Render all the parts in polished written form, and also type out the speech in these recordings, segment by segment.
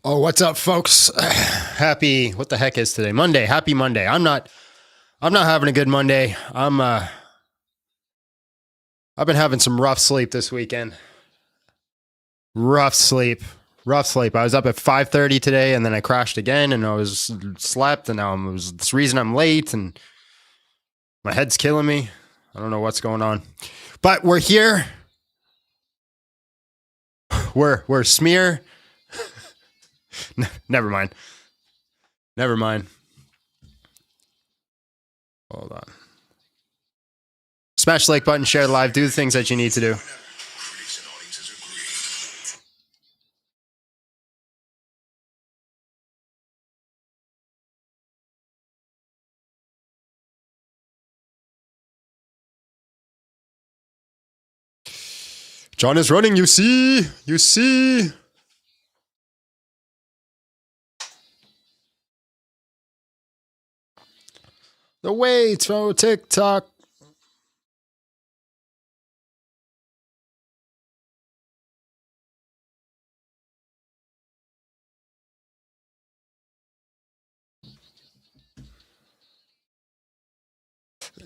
Oh, what's up, folks? Happy, what the heck is today? Monday. Happy Monday. I'm not having a good Monday. I've been having some rough sleep this weekend. Rough sleep. I was up at 5:30 today, and then I crashed again, and I slept, and now it's the reason I'm late, and my head's killing me. I don't know what's going on, but we're here. We're smear. Never mind. Hold on. Smash the like button, share the live, do the things that you need to do. John is running, you see. The way to TikTok.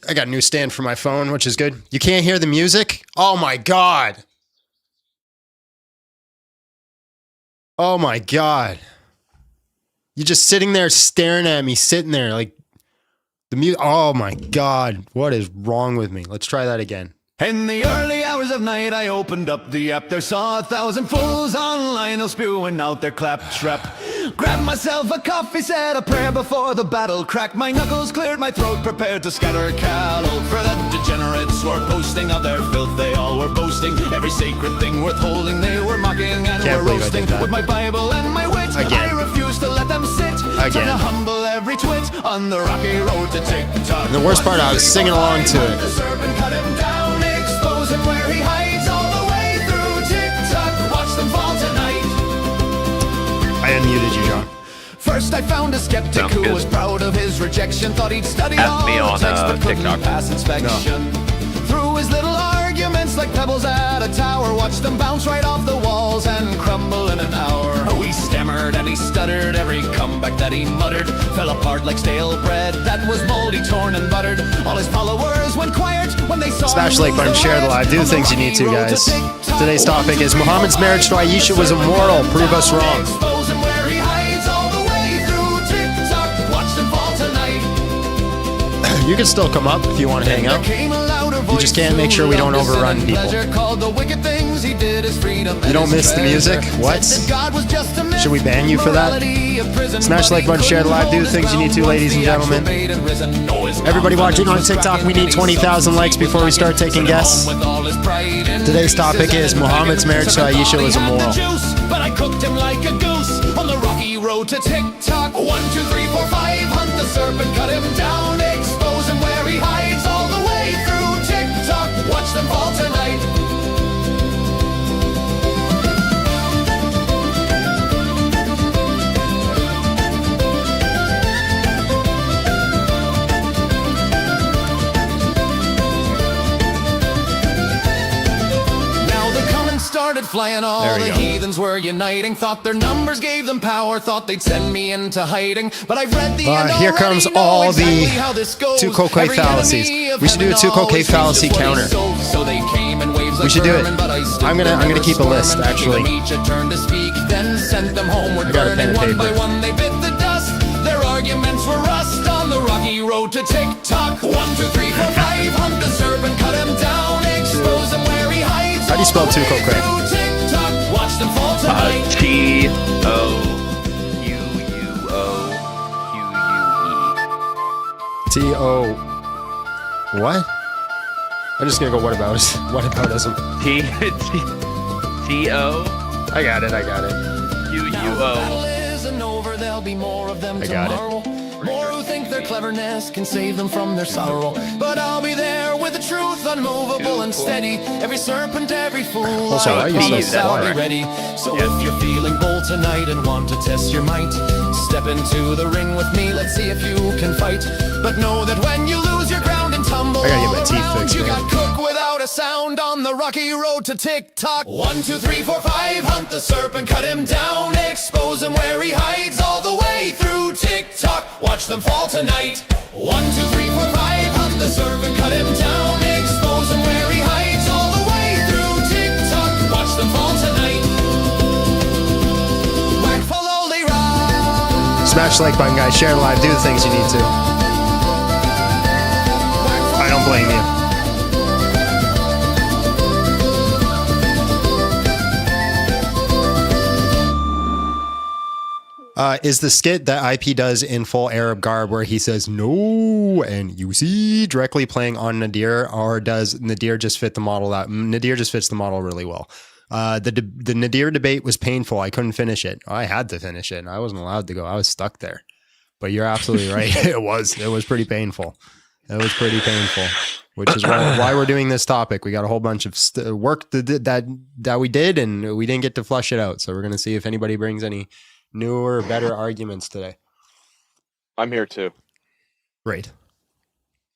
I got a new stand for my phone, which is good. You can't hear the music? Oh my God. Oh my God. You're just sitting there staring at me, sitting there like the music. Oh my God. What is wrong with me? Let's try that again. In the early hours of night, I opened up the app. There saw 1,000 fools online, all spewing out their claptrap. Grabbed myself a coffee, said a prayer before the battle. Cracked my knuckles, cleared my throat, prepared to scatter cattle. For the degenerates were posting of their filth, they all were boasting. Every sacred thing worth holding, they were mocking and were roasting. With my Bible and my wit, I refused to let them sit. Trying to humble every twit on the rocky road to TikTok. And the worst part, I was singing along to it. Where he hides all the way through TikTok. Watch them fall tonight. I unmuted you, John. First I found a skeptic who was proud of his rejection. Thought he'd study all the text but couldn't pass inspection. Threw his little arguments like pebbles at a tower. Watched them bounce right off the walls and crumble in an hour. He stammered and he stuttered. Every comeback that he muttered fell apart like stale bread that was moldy, torn and buttered. All his followers went quiet when they saw Smash the like button, share the live, do the things you need to, guys. Today's topic is Muhammad's marriage to Aisha was immoral. Prove us wrong. You can still come up if you want to hang out. You just can't make sure we don't overrun people. You don't miss the music? What? Should we ban you for that? Smash the like button, share the live, do the things you need to, ladies and gentlemen. Everybody watching on TikTok, we need 20,000 likes before we start taking guests. Today's topic is Muhammad's marriage to Aisha was immoral. But I cooked him like a goose on the rocky road to TikTok. 1, 2, 3, 4, 5, hunt the serpent, cut him down, expose him where he hides all the way through TikTok. Watch them fall tonight. Started flying, all the heathens were uniting. Thought their numbers gave them power, thought they'd send me into hiding. But I've read the end here comes all the two cocaine fallacies. We should do a two cocaine fallacy counter. We should do it. I'm gonna keep a list, actually. I got a pen and paper. They bit the dust. Their arguments were rust on the rocky road to TikTok. 1, 2, 3, 4, 5, hunt the serpent, cut him down, expose him where he hides. How do you spell two cocaine? T-O... What? I'm just gonna go whataboutism. T-O... I got it. U-U-O. I got it. More who think their cleverness can save them from their sorrow. But I'll be there with the truth, unmovable and steady. Every serpent, every fool, also, I promise I'll be ready. So if you're feeling bold tonight and want to test your might, step into the ring with me, let's see if you can fight. But know that when you lose your ground and tumble I gotta get my teeth around, fixed, you man. got cooked without a sound on the rocky road to TikTok. 1, 2, 3, 4, 5, hunt the serpent, cut him down, expose him where he hides all the way through TikTok. Watch them fall tonight. 1, 2, 3, 4, 5, hunt the serpent, cut him down, expose him where he hides all the way through TikTok. Watch them fall tonight. Whack full oldie rock. Smash the like button, guys. Share the live. Do the things you need to. I don't blame you. Is the skit that IP does in full Arab garb where he says no and you see directly playing on Nadir, or does Nadir just fit the model? That Nadir just fits the model really well. The Nadir debate was painful. I couldn't finish it. I had to finish it. I wasn't allowed to go. I was stuck there. But you're absolutely right. It was pretty painful. It was pretty painful, which is why we're doing this topic. We got a whole bunch of work that we did, and we didn't get to flush it out. So we're going to see if anybody brings any newer, better arguments today. I'm here too. Great.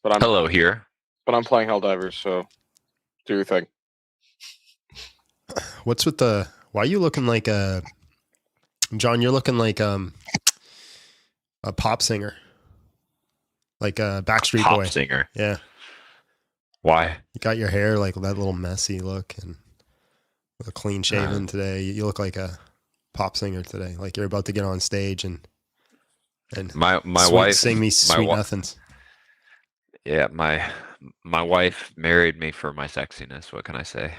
But I'm Hello here. But I'm playing Helldivers, so do your thing. What's with the? Why are you looking like a John? You're looking like a pop singer, like a Backstreet Boy. Pop singer. Yeah. Why? You got your hair like that little messy look, and with a clean shaven today. You look like a pop singer today, like you're about to get on stage and my wife sing me sweet nothings. Yeah, my wife married me for my sexiness. What can I say?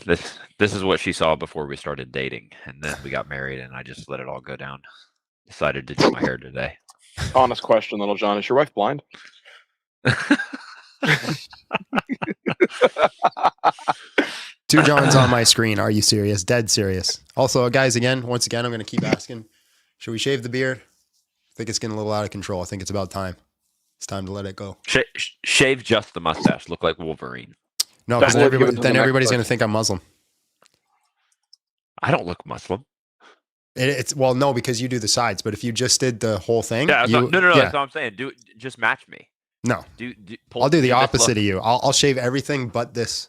This is what she saw before we started dating, and then we got married, and I just let it all go down. Decided to do my hair today. Honest question, little John. Is your wife blind? Two Johns on my screen. Are you serious? Dead serious. Also, guys, once again, I'm going to keep asking, should we shave the beard? I think it's getting a little out of control. I think it's about time. It's time to let it go. Shave just the mustache. Look like Wolverine. No, because then everybody's going to think I'm Muslim. I don't look Muslim. Well, no, because you do the sides. But if you just did the whole thing, no. Yeah. That's what I'm saying. Just match me. No, I'll do the opposite of you. I'll shave everything but this.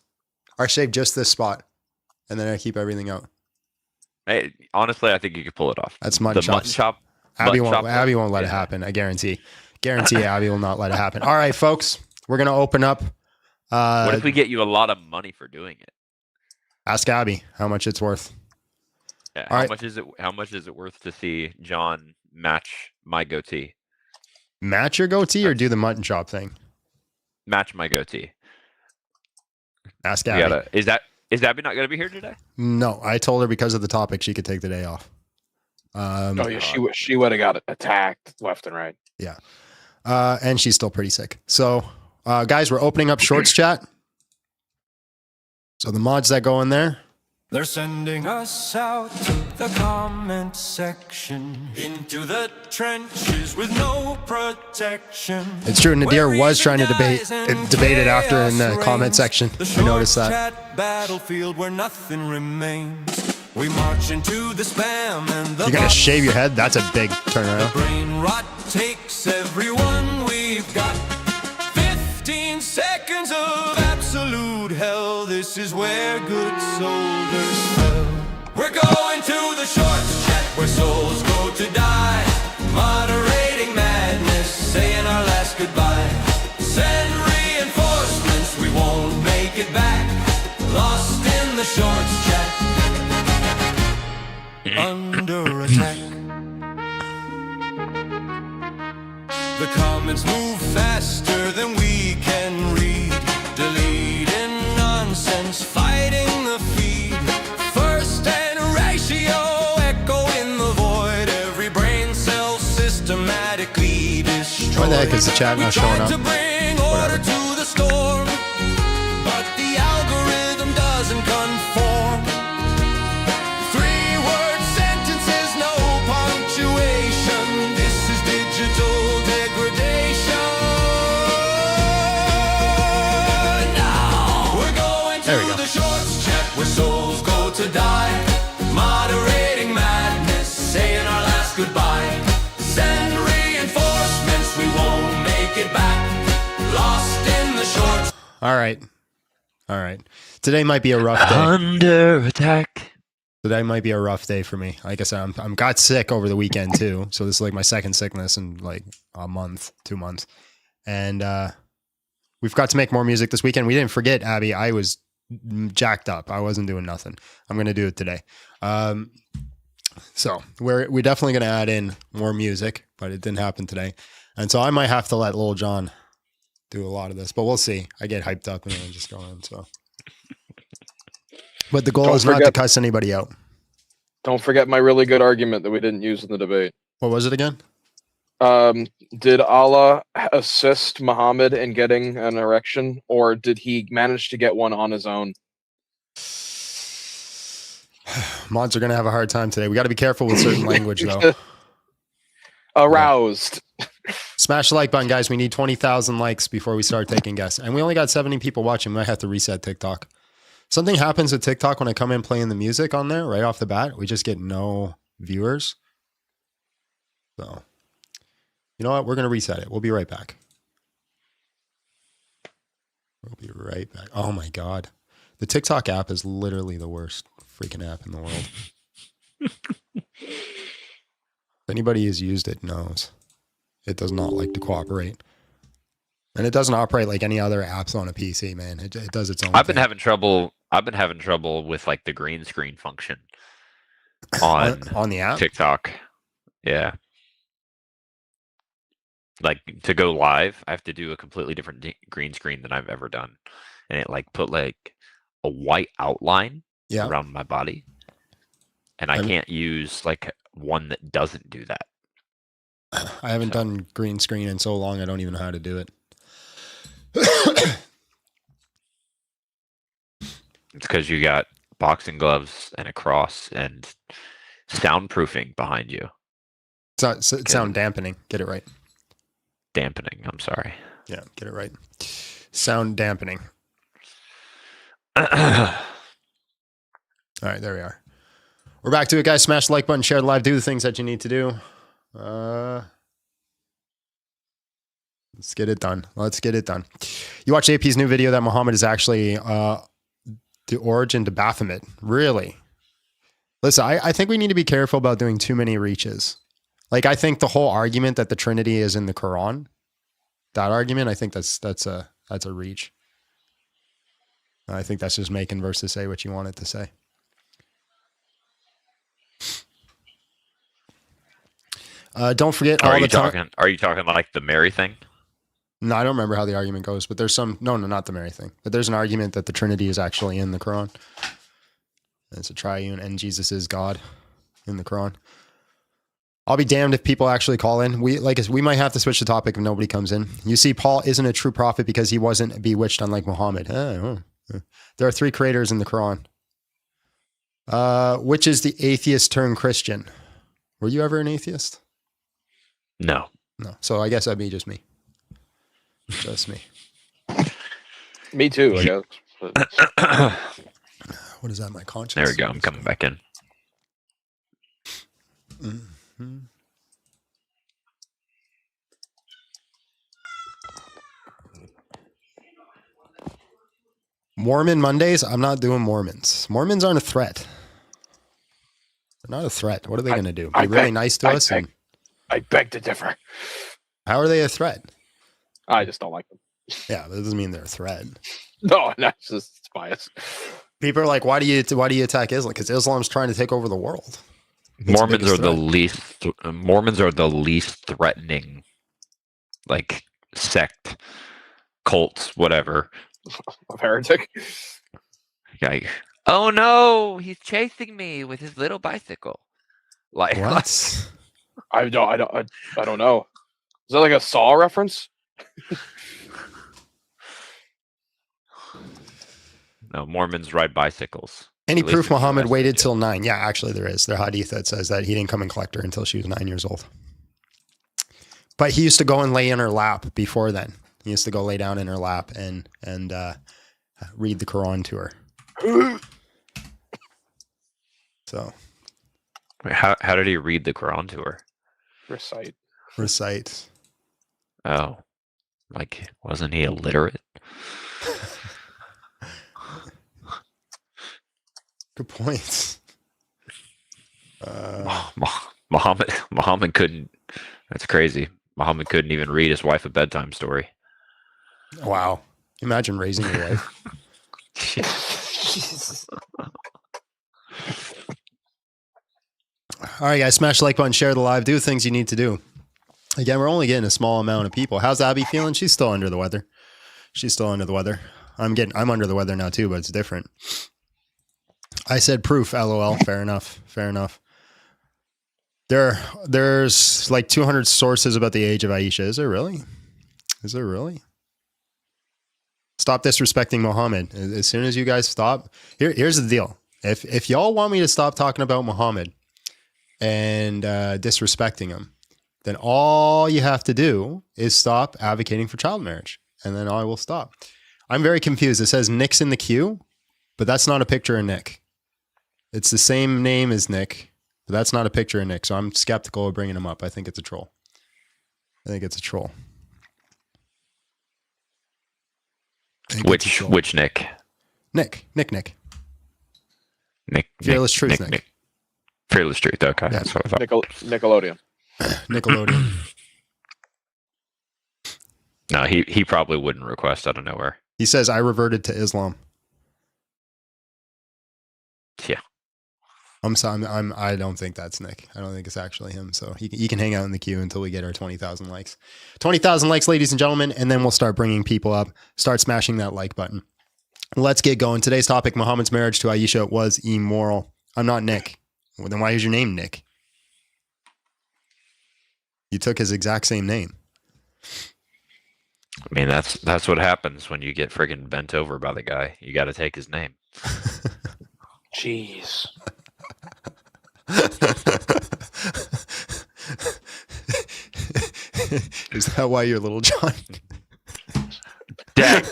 Or shave just this spot, and then I keep everything out. Hey, honestly, I think you could pull it off. That's mutton chop. Abby won't let it happen. I guarantee. Abby will not let it happen. All right, folks, we're gonna open up. What if we get you a lot of money for doing it? Ask Abby how much it's worth. Yeah, how much is it worth to see John match my goatee? Match your goatee or do the mutton chop thing? Match my goatee. Ask Abby. Is Abby not going to be here today? No, I told her because of the topic she could take the day off. She would have got attacked left and right. Yeah, and she's still pretty sick. So, guys, we're opening up Shorts chat. So the mods that go in there. They're sending us out to the comment section, into the trenches with no protection. It's true, Nadir was trying to debate it after in the comment section. I noticed that. Battlefield where nothing remains. We march into the spam and the You're gonna shave your head? That's a big turnaround. The brain rot takes everyone we've got. 15 seconds of absolute hell. This is where good soldiers fell. We're going to the shorts chat where souls go to die. Moderating madness, saying our last goodbye. Send reinforcements, we won't make it back. Lost in the shorts chat. Under attack. The comments move faster than we can read. Deleting nonsense, fighting the feed. First and ratio echo in the void. Every brain cell systematically destroyed. Why the heck is the chat not showing up? To bring order to the storm, but the algorithm doesn't conform. 3-word sentences, no punctuation. This is digital degradation. Now we're going to the shorts chat where souls go to die. Moderating madness, saying our last goodbye. Send reinforcements, we won't make it back. Lost in the shorts. All right. All right. Today might be a rough day. Under attack. Today might be a rough day for me. Like I said, I'm got sick over the weekend too. So this is like my second sickness in like a month, 2 months. And we've got to make more music this weekend. We didn't forget, Abby. I was jacked up. I wasn't doing nothing. I'm going to do it today. So we're definitely going to add in more music, but it didn't happen today. And so I might have to let Lil Jon do a lot of this, but we'll see. I get hyped up and then I just go on. So, but the goal is not to cuss anybody out. Don't forget my really good argument that we didn't use in the debate. What was it again? Did Allah assist Muhammad in getting an erection, or did he manage to get one on his own? Mods are going to have a hard time today. We got to be careful with certain language, though. Aroused. Smash the like button, guys. We need 20,000 likes before we start taking guests. And we only got 70 people watching. We might have to reset TikTok. Something happens with TikTok when I come in playing the music on there right off the bat. We just get no viewers. So, you know what? We're going to reset it. We'll be right back. We'll be right back. Oh, my God. The TikTok app is literally the worst freaking app in the world. If anybody has used it knows it does not like to cooperate. And it doesn't operate like any other apps on a PC, man. It does its own I've thing. been having trouble with like the green screen function on the app? TikTok. Yeah. Like to go live, I have to do a completely different green screen than I've ever done. And it like put like a white outline around my body. And I can't use like one that doesn't do that. I haven't done green screen in so long, I don't even know how to do it. It's because you got boxing gloves and a cross and soundproofing behind you. Sound dampening. Get it right. Dampening. I'm sorry. Yeah, get it right. Sound dampening. All right, there we are. We're back to it, guys. Smash the like button, share the live, do the things that you need to do. Let's get it done. Let's get it done. You watched AP's new video that Muhammad is actually the origin to Baphomet. Really? Listen, I think we need to be careful about doing too many reaches. Like, I think the whole argument that the Trinity is in the Quran, that argument, I think that's a reach. I think that's just making verses say what you want it to say. Don't forget Are you talking like the Mary thing? No, I don't remember how the argument goes, but there's some, no, not the Mary thing, but there's an argument that the Trinity is actually in the Quran. It's a triune and Jesus is God in the Quran. I'll be damned if people actually call in. We might have to switch the topic if nobody comes in. You see, Paul isn't a true prophet because he wasn't bewitched unlike Muhammad. There are 3 creators in the Quran. Which is the atheist turned Christian? Were you ever an atheist? No. So I guess that'd be just me. Just me. Me too, I guess. What is that? My conscience. There we go. I'm coming back in. Mm-hmm. Mormon Mondays? I'm not doing Mormons. Mormons aren't a threat. They're not a threat. What are they going to do? Be really nice to us? I beg to differ. How are they a threat? I just don't like them. Yeah, that doesn't mean they're a threat. No, that's just it's bias. People are like, why do you attack Islam? Because Islam's trying to take over the world. Mormons are the least threatening, like sect, cults, whatever. Of heretic. Like, oh no, he's chasing me with his little bicycle. Like what? I don't know. Is that like a Saw reference? No, Mormons ride bicycles. Any proof Muhammad waited till 9? Yeah, actually there is. There's a hadith that says that he didn't come and collect her until she was 9 years old. But he used to go and lay in her lap before then. He used to go lay down in her lap and read the Quran to her. So, wait, how did he read the Quran to her? Recite. Oh, like wasn't he illiterate? Good points. Muhammad couldn't. That's crazy. Muhammad couldn't even read his wife a bedtime story. Wow. Imagine raising your wife. Jesus. All right, guys, smash the like button, share the live, do things you need to do. Again, we're only getting a small amount of people. How's Abby feeling? She's still under the weather. I'm under the weather now too, but it's different. I said proof, LOL. Fair enough. There's like 200 sources about the age of Aisha. Is there really? Stop disrespecting Muhammad. As soon as you guys stop, here's the deal. If y'all want me to stop talking about Muhammad and disrespecting him, then all you have to do is stop advocating for child marriage, and then I will stop. I'm very confused. It says Nick's in the queue, but that's not a picture of Nick. It's the same name as Nick, but that's not a picture of Nick, so I'm skeptical of bringing him up. I think it's a troll. Which Nick? Nick. Nick. Fearless Truth, Nick. Fearless Truth. Okay, Yeah. That's what I thought. Nickelodeon. No, he probably wouldn't request out of nowhere. He says, I reverted to Islam. Yeah. I'm sorry. I don't think that's Nick. I don't think it's actually him. So he can hang out in the queue until we get our 20,000 likes. 20,000 likes, ladies and gentlemen, and then we'll start bringing people up. Start smashing that like button. Let's get going. Today's topic, Muhammad's marriage to Aisha was immoral. I'm not Nick. Well, then why is your name Nick? You took his exact same name. I mean, that's what happens when you get friggin' bent over by the guy. You got to take his name. Jeez. Is that why you're Little John? Dang.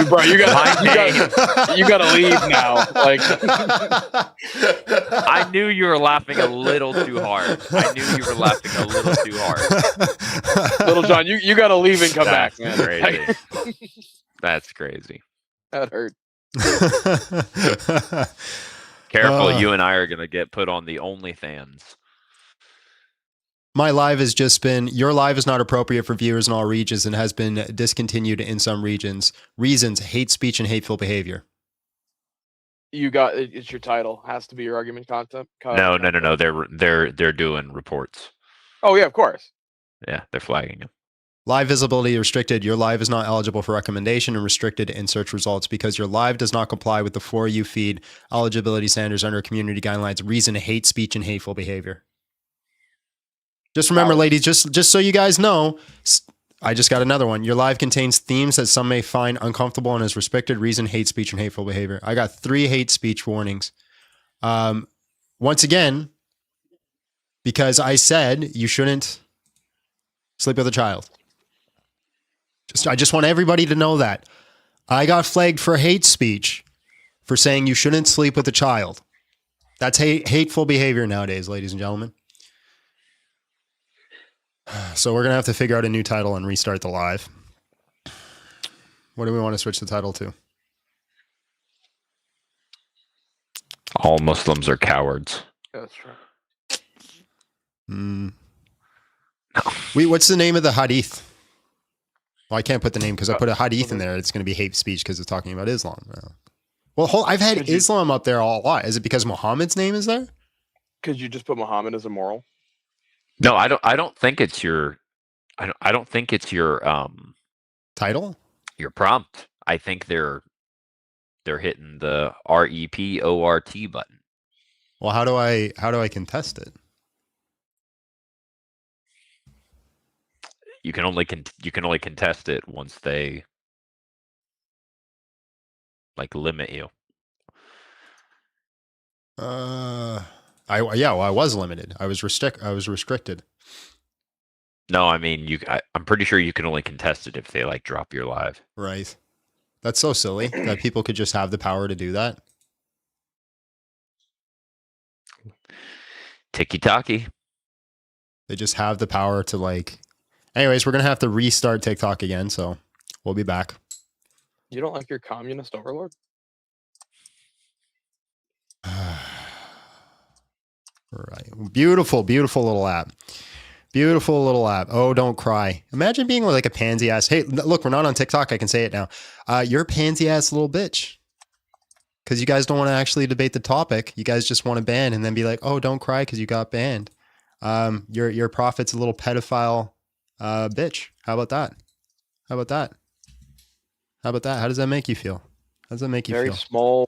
Bro, you gotta leave now. Like, I knew you were laughing a little too hard. Little John, you gotta leave and come back, man. Crazy. That's crazy. That hurt. Careful, you and I are gonna get put on the OnlyFans. My live has just been, your live is not appropriate for viewers in all regions and has been discontinued in some regions. Reasons, hate speech and hateful behavior. It's your title. Has to be your argument content. No. They're doing reports. Oh yeah, of course. Yeah, they're flagging them. Live visibility restricted. Your live is not eligible for recommendation and restricted in search results because your live does not comply with the For You feed eligibility standards under community guidelines. Reason, hate speech and hateful behavior. Just remember, ladies, just so you guys know, I just got another one. Your live contains themes that some may find uncomfortable and is restricted. Reason, hate speech, and hateful behavior. I got 3 hate speech warnings. Once again, because I said you shouldn't sleep with a child. I just want everybody to know that. I got flagged for hate speech for saying you shouldn't sleep with a child. That's hateful behavior nowadays, ladies and gentlemen. So we're going to have to figure out a new title and restart the live. What do we want to switch the title to? All Muslims are cowards. That's right. What's the name of the hadith? Well, I can't put the name because I put a hadith in there. It's going to be hate speech because it's talking about Islam. Well, I've had Islam up there a lot. Is it because Muhammad's name is there? Could you just put Muhammad as immoral? No, I don't think it's your. I don't think it's your title. Your prompt. I think they're hitting the REPORT button. Well, how do I contest it? You can only contest it once they limit you. I was limited. I was restricted. No, I mean I'm pretty sure you can only contest it if they drop your live. Right. That's so silly that people could just have the power to do that. Tiki-taki. They just have the power to Anyways, we're going to have to restart TikTok again, so we'll be back. You don't like your communist overlord? Right. Beautiful, beautiful little app. Beautiful little app. Oh, don't cry. Imagine being like a pansy ass. Hey, look, we're not on TikTok. I can say it now. You're a pansy ass little bitch. Because you guys don't want to actually debate the topic. You guys just want to ban and then be like, oh, don't cry because you got banned. Your prophet's a little pedophile bitch. How about that? How about that? How about that? How does that make you feel? How does that make you feel? Very small,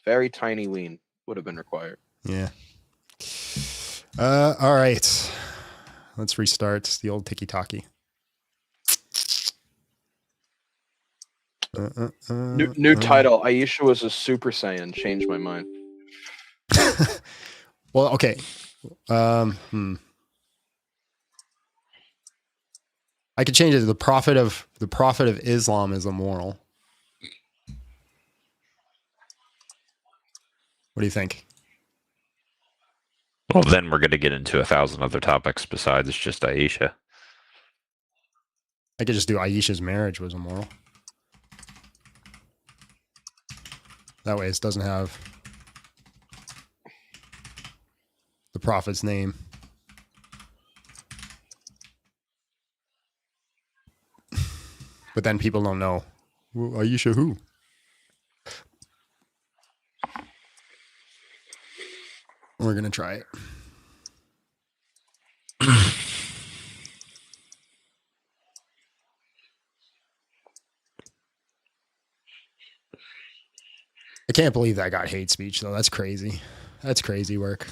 very tiny ween would have been required. Yeah. All right. Let's restart the old tiki-taki. New title. Aisha was a Super Saiyan. Changed my mind. Well, okay. I could change it to the prophet of Islam is immoral. What do you think? Well, then we're going to get into 1,000 other topics besides just Aisha. I could just do Aisha's marriage was immoral. That way it doesn't have the prophet's name. But then people don't know. Well, Aisha who? We're going to try it. I can't believe that got hate speech, though. That's crazy. That's crazy work.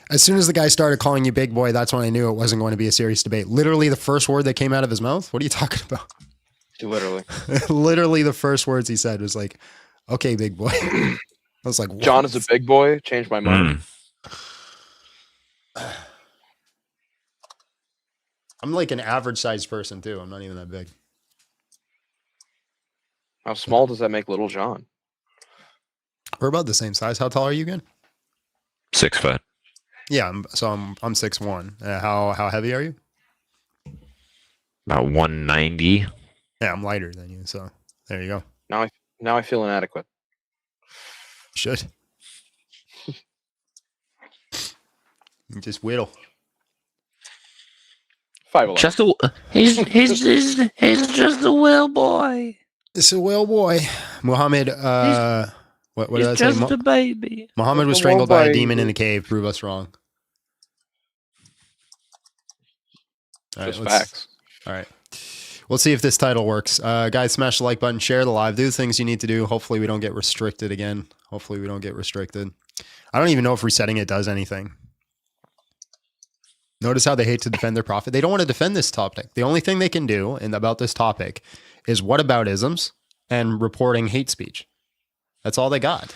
As soon as the guy started calling you big boy, that's when I knew it wasn't going to be a serious debate. Literally the first word that came out of his mouth. What are you talking about? Literally. Literally the first words he said was like, okay, big boy. I was like, what? John is a big boy. Changed my mind. I'm like an average sized person too. I'm not even that big. How small does that make little John? We're about the same size. How tall are you again? 6 foot. Yeah, I'm 6'1". How heavy are you? About 190. Yeah, I'm lighter than you. So there you go. Now I feel inadequate. Should. You just whittle. 5'11". He's just a whale boy. It's a whale boy. Muhammad. What did I say? Just a baby. Muhammad was strangled by a demon in the cave. Prove us wrong. All right, Facts. All right. We'll see if this title works. Guys, smash the like button, share the live, do the things you need to do. Hopefully we don't get restricted again. I don't even know if resetting it does anything. Notice how they hate to defend their prophet. They don't want to defend this topic. The only thing they can do about this topic is whataboutisms and reporting hate speech. That's all they got.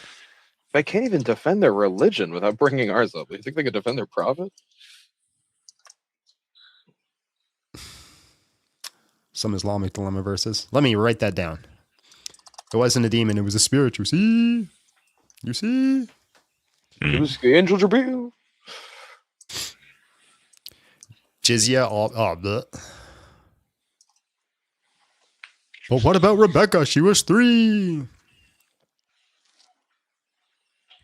They can't even defend their religion without bringing ours up. You think they could defend their prophet? Some Islamic dilemma verses. Let me write that down. It wasn't a demon. It was a spirit. You see? You see? It was the angel Jibreel. Jizya. But what about Rebecca? She was 3.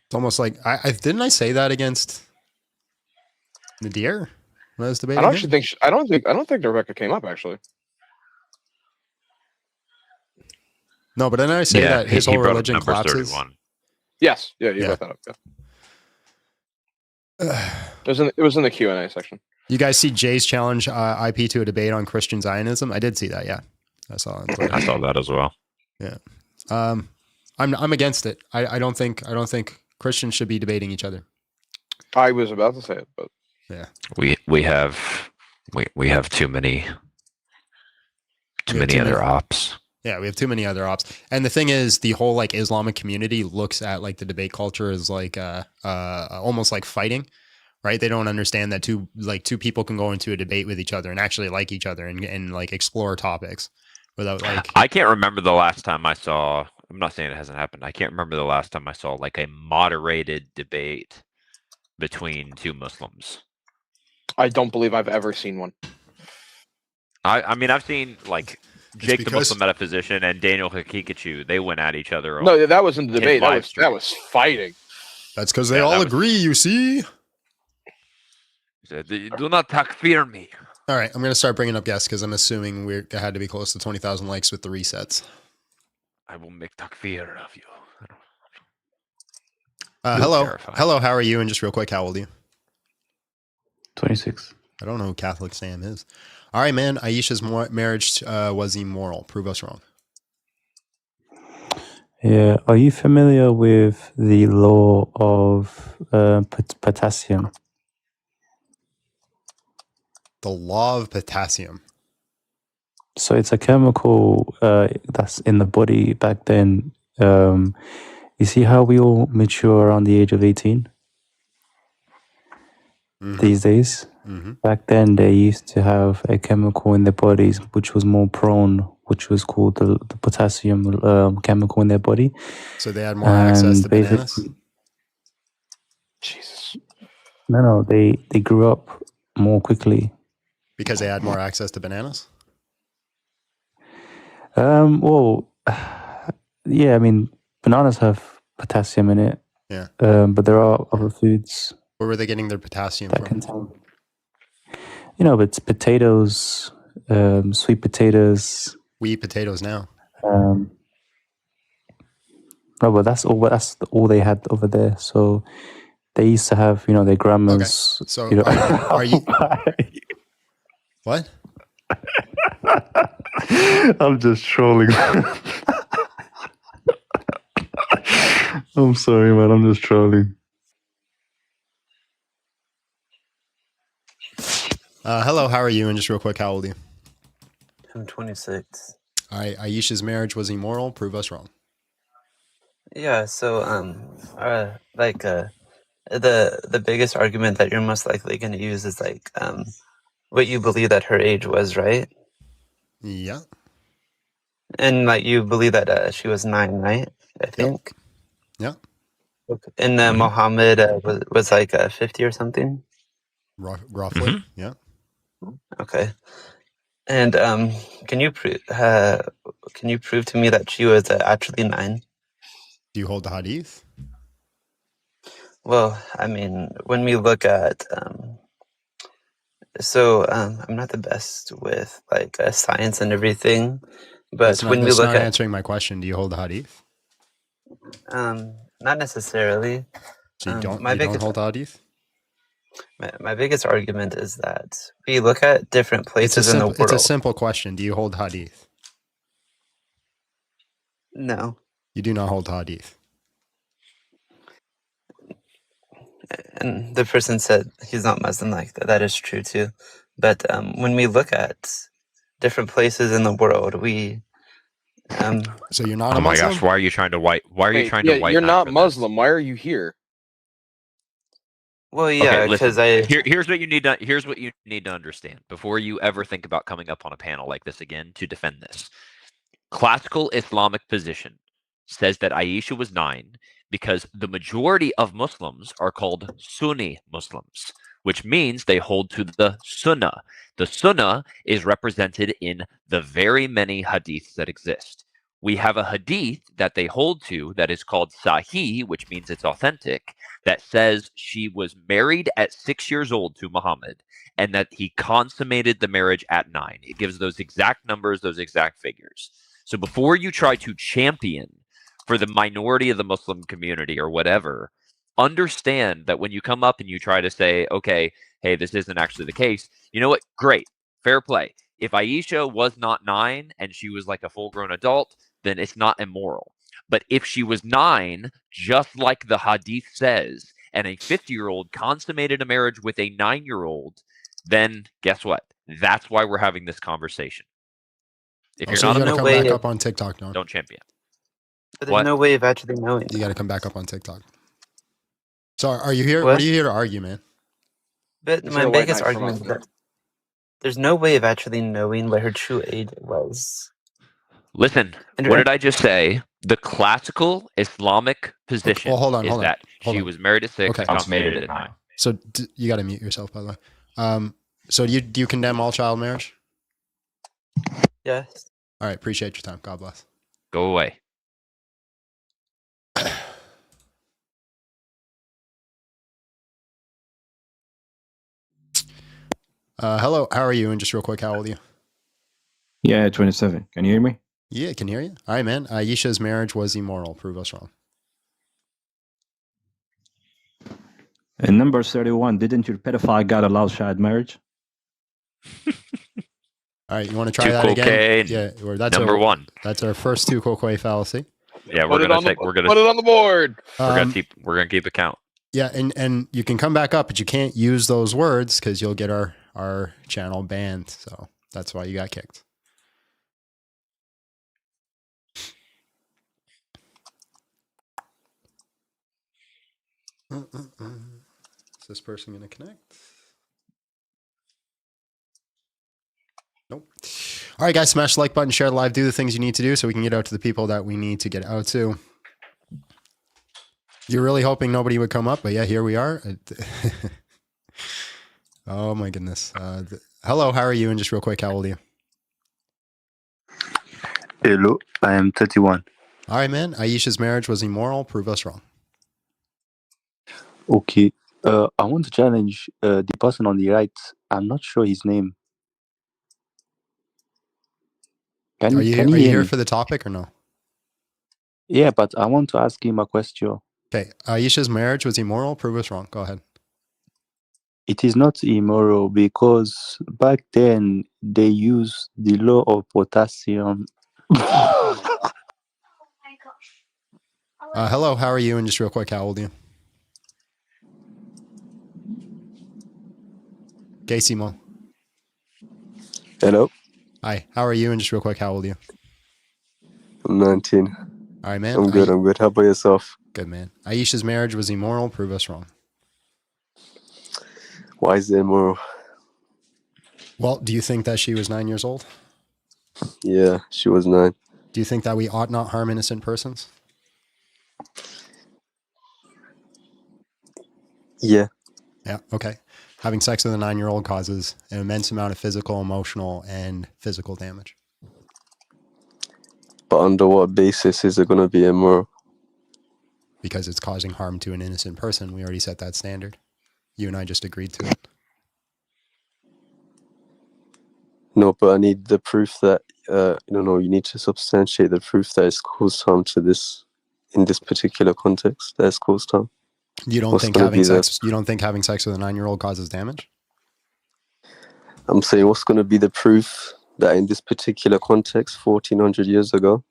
It's almost like didn't I say that against Nadir when I was debating? I don't think Rebecca came up actually. No, but didn't I say that his whole religion collapses? 31. Yes, you brought that up. Yeah. It was in the Q&A section. You guys see Jay's challenge IP to a debate on Christian Zionism? I did see that. Yeah, I saw it. I saw that as well. Yeah, I'm against it. I don't think Christians should be debating each other. I was about to say it, but yeah, we have too many other ops. Yeah, we have too many other ops. And the thing is, the whole like Islamic community looks at like the debate culture as like almost like fighting, right? They don't understand that two people can go into a debate with each other and actually like each other and like explore topics without like. I can't remember the last time I saw. I'm not saying it hasn't happened. I can't remember the last time I saw like a moderated debate between two Muslims. I don't believe I've ever seen one. I mean, I've seen like Jake the Muslim metaphysician and Daniel Hakikachu. They went at each other. No, that wasn't the debate. That was fighting. That's because they all agree, you see? He said, do not takfir me. All right, I'm going to start bringing up guests because I'm assuming we had to be close to 20,000 likes with the resets. I will make takfir of you. Hello. Terrifying. Hello, how are you? And just real quick, how old are you? 26. I don't know who Catholic Sam is. All right, man. Aisha's marriage was immoral. Prove us wrong. Yeah. Are you familiar with the law of potassium? The law of potassium. So it's a chemical that's in the body back then. You see how we all mature around the age of 18? These days? Back then, they used to have a chemical in their bodies which was more prone, which was called the potassium chemical in their body. So they had more access to bananas? Jesus. No, they grew up more quickly. Because they had more access to bananas? Well, yeah, I mean, bananas have potassium in it. Yeah. But there are other foods. Where were they getting their potassium that from? contain, it's potatoes, sweet potatoes. We eat potatoes now. No, but that's all they had over there. So they used to have, their grandmas. Okay. So are you? What? I'm just trolling. I'm sorry, man. I'm just trolling. Hello, how are you? And just real quick, how old are you? I'm 26. All right, Aisha's marriage was immoral. Prove us wrong. Yeah, so the biggest argument that you're most likely going to use is what you believe that her age was, right? Yeah. And you believe that she was 9, right? I think. Yeah. Okay. And Muhammad was 50 or something. Roughly, yeah. Okay. And can you prove to me that she was actually 9? Do you hold the hadith? Well, I mean, when we look at I'm not the best with science and everything, but when we look not at answering my question. Do you hold the hadith? not necessarily. So you don't hold the hadith? My biggest argument is that we look at different places in the world. It's a simple question. Do you hold hadith? No. You do not hold hadith. And the person said he's not Muslim. That is true too. But when we look at different places in the world, we so you're not a Muslim? Oh my gosh, why are you trying to white? Why are you trying to white? You're not Muslim. Why are you here? Well, yeah, because here's what you need to understand before you ever think about coming up on a panel like this again to defend this. Classical Islamic position says that Aisha was 9 because the majority of Muslims are called Sunni Muslims, which means they hold to the Sunnah. The Sunnah is represented in the very many hadiths that exist. We have a hadith that they hold to that is called Sahih, which means it's authentic, that says she was married at 6 years old to Muhammad and that he consummated the marriage at 9. It gives those exact numbers, those exact figures. So before you try to champion for the minority of the Muslim community or whatever, understand that when you come up and you try to say, okay, hey, this isn't actually the case, you know what? Great. Fair play. If Aisha was not 9 and she was like a full-grown adult, then it's not immoral. But if she was 9, just like the hadith says, and a 50-year-old consummated a marriage with a 9-year-old, then guess what? That's why we're having this conversation. If you're you not got to come back up on TikTok now. Don't champion. But there's no way of actually knowing. You got to come back up on TikTok. So are you here? What are you here to argue, man? But my biggest argument is that there's no way of actually knowing what her true age was. Listen, what did I just say? The classical Islamic position is that she was married at 6 and consummated at 9. So you got to mute yourself, by the way. So do you condemn all child marriage? Yes. All right. Appreciate your time. God bless. Go away. Hello, how are you? And just real quick, how old are you? Yeah, 27. Can you hear me? Yeah, can hear you. All right, man. Aisha's marriage was immoral. Prove us wrong. And number 31, didn't your pedophile God allow child marriage? All right, you want to try that again? Yeah, or that's number one. That's our first two coquet fallacy. Yeah, we're gonna put it on the board. We're gonna keep account. Yeah, and you can come back up, but you can't use those words because you'll get our channel banned. So that's why you got kicked. Is this person going to connect? Nope. All right, guys, smash the like button, share the live, do the things you need to do so we can get out to the people that we need to get out to. You're really hoping nobody would come up, but yeah, here we are. Oh my goodness. Hello, how are you? And just real quick, how old are you? Hello, I am 31. All right, man. Aisha's marriage was immoral. Prove us wrong. Okay. I want to challenge the person on the right. I'm not sure his name. Are you here for the topic or no? Yeah, but I want to ask him a question. Okay. Aisha's marriage was immoral. Prove us wrong. Go ahead. It is not immoral because back then they used the law of potassium. Hello, how are you? And just real quick, how old are you? Gacy. Hello. Hi, how are you? And just real quick, how old are you? I'm 19. All right, man. I'm good. How about yourself? Good, man. Aisha's marriage was immoral. Prove us wrong. Why is it immoral? Well, do you think that she was 9 years old? Yeah, she was 9. Do you think that we ought not harm innocent persons? Yeah. Yeah, okay. Having sex with a 9-year-old causes an immense amount of physical, emotional, and physical damage. But under what basis is it going to be immoral? Because it's causing harm to an innocent person. We already set that standard. You and I just agreed to it. No, but I need the proof that, you need to substantiate the proof that it's caused harm to this, in this particular context, that it's caused harm. You don't think having sex with a 9-year-old causes damage? I'm saying, what's going to be the proof that in this particular context, 1400 years ago,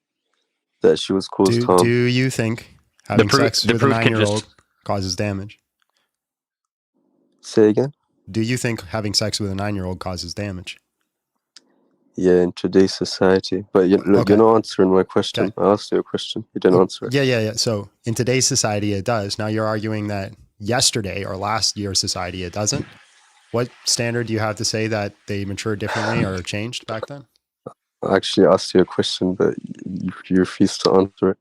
that she was caused harm? Do you think having sex with a 9-year-old causes damage? Say again? Do you think having sex with a 9-year-old causes damage? Yeah, in today's society. But you're not answering my question. I asked you a question. You didn't answer it. Yeah. So in today's society, it does. Now you're arguing that yesterday or last year's society, it doesn't. What standard do you have to say that they matured differently or changed back then? I actually asked you a question, but you refused to answer it.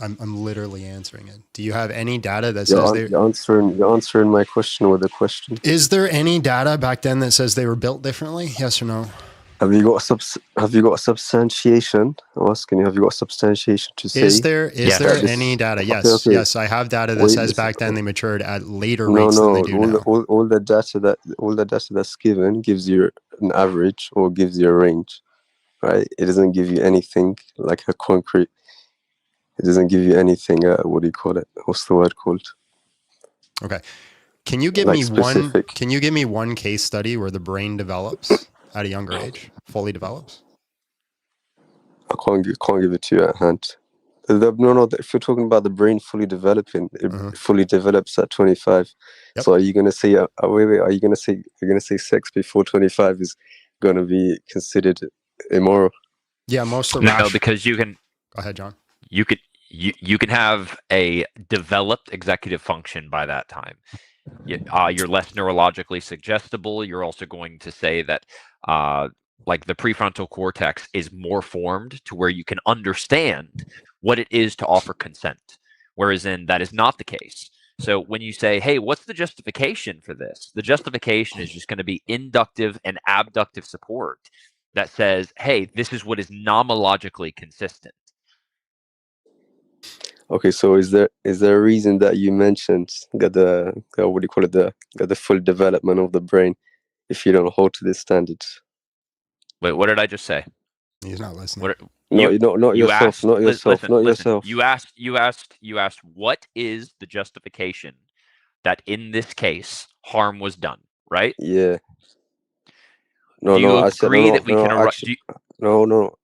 I'm literally answering it. Do you have any data that says you're answering my question with a question? Is there any data back then that says they were built differently? Yes or no? Have you got substantiation? I'm asking you. Have you got substantiation to say? Is there any data? Yes, yes. I have data that says back then they matured at later rates than they do now. All the data that's given gives you an average or gives you a range, right? It doesn't give you anything like a concrete. It doesn't give you anything. What do you call it? What's the word called? Okay. Can you give me specific? Can you give me one case study where the brain develops at a younger age, fully develops? I can't give it to you at hand. No. If you're talking about the brain fully developing, it fully develops at 25. Yep. So are you going to say? Wait. Are you going to say sex before 25 is going to be considered immoral? Yeah, most of no, because you can. Go ahead, John. You can have a developed executive function by that time. You're less neurologically suggestible. You're also going to say that like the prefrontal cortex is more formed to where you can understand what it is to offer consent, whereas that is not the case. So when you say, hey, what's the justification for this? The justification is just going to be inductive and abductive support that says, hey, this is what is nomologically consistent. Okay, so is there a reason that you mentioned the full development of the brain if you don't hold to this standard. Wait, what did I just say? He's not listening. What, not yourself. Asked, not yourself. listen, not listen. yourself. You asked what is the justification that in this case harm was done, right? Yeah. Do you agree that we can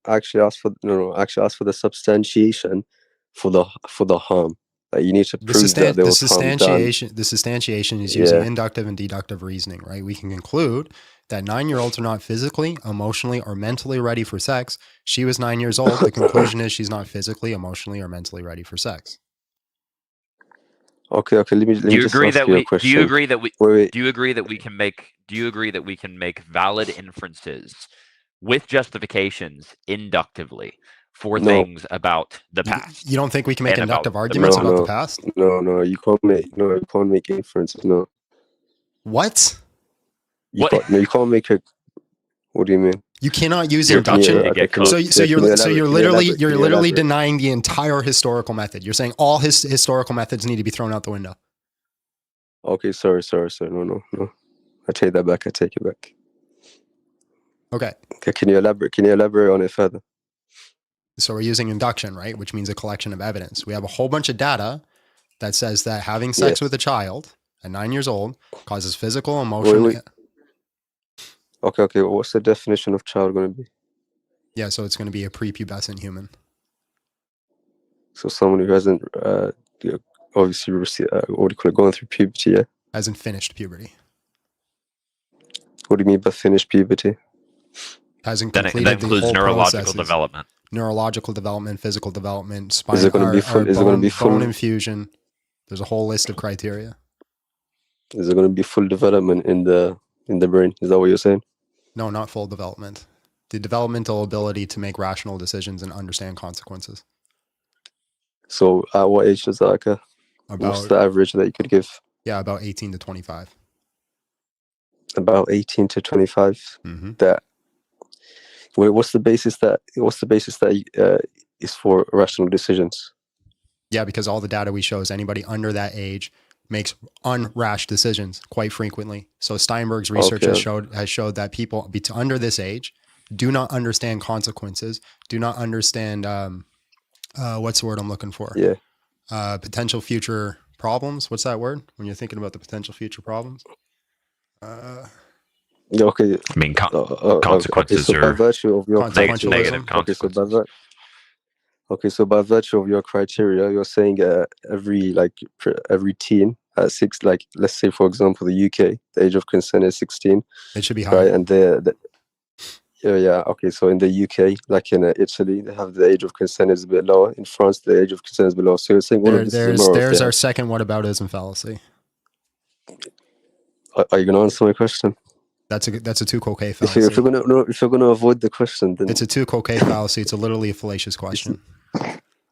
actually ask for the substantiation for the harm. You need to prove that there was harm done. The substantiation is using inductive and deductive reasoning, right? We can conclude that 9-year-olds are not physically, emotionally, or mentally ready for sex. She was 9 years old. The conclusion is she's not physically, emotionally, or mentally ready for sex. Okay. Let me just ask you a question. Do you agree that we? Wait. Do you agree that we can make? Do you agree that we can make valid inferences with justifications inductively for things about the past? You don't think we can make inductive arguments about the past? No, you can't make inferences. No. What? You can't make it. What do you mean? You cannot use induction. So you're literally denying the entire historical method. You're saying all historical methods need to be thrown out the window. Okay, sorry. No. I take that back. I take it back. Okay. Can you elaborate on it further? So we're using induction, right? Which means a collection of evidence. We have a whole bunch of data that says that having sex with a child at 9 years old causes physical, emotional. Wait. Okay. What's the definition of child going to be? Yeah, so it's going to be a prepubescent human. So someone who hasn't obviously going through puberty, yeah? Hasn't finished puberty. What do you mean by finished puberty? Hasn't completed that includes neurological processes. development. Neurological development, physical development, spine, is it going to be full bone infusion. There's a whole list of criteria. Is it going to be full development in the brain? Is that what you're saying? No, not full development. The developmental ability to make rational decisions and understand consequences. So at what age does that occur? What's the average that you could give? Yeah, about 18 to 25. About 18 to 25. Mm-hmm. What's the basis that is for rational decisions? Yeah, because all the data we show is anybody under that age makes unrash decisions quite frequently. So Steinberg's research has showed that people under this age do not understand consequences, do not understand what's the word I'm looking for? Yeah. Potential future problems. What's that word when you're thinking about the potential future problems? Okay. I mean, consequences so by virtue of your negative consequences. So by virtue of your criteria, you're saying every teen at 6, like let's say for example the UK, the age of consent is 16. It should be higher. Right, and okay. So in the UK, like in Italy, they have the age of consent is a bit lower. In France, the age of consent is below. So you're saying there's our second whataboutism fallacy. Are you going to answer my question? That's a two coque fallacy. If you're gonna avoid the question, then it's a two coque fallacy. It's literally a fallacious question.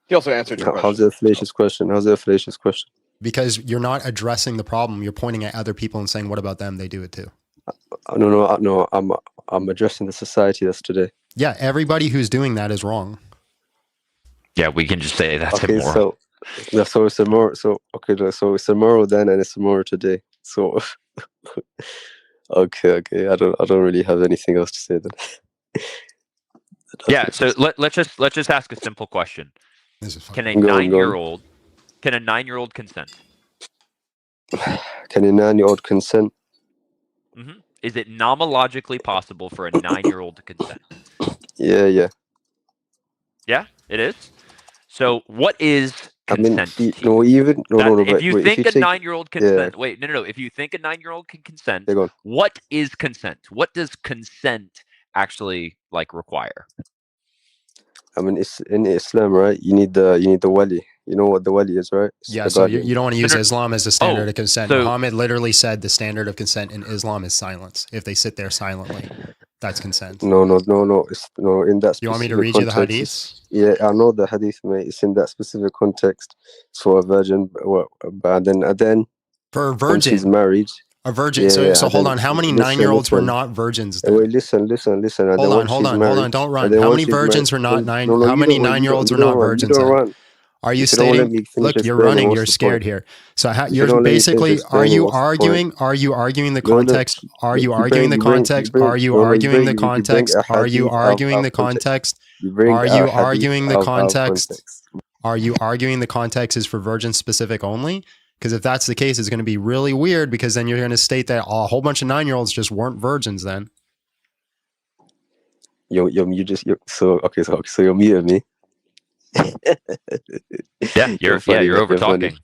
He also answered your question. How's it a fallacious question? Because you're not addressing the problem. You're pointing at other people and saying, "What about them? They do it too." No. I'm addressing the society that's today. Yeah, everybody who's doing that is wrong. Yeah, we can just say that's immoral. So it's immoral. So it's immoral then, and it's immoral today. So. Okay. I don't really have anything else to say then. Yeah. So let's just ask a simple question. Can a 9-year-old consent? Can a 9-year-old consent? Mm-hmm. Is it nomoologically possible for a 9-year-old to consent? Yeah. Yeah, it is. So what is consent? If you think a 9-year-old consent, wait, no. If you think a 9-year-old can consent, what is consent? What does consent actually require? I mean, it's in Islam, right? You need the wali. You know what the wali is, right? Yeah. So you don't want to use Islam as the standard of consent. Muhammad literally said the standard of consent in Islam is silence. If they sit there silently, that's consent. No. It's in that. You want me to read you the hadith? Yeah, I know the hadith, mate. It's in that specific context. It's for a virgin, but then for a virgin, she's married. A virgin. So hold on. How many 9-year-olds were not virgins? Then? Wait, listen. Hold on. Don't run. How many virgins were not 9? How many 9-year-olds were not virgins? Are you If you don't let stating? me finish Look, you're explaining, running. what's You're the scared point? here. So If you you're don't let me finish basically. Are explaining, you what's the point? arguing? Are you arguing the No, look, context? Are you you arguing the context? Are you arguing the you bring context? a Are you hadith out arguing of the context. context? You bring Are a you hadith arguing the out of context? context. Are you arguing the context is for virgin specific only? Because if that's the case, it's going to be really weird, because then you're going to state that a whole bunch of 9-year-olds just weren't virgins then. So you're muting me. You're over talking.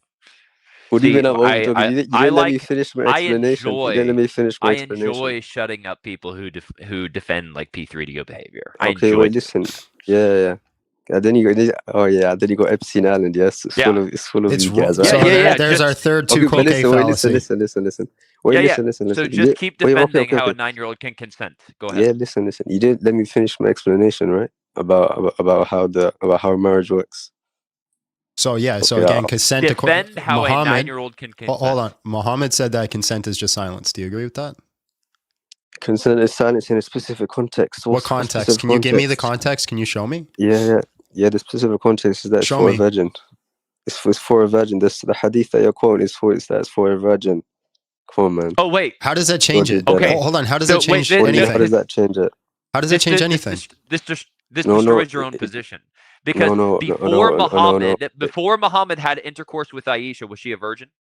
What do you mean I'm over talking? You didn't let me finish my explanation. You didn't let me finish my I explanation. enjoy shutting up people who defend like P3 to go behavior. Okay, wait, listen. Yeah. And then you got Epstein Island. Yes, it's full of you guys. Right? There's our third fallacy. Listen. Listen. So just keep defending how a 9-year-old can consent. Go ahead. Yeah, listen. You didn't let me finish my explanation, right? About how marriage works. So again, consent. Defend how a 9-year-old can consent. Hold on. Muhammad said that consent is just silence. Do you agree with that? Consent is silence in a specific context. What context? Can you give me the context? Can you show me? Yeah. The specific context is that it's for a virgin. It's for a virgin. The hadith that you're quoting is for a virgin. Come on, man. Oh wait, how does that change it? Okay, hold on. How does that change anything? How does that change it? How does it change anything? This destroys your own position. Because before Muhammad had intercourse with Aisha, was she a virgin?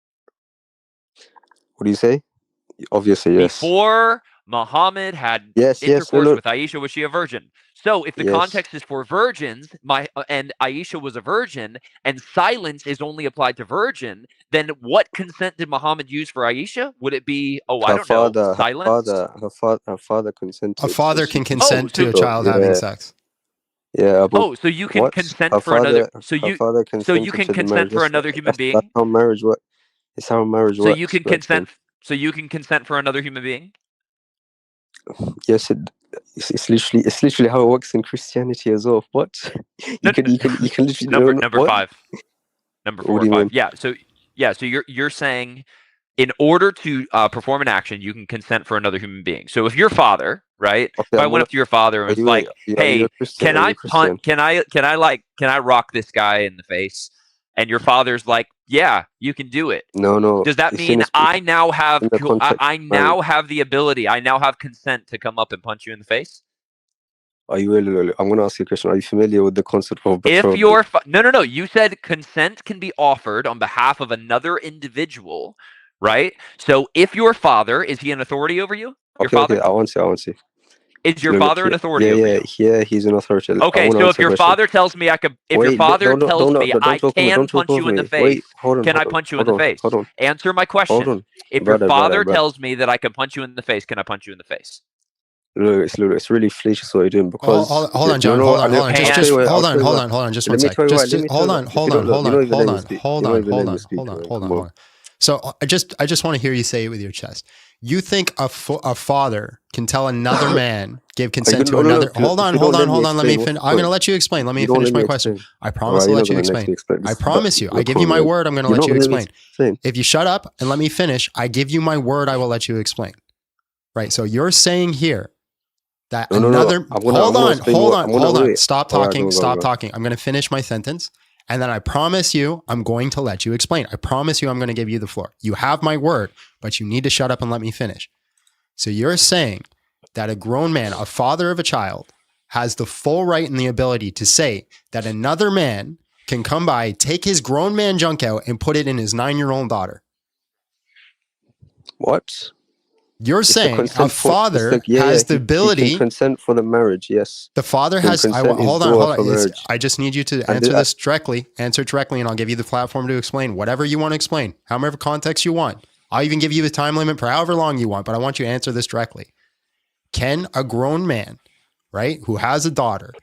What do you say? Obviously, yes. Before Muhammad had intercourse with Aisha, was she a virgin? So if the context is for virgins, and Aisha was a virgin, and silence is only applied to virgin, then what consent did Muhammad use for Aisha? Would it be silence? Her father consented. A father can consent to a child having sex. Yeah. So you can consent for another. So you can consent for another human being. That's how marriage works. It's how marriage works. So you can consent. So you can consent for another human being. Yes, it's literally how it works in Christianity as well. What? You can literally number 5. Number 4 or 5. Yeah. So you're saying, in order to perform an action, you can consent for another human being. So if your father, right? Okay, if I went up to your father and was like, "Hey, can I rock this guy in the face?" And your father's like, "Yeah, you can do it." No. Does that mean I now have the ability? I now have consent to come up and punch you in the face? Are you really? I'm going to ask you a question. Are you familiar with the concept of betrothal? If your no, you said consent can be offered on behalf of another individual, right? So if your father, is he an authority over you? Your father? Okay, I want to see. Is your father an authority over you? Yeah, he's an authority. Okay, so if your father tells me I can punch you in the face, can I punch you in the face? Answer my question. If your father tells me that I can punch you in the face, can I punch you in the face? Look, it's really fallacious what you're doing, because hold on, John. Hold on. Just hold on. Just one second. Hold on. So I just want to hear you say it with your chest. You think a father can tell another man, give consent to another? Hold on. Let me finish. I'm going to let you explain. Let me finish my question. I promise to let you explain. I promise you. I give you my word. I'm going to let you explain. If you shut up and let me finish, I give you my word. I will let you explain. Right. So you're saying here that another. Hold on. Stop talking. I'm going to finish my sentence. And then I promise you, I'm going to let you explain. I promise you, I'm going to give you the floor. You have my word, but you need to shut up and let me finish. So you're saying that a grown man, a father of a child, has the full right and the ability to say that another man can come by, take his grown man junk out and put it in his 9-year-old daughter. What? You're saying a father has the ability. He can consent for the marriage, yes. The father has. Hold on. I just need you to answer this directly. Answer directly, and I'll give you the platform to explain whatever you want to explain, however context you want. I'll even give you the time limit for however long you want, but I want you to answer this directly. Can a grown man, right, who has a daughter,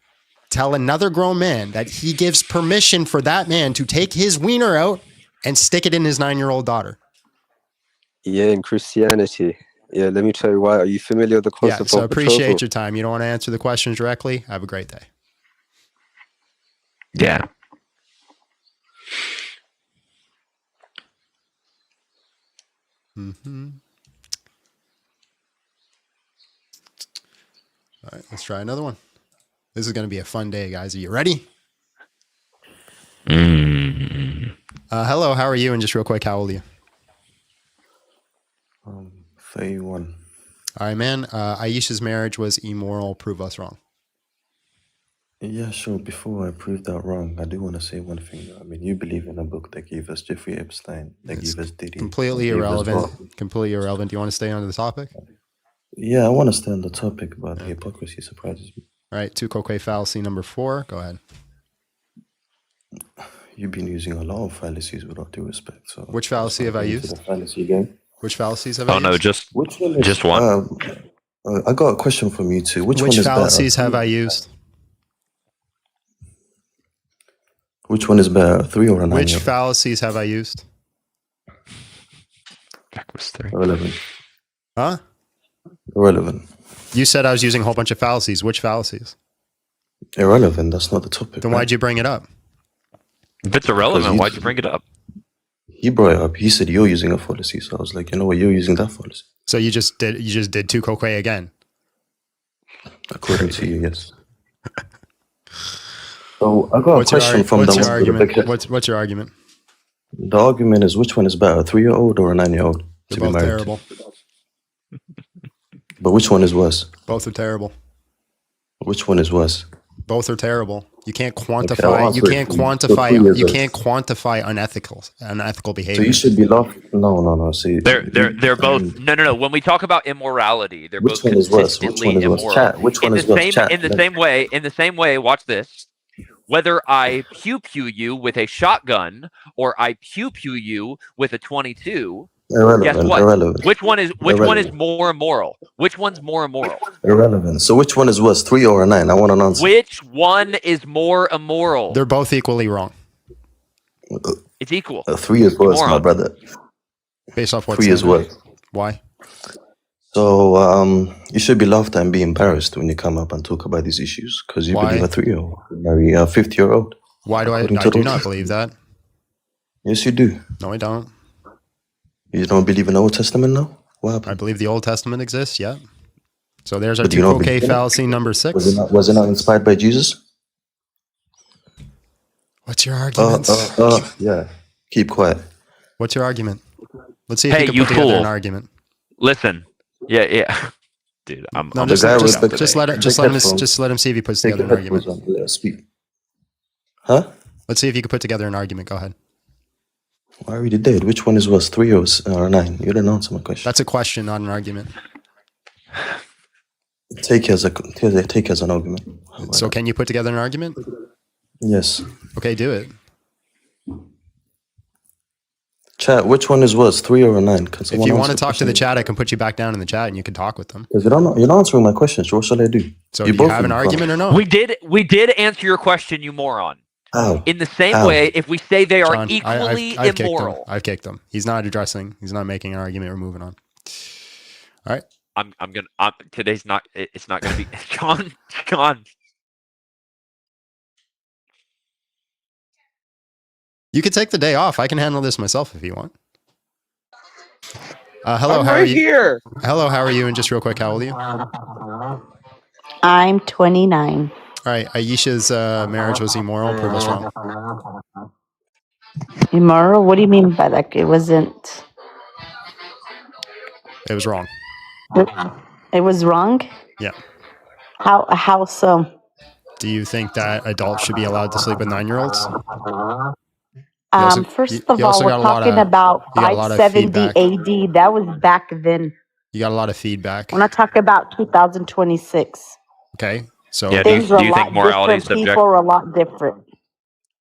tell another grown man that he gives permission for that man to take his wiener out and stick it in his 9-year-old daughter? Yeah, in Christianity. Yeah, let me tell you why. Are you familiar with the concept of betrothal? I appreciate your time. You don't want to answer the questions directly? Have a great day. Yeah. Mm-hmm. All right, let's try another one. This is going to be a fun day, guys. Are you ready? Mm. Hello, how are you? And just real quick, how old are you? 31. All right, man. Aisha's marriage was immoral. Prove us wrong. Yeah, sure. Before I prove that wrong, I do want to say one thing. I mean, you believe in a book that gave us Jeffrey Epstein, that gave us Diddy. Completely irrelevant. Completely irrelevant. Do you want to stay on the topic? Yeah, I want to stay on the topic, but the hypocrisy surprises me. All right, two-coque fallacy number 4. Go ahead. You've been using a lot of fallacies with all due respect. So which fallacy have I used? The fallacy game. Which fallacies have I used? Oh no, just one. I got a question from you too. Which fallacies have I used? Which one is better, 3 or a 9? Which fallacies have I used? That was 3. Irrelevant. Huh? Irrelevant. You said I was using a whole bunch of fallacies. Which fallacies? Irrelevant. That's not the topic. Then why'd you bring it up? If it's irrelevant, why'd you bring it up? He brought it up. He said you're using a fallacy, so I was like, you know what, you're using that fallacy. So you just did two-coque again? According to you, yes. So I got a question from what's your argument? What's your argument? The argument is which one is better, a 3-year-old or a 9-year-old to be married? Terrible. But which one is worse? Both are terrible. Which one is worse? Both are terrible. You can't quantify. Okay, you can't quantify unethical behavior. So you should be laughing. No. See, they're both. No. When we talk about immorality, they're both consistently immoral. Which one is worse? In the same way. Watch this. Whether I pew you with a shotgun or I pew you with a 22, guess what? Irrelevant. Which one is more immoral? Which one's more immoral? Irrelevant. So which one is worse, 3 or a 9? I want an answer. Which one is more immoral? They're both equally wrong. It's equal. 3 is worse, my brother. Based off what? 3 is worse. Why? So you should be laughed at and be embarrassed when you come up and talk about these issues because you believe a 3-year-old marry a 50-year-old. Why do I do not believe that? Yes, you do. No, I don't. You don't believe in the Old Testament now? What happened? I believe the Old Testament exists, yeah. So there's our two-coque fallacy number 6. Was it not inspired by Jesus? What's your argument? Yeah. Keep quiet. What's your argument? Let's see if you can put together an argument. Listen. Yeah. Dude, just let him see if he puts together an argument. Let us speak. Huh? Let's see if you can put together an argument. Go ahead. I already did. Which one is worse, 3 or 9? You didn't answer my question. That's a question, not an argument. Take it as an argument. So can you put together an argument? Yes. Okay, do it. Chat, which one is worse, 3 or a 9? If you want to talk to the chat, I can put you back down in the chat and you can talk with them. Because you're not answering my questions. What shall I do? So do you have an argument or no? We did answer your question, you moron. How? In the same way, if we say they are equally immoral. I've kicked him. He's not making an argument. We're moving on. All right. Today's not, it's not going to be, John. You could take the day off. I can handle this myself if you want. Hello, how are you? Here. Hello, how are you? And just real quick, how old are you? I'm 29. All right, Aisha's marriage was immoral. Prove us wrong. Immoral? What do you mean by that? It wasn't. It was wrong. It was wrong? Yeah. How so? Do you think that adults should be allowed to sleep with 9-year-olds? First of all, we're talking about 570 AD. That was back then. You got a lot of feedback. We're not talking about 2026. Okay. So yeah, do you think morality is subjective? People are a lot different.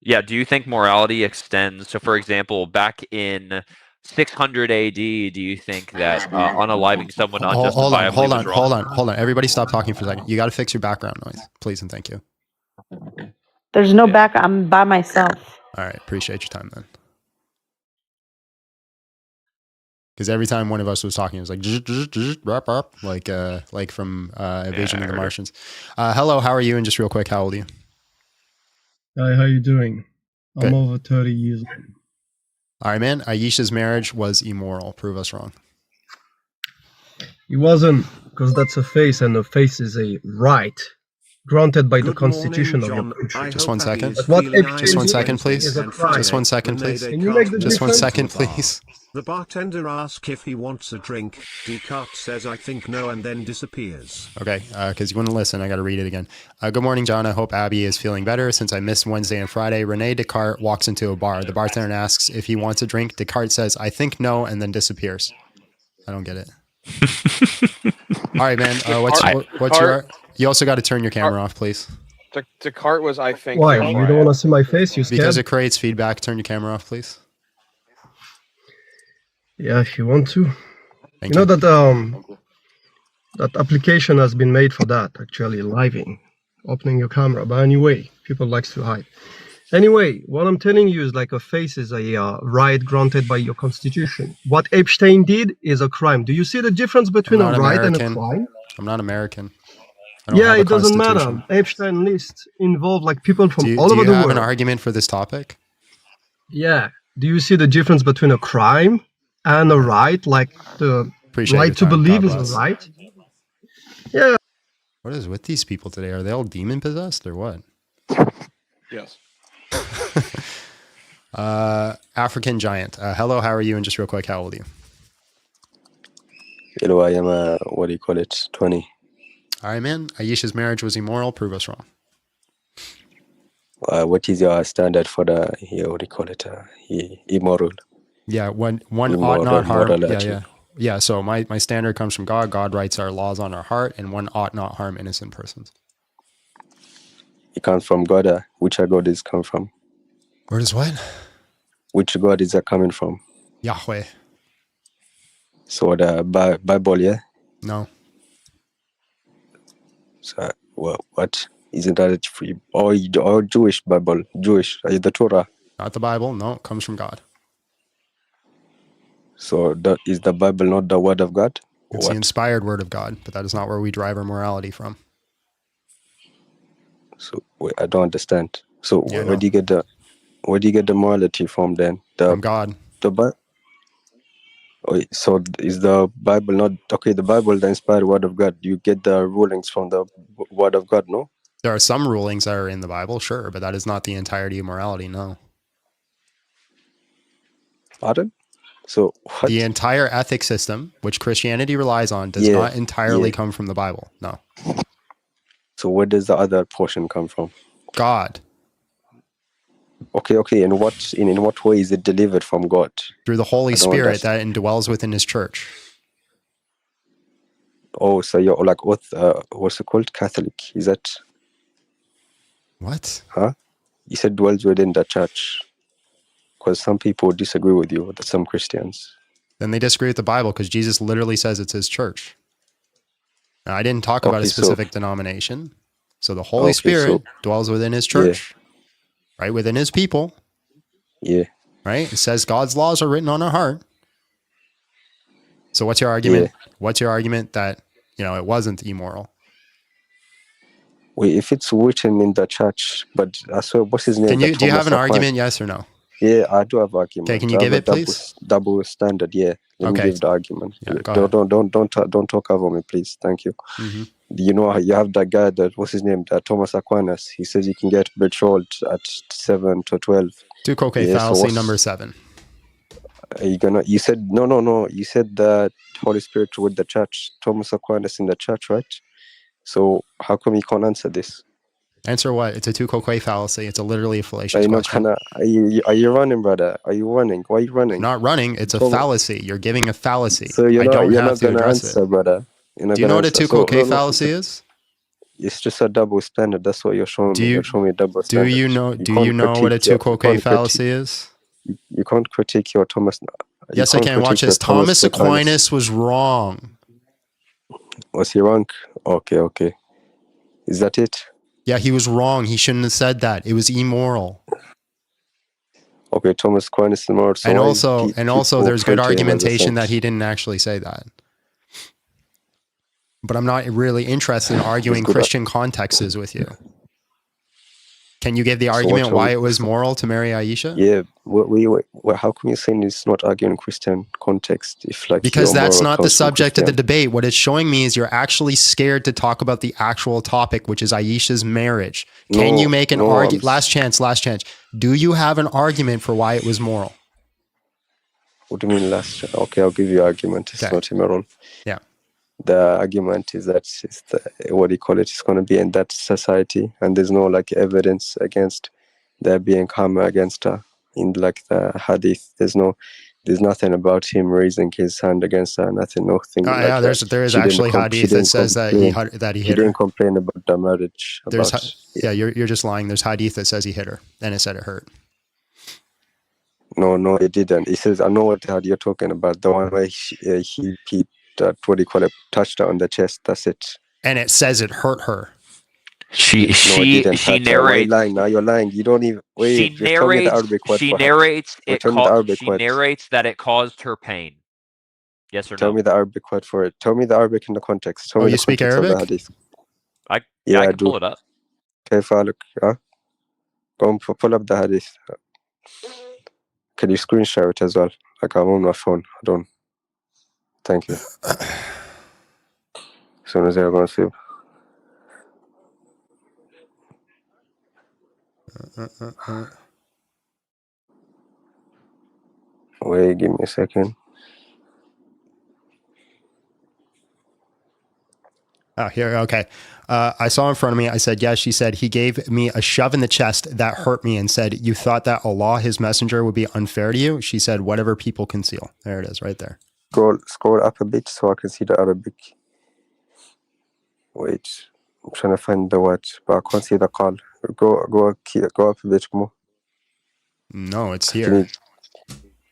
Yeah, do you think morality extends? So, for example, back in 600 AD, do you think that unaliving someone unjustifiably was wrong? Hold on. Everybody stop talking for a second. You got to fix your background noise, please and thank you. There's no back. I'm by myself. All right. Appreciate your time then. Because every time one of us was talking, it was like from Invasion of the Martians. Hello, how are you? And just real quick, how old are you? Hi, how you doing? Good. I'm over 30 years old. All right, man. Aisha's marriage was immoral. Prove us wrong. It wasn't, because that's a face, and a face is a right. granted by the constitution of your country. Just 1 second. But what Just 1 second, please. is a crime. Just 1 second, please. Can you make the Just 1 difference? second, please. The bartender asks if he wants a drink. Descartes says, I think no, and then disappears. Okay, because you wouldn't listen, I got to read it again. Good morning, John. I hope Abby is feeling better. Since I missed Wednesday and Friday, Rene Descartes walks into a bar. The bartender asks if he wants a drink. Descartes says, I think no, and then disappears. I don't get it. All right, man. What's your... You also got to turn your camera off, please. Descartes was, I think... Why? You don't want to see my face? You scared? Because it creates feedback. Turn your camera off, please. Yeah, if you want to. Thank you know that that application has been made for that, actually, living, opening your camera. But anyway, people likes to hide. Anyway, what I'm telling you is like a face is a right granted by your constitution. What Epstein did is a crime. Do you see the difference between a right and a crime? I'm not American. Yeah, it doesn't matter. Epstein list involved like people from all over the world. Do you have an argument for this topic? Yeah. Do you see the difference between a crime and a right? Like the right to believe is a right? Yeah. What is with these people today? Are they all demon possessed or what? Yes. African Giant. Hello, how are you? And just real quick, how old are you? Hello, I am, what do you call it, 20. All right, man. Aisha's marriage was immoral. Prove us wrong. What is your standard for the, what do you call it, immoral? Yeah, one ought not harm. Yeah. So my standard comes from God. God writes our laws on our heart, and one ought not harm innocent persons. It comes from God. Which God is come from? Where does what? Which God is that coming from? Yahweh. So the Bible, yeah? No. So what? Isn't that free? Or Jewish Bible? Jewish? The Torah? Not the Bible. No, it comes from God. So is the Bible not the word of God? It's the inspired word of God, but that is not where we derive our morality from. So I don't understand. So where do you get the morality from then? From God. The Bible. So is the Bible not okay? The Bible, the inspired word of God. You get the rulings from the word of God, no? There are some rulings that are in the Bible, sure, but that is not the entirety of morality. No. Pardon? So what? The entire ethic system, which Christianity relies on, does not entirely come from the Bible. No. So where does the other portion come from? God. Okay. In what way is it delivered from God? Through the Holy Spirit that indwells within His church. Oh, so you're like what's it called? Catholic? Is that? What? Huh? You said dwells within the church. Because some people disagree with you, some Christians. Then they disagree with the Bible because Jesus literally says it's His church. Now, I didn't talk about a specific denomination. So the Holy Spirit dwells within His church, right? Within His people. Yeah. Right? It says God's laws are written on our heart. So what's your argument? Yeah. What's your argument that, it wasn't immoral? Well, if it's written in the church, but I saw, what's his name? Do you have an argument, yes or no? Yeah, I do have an argument. Okay, can you give it, please? Double standard, yeah. Let me give the argument. Yeah, don't talk over me, please. Thank you. Mm-hmm. You have that guy what's his name? Thomas Aquinas. He says you can get betrothed at 7 to 12. Two-coque fallacy number 7. You said no. You said that Holy Spirit with the church. Thomas Aquinas in the church, right? So how come you can't answer this? Answer what? It's a two-coque fallacy. It's literally a fallacious question. Are you running, brother? Are you running? Why are you running? Not running. It's a fallacy. You're giving a fallacy. So you're not going to answer, brother. Do you know what a two-coque fallacy is? It's just a double standard. That's what you're showing me. You're showing me double standard. Do you know what a two-coque fallacy is? You can't critique your Thomas. Yes, I can. Watch this. Thomas Aquinas was wrong. Was he wrong? Okay. Is that it? Yeah, he was wrong. He shouldn't have said that. It was immoral. Okay, Thomas Aquinas is immoral. So and also, there's good argumentation that he didn't actually say that. But I'm not really interested in arguing Christian contexts with you. Can you give the argument why it was moral to marry Aisha? Yeah, how come you're saying it's not arguing Christian context? If like because that's not the comes from subject of the Christian? debate. What it's showing me is you're actually scared to talk about the actual topic, which is Aisha's marriage. Can you make an argument? Last chance. Do you have an argument for why it was moral? What do you mean last? Okay, I'll give you an argument. It's not immoral. Yeah. The argument is that it's what do you call it? It's going to be in that society, and there's no like evidence against there being harm against her in like the hadith. There's nothing about him raising his hand against her. Nothing. Yeah, there is actually hadith that says that he hit her. He didn't complain about the marriage. You're just lying. There's hadith that says he hit her, and it said it hurt. No, it didn't. He says, I know what hadith you're talking about. The one where he what do you call it? Touched her on the chest. That's it. And it says it hurt her. She narrates. You're lying now. You're lying. You don't even wait. She narrates that it caused her pain. Yes or no? Tell me the Arabic word for it. Tell me the Arabic in the context. Tell me you speak Arabic? I can pull it up. Okay, go and pull up the hadith. Can you screen share it as well? Like I'm on my phone. I don't. Thank you. As soon as they're going to see. Wait, give me a second. Oh, here. Okay. I saw in front of me. I said, yes. She said, he gave me a shove in the chest that hurt me and said, you thought that Allah, his messenger, would be unfair to you? She said, whatever people conceal. There it is right there. Scroll up a bit so I can see the Arabic. Wait. I'm trying to find the word, but I can't see the call. Go up a bit more. No, it's here.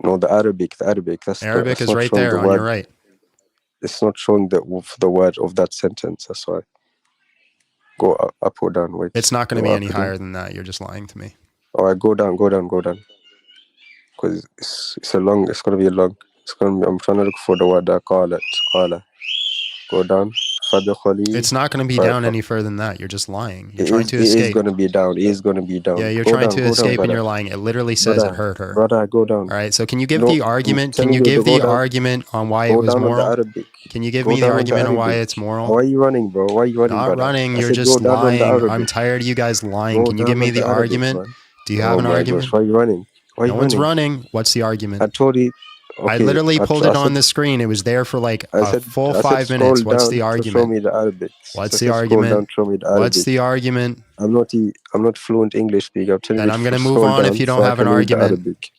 No, the Arabic. That's Arabic is right there on your right. It's not showing the word of that sentence. That's why. Go up or down. Wait. It's not going to be any higher than that. You're just lying to me. All right, go down. Because it's going to be a long. I'm trying to look for the word qala. Go down. It's not going to be down any further than that. You're just lying. You're trying to escape. It is going to be down. Yeah, you're trying to escape and you're lying. It literally says it hurt her. Brother, go down. All right, so can you give the argument? Can you give the argument on why it was moral? Can you give me the argument on why it's moral? Why are you running, bro? Why are you running? Not running. You're just lying. I'm tired of you guys lying. Can you give me the argument? Do you have an argument? Why are you running? No one's running. What's the argument? I told you. Okay, I literally pulled it on the screen. It was there for like a full 5 minutes. What's the argument? Show me the Arabic. What's the argument? What's the argument? I'm not fluent English speaker. And I'm going to move on if you don't have an argument.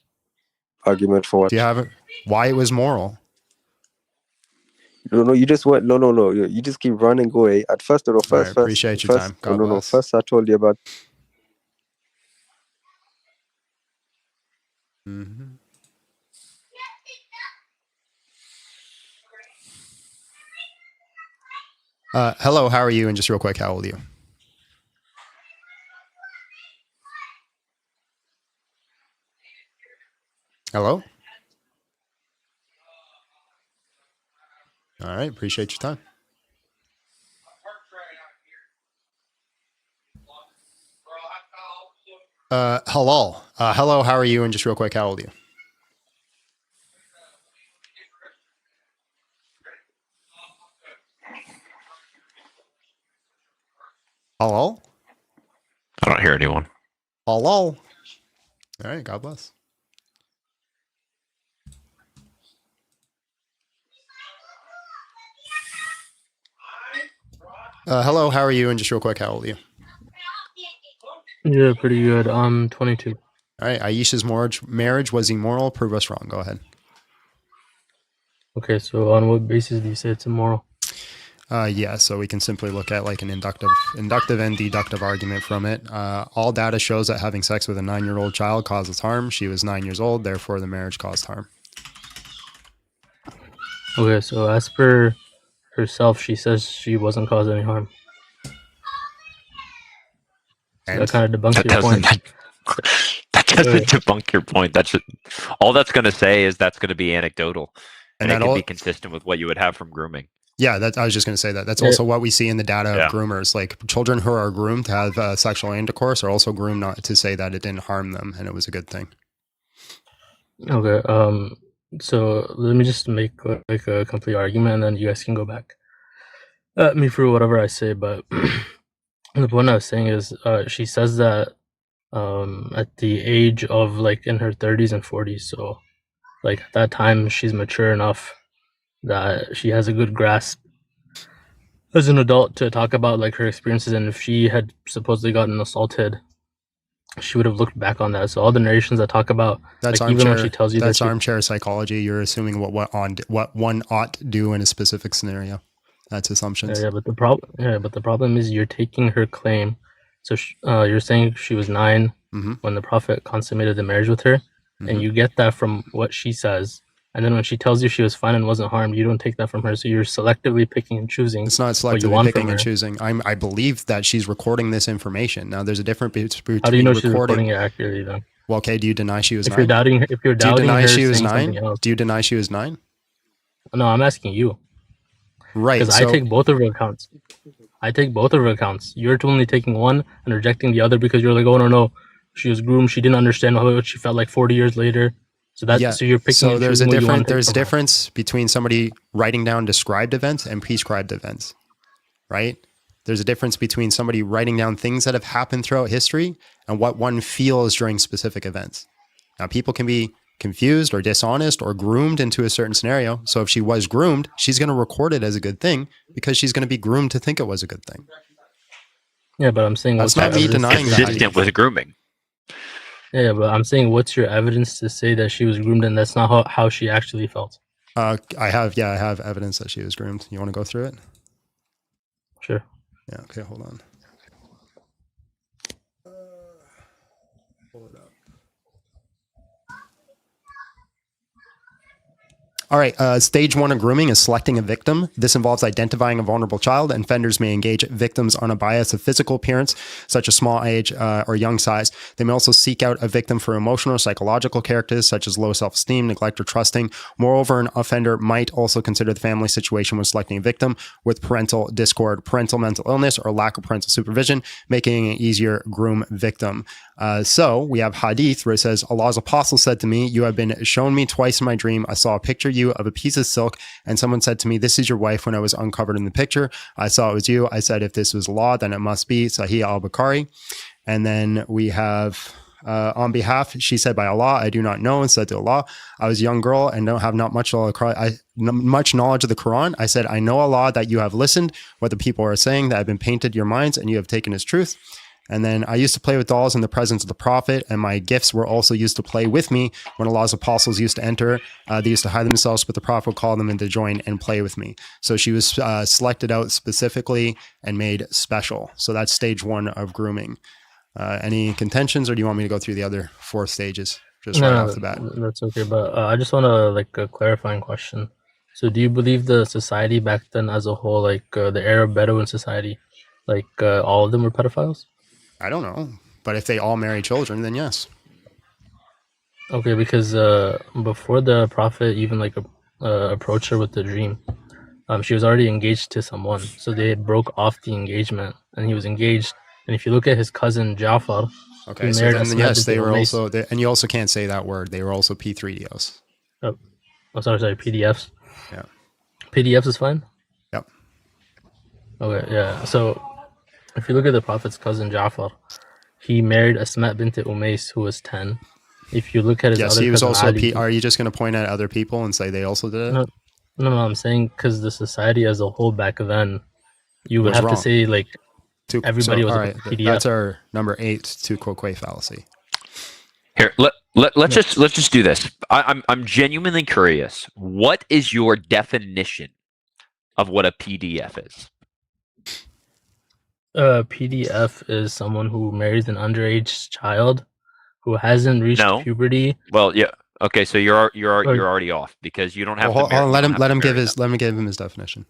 Argument for what? Do you have it? Why it was moral? No, you just went. No. You just keep running away. At first, appreciate your time. God bless. First I told you about. Mm-hmm. Hello, how are you? And just real quick, how old are you? Hello? All right, appreciate your time. Hello, how are you? And just real quick, how old are you? Hello? I don't hear anyone. Hello? All right, God bless. Hello, how are you? And just real quick, how old are you? Yeah, pretty good. I'm 22. All right, Aisha's marriage was immoral. Prove us wrong. Go ahead. Okay, so on what basis do you say it's immoral? Yeah, so we can simply look at like an inductive and deductive argument from it. All data shows that having sex with a 9-year-old child causes harm. She was 9 years old, therefore the marriage caused harm. Okay, so as per herself, she says she wasn't causing any harm. So that kind of debunks your point. That doesn't debunk your point. All that's going to say is that's going to be anecdotal, and it can be consistent with what you would have from grooming. Yeah, I was just going to say that. That's also what we see in the data of groomers. Like children who are groomed to have sexual intercourse are also groomed not to say that it didn't harm them and it was a good thing. Okay. So let me just make like a complete argument, and then you guys can go back at me for whatever I say. But the point I was saying is, she says that at the age of like in her 30s and 40s, so like at that time she's mature enough that she has a good grasp as an adult to talk about like her experiences, and if she had supposedly gotten assaulted, she would have looked back on that. So all the narrations that talk about that's like, even when she tells you that's armchair psychology. You're assuming what one ought to do in a specific scenario. That's assumptions. Yeah, but the problem is you're taking her claim. So you're saying she was 9 when the Prophet consummated the marriage with her, and you get that from what she says. And then when she tells you she was fine and wasn't harmed, you don't take that from her. So you're selectively picking and choosing. It's not selectively picking and choosing. I believe that she's recording this information. Now, there's a difference between How do you know she's recording it accurately then? Well, okay. Do you deny she was 9? If you're doubting, do you deny she was 9? Do you deny she was 9? No, I'm asking you. Right. Because I take both of her accounts. You're only taking one and rejecting the other because you're like, oh no, she was groomed. She didn't understand what she felt like 40 years later. So so you're picking. So there's a difference between somebody writing down described events and prescribed events, right? There's a difference between somebody writing down things that have happened throughout history and what one feels during specific events. Now, people can be confused or dishonest or groomed into a certain scenario. So if she was groomed, she's going to record it as a good thing because she's going to be groomed to think it was a good thing. Yeah, but I'm saying that's not me denying that. Consistent with grooming. Yeah, but I'm saying, what's your evidence to say that she was groomed and that's not how she actually felt? I have evidence that she was groomed. You want to go through it? Sure. Yeah. Okay. Hold on. Pull it up. All right, stage 1 of grooming is selecting a victim. This involves identifying a vulnerable child, and offenders may engage victims on a bias of physical appearance, such as small age or young size. They may also seek out a victim for emotional or psychological characters, such as low self-esteem, neglect, or trusting. Moreover, an offender might also consider the family situation when selecting a victim with parental discord, parental mental illness, or lack of parental supervision, making an easier groom victim. So we have hadith where it says, Allah's apostle said to me, you have been shown me twice in my dream. I saw a picture of you of a piece of silk, and someone said to me, this is your wife. When I was uncovered in the picture, I saw it was you. I said, if this was law, then it must be. Sahih al-Bukhari. And then we have on behalf, she said, by Allah, I do not know, and said to Allah, I was a young girl and don't have not much knowledge of the Quran. I said, I know Allah that you have listened what the people are saying, that have been painted your minds, and you have taken as truth. And then I used to play with dolls in the presence of the Prophet, and my gifts were also used to play with me. When Allah's apostles used to enter, they used to hide themselves, but the Prophet would call them in to join and play with me. So she was selected out specifically and made special. So that's stage 1 of grooming. Any contentions, or do you want me to go through the other 4 stages just right off the bat? That's okay, but I just want to like a clarifying question. So do you believe the society back then as a whole, like the Arab Bedouin society, like all of them were pedophiles? I don't know, but if they all marry children, then yes. Okay, because before the Prophet even like approached her with the dream, she was already engaged to someone. So they broke off the engagement, and he was engaged. And if you look at his cousin Ja'far, okay, so then yes, they were also, and you also can't say that word. They were also P3DOs. Oh, sorry, PDFs. Yeah, PDFs is fine. Yep. Okay, yeah. So if you look at the Prophet's cousin Ja'far, he married Asma bint Umays, who was 10. If you look at his other he was cousin also. Ali, Are you just going to point at other people and say they also did it? No, I'm saying because the society as a whole back then, you would have to say like everybody was a PDF. That's our number 8 to Quoque fallacy. Here, let's just do this. I'm genuinely curious. What is your definition of what a PDF is? PDF is someone who marries an underage child who hasn't reached puberty. Well, yeah. Okay, so you're already off because you don't have. Let him give his definition.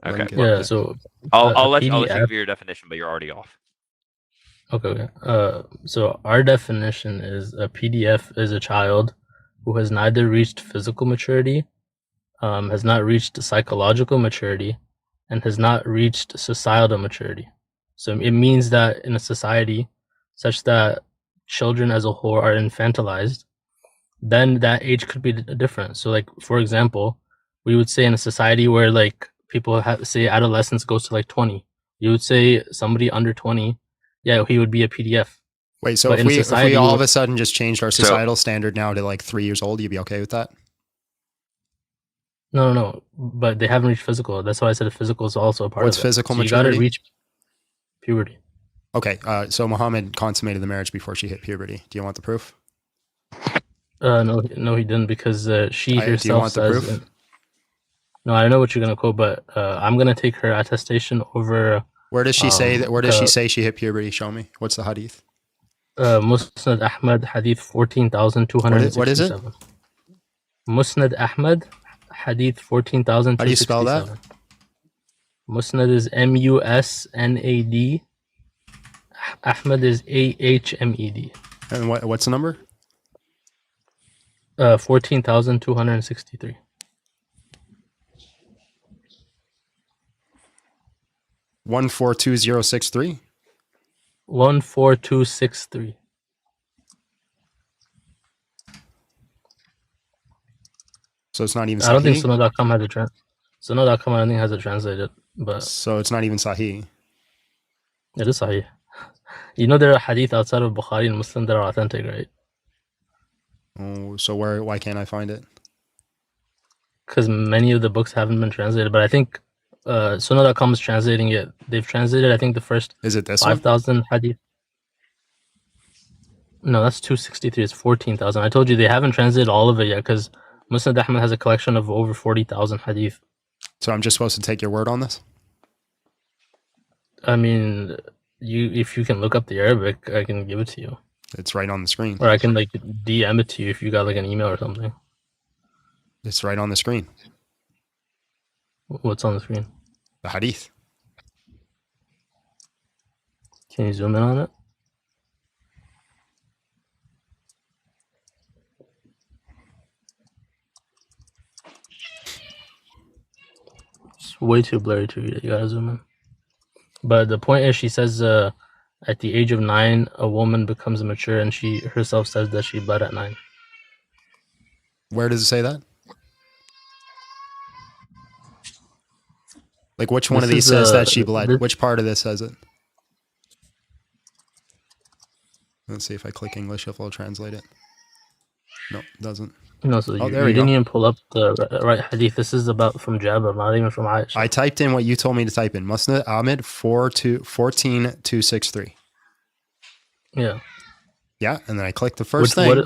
Okay. Yeah. So I'll let you give your definition, but you're already off. Okay. So our definition is a PDF is a child who has neither reached physical maturity has not reached psychological maturity and has not reached societal maturity. So it means that in a society such that children as a whole are infantilized, then that age could be different. So like, for example, we would say in a society where like people say adolescence goes to like 20, you would say somebody under 20, yeah, he would be a PDF. Wait, so if we all of a sudden just changed our societal standard now to like 3 years old, you'd be okay with that? No, but they haven't reached physical. That's why I said physical is also a part of it. What's physical maturity? You gotta reach puberty. Okay, so Muhammad consummated the marriage before she hit puberty. Do you want the proof? No, he didn't, because she herself do you want says. the proof? No, I know what you're gonna quote, but I'm gonna take her attestation over. Where does she say that? Where does she say she hit puberty? Show me. What's the hadith? Musnad Ahmad hadith 14,267. What is it? Musnad Ahmad hadith 14,267. How do you spell that? Musnad is Musnad. Ahmad is Ahmed. And what's the number? 14,263. 142063. 14263. So it's not even Sahih? I don't think Sunnah.com has a Sunnah.com I don't think has it translated, but so it's not even Sahih. It is Sahih. You know there are hadith outside of Bukhari and Muslim that are authentic, right? Oh, so why can't I find it? Because many of the books haven't been translated, but I think Sunnah.com is translating it. They've translated, I think, the first 5,000 hadith. No, that's 263. It's 14,000. I told you they haven't translated all of it yet, because Musnad Ahmad has a collection of over 40,000 hadith. So I'm just supposed to take your word on this? I mean, if you can look up the Arabic, I can give it to you. It's right on the screen. Or I can like DM it to you if you got like an email or something. It's right on the screen. What's on the screen? The hadith. Can you zoom in on it? It's way too blurry to read it. You gotta zoom in. But the point is, she says at the age of 9, a woman becomes mature, and she herself says that she bled at 9. Where does it say that? Like, which one of these says that she bled? Which part of this says it? Let's see if I click English, if it'll translate it. No, it doesn't. No, so you didn't even pull up the right hadith. This is about from Jabir, not even from Aisha. I typed in what you told me to type in. Musnad Ahmad 14,263. Yeah. Yeah, and then I clicked the first thing.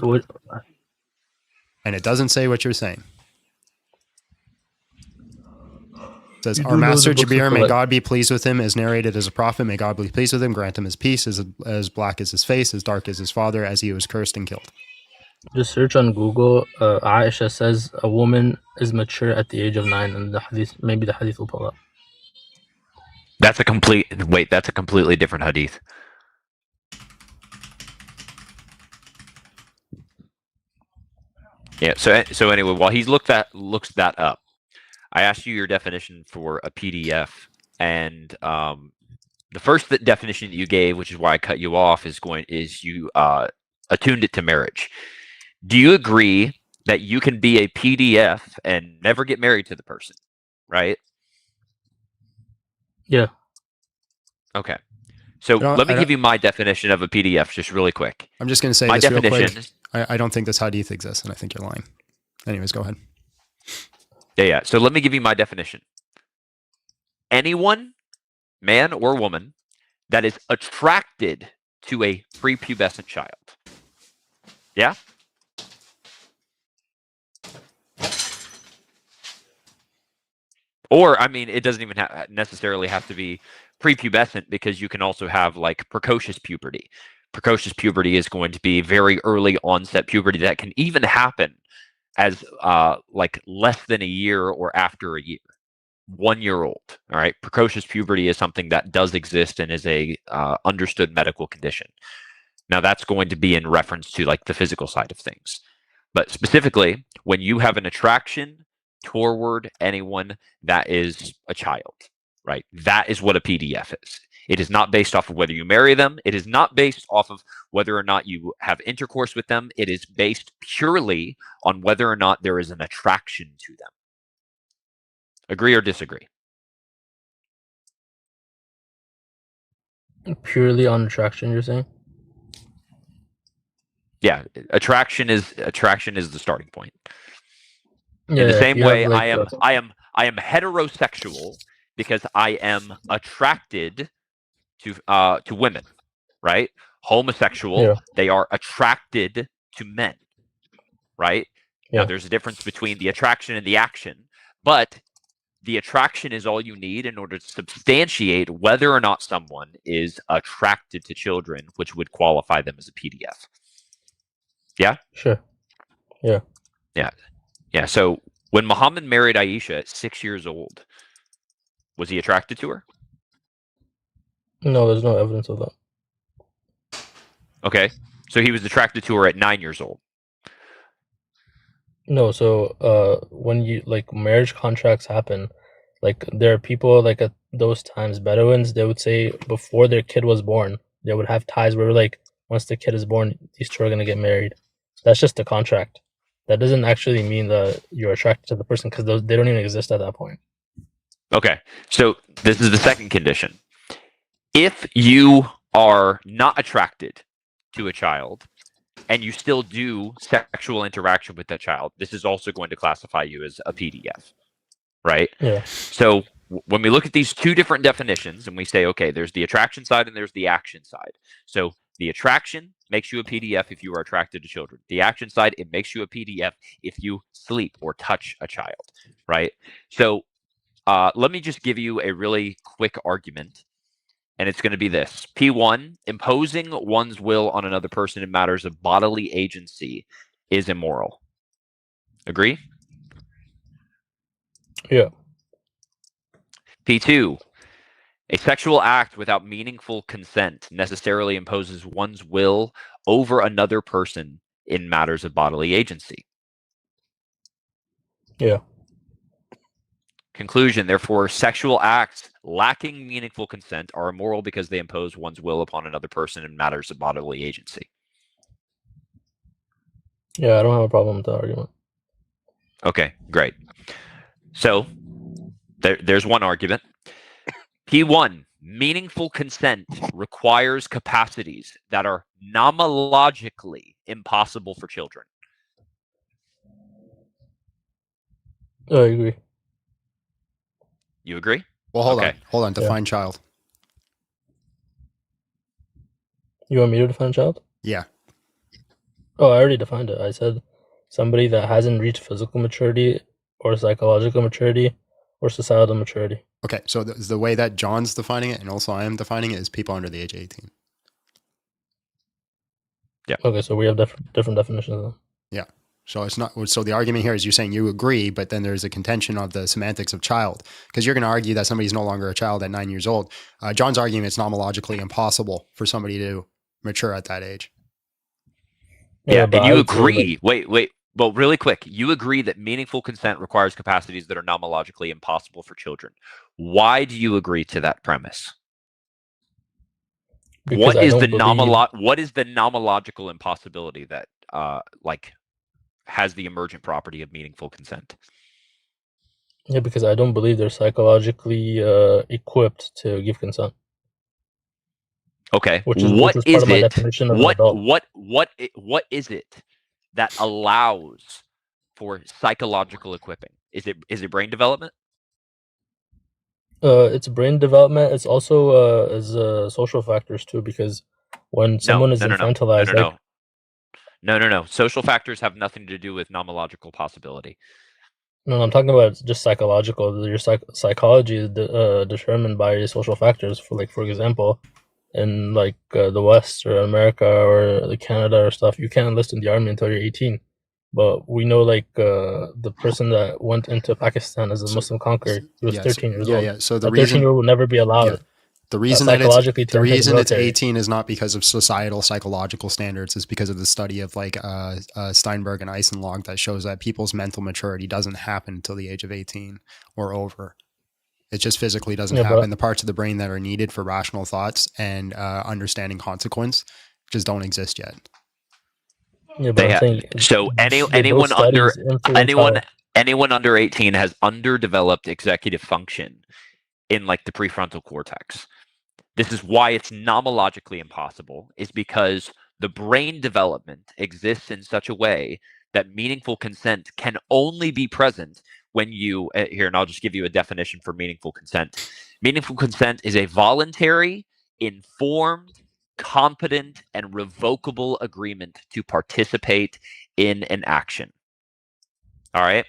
And it doesn't say what you're saying. It says, our master Jabir, may God be pleased with him, is narrated as a prophet. May God be pleased with him, grant him his peace, as black as his face, as dark as his father, as he was cursed and killed. Just search on Google. Aisha says a woman is mature at the age of 9, and the hadith, maybe the hadith will pull up. That's a completely different hadith. Yeah. So anyway, while he looks that up, I asked you your definition for a PDF, and the first definition that you gave, which is why I cut you off, is you attuned it to marriage. Do you agree that you can be a PDF and never get married to the person, right? Yeah. Okay. So let me give you my definition of a PDF just really quick. I'm just going to say this real quick. I don't think this hadith exists, and I think you're lying. Anyways, go ahead. Yeah. So let me give you my definition. Anyone, man or woman, that is attracted to a prepubescent child. Yeah? Or, I mean, it doesn't even necessarily have to be prepubescent, because you can also have like precocious puberty. Precocious puberty is going to be very early onset puberty that can even happen as like less than a year or after a year. 1 year old. All right. Precocious puberty is something that does exist and is a understood medical condition. Now that's going to be in reference to like the physical side of things. But specifically, when you have an attraction toward anyone that is a child, right? That is what a PDF is. It is not based off of whether you marry them. It is not based off of whether or not you have intercourse with them. It is based purely on whether or not there is an attraction to them. Agree or disagree? Purely on attraction, you're saying? Yeah, attraction is the starting point. Yeah, in the same way, like, I am heterosexual because I am attracted to women, right? Homosexual, they are attracted to men, right? Now, there's a difference between the attraction and the action, but the attraction is all you need in order to substantiate whether or not someone is attracted to children, which would qualify them as a PDF. Yeah? Sure. Yeah. Yeah. Yeah. So when Muhammad married Aisha at 6 years old, was he attracted to her? No, there's no evidence of that. Okay. So he was attracted to her at 9 years old. No, so when you like marriage contracts happen, like there are people like at those times, Bedouins, they would say before their kid was born, they would have ties where like once the kid is born, these two are gonna get married. That's just a contract. That doesn't actually mean that you're attracted to the person because they don't even exist at that point. Okay. So this is the second condition. If you are not attracted to a child and you still do sexual interaction with that child, this is also going to classify you as a PDF, right? Yeah. So when we look at these two different definitions and we say, okay, there's the attraction side and there's the action side. So the attraction makes you a PDF if you are attracted to children. The action side, it makes you a PDF if you sleep or touch a child, right? So let me just give you a really quick argument. And it's going to be this. P1, imposing one's will on another person in matters of bodily agency is immoral. Agree? Yeah. P2, a sexual act without meaningful consent necessarily imposes one's will over another person in matters of bodily agency. Yeah. Conclusion, therefore, sexual acts lacking meaningful consent are immoral because they impose one's will upon another person in matters of bodily agency. Yeah, I don't have a problem with that argument. Okay, great. So there's one argument. P1, meaningful consent requires capacities that are nomologically impossible for children. I agree. You agree? Well, hold on. Define child. You want me to define child? Yeah. Oh, I already defined it. I said somebody that hasn't reached physical maturity or psychological maturity or societal maturity. Okay, so the way that John's defining it and also I am defining it is people under the age of 18. Yeah. Okay, so we have different definitions then. Yeah. So it's not. So the argument here is you're saying you agree, but then there's a contention of the semantics of child, because you're going to argue that somebody's no longer a child at 9 years old. John's arguing it's nomologically impossible for somebody to mature at that age. Yeah, and you agree. Wait. Well, really quick, you agree that meaningful consent requires capacities that are nomologically impossible for children. Why do you agree to that premise? Because what is the nomological impossibility that has the emergent property of meaningful consent? Yeah, because I don't believe they're psychologically equipped to give consent. Okay. What is it that allows for psychological equipping? Is it brain development? It's brain development. It's also social factors too, because when someone is infantilized, No. Social factors have nothing to do with nomological possibility. No, I'm talking about just psychological. Your psychology is determined by social factors. For example, in the West or America or Canada or stuff, you can't enlist in the army until you're 18. But we know the person that went into Pakistan as a Muslim conqueror, he was 13 years old. Yeah. So the 13-year-old will never be allowed The reason that it's 18 is not because of societal psychological standards. It's because of the study of like Steinberg and Eisenlog that shows that people's mental maturity doesn't happen until the age of 18 or over. It just physically doesn't happen. The parts of the brain that are needed for rational thoughts and understanding consequence just don't exist yet. Yeah, so anyone under 18 has underdeveloped executive function in like the prefrontal cortex. This is why it's nomologically impossible, is because the brain development exists in such a way that meaningful consent can only be present when you, here, and I'll just give you a definition for meaningful consent. Meaningful consent is a voluntary, informed, competent, and revocable agreement to participate in an action. All right?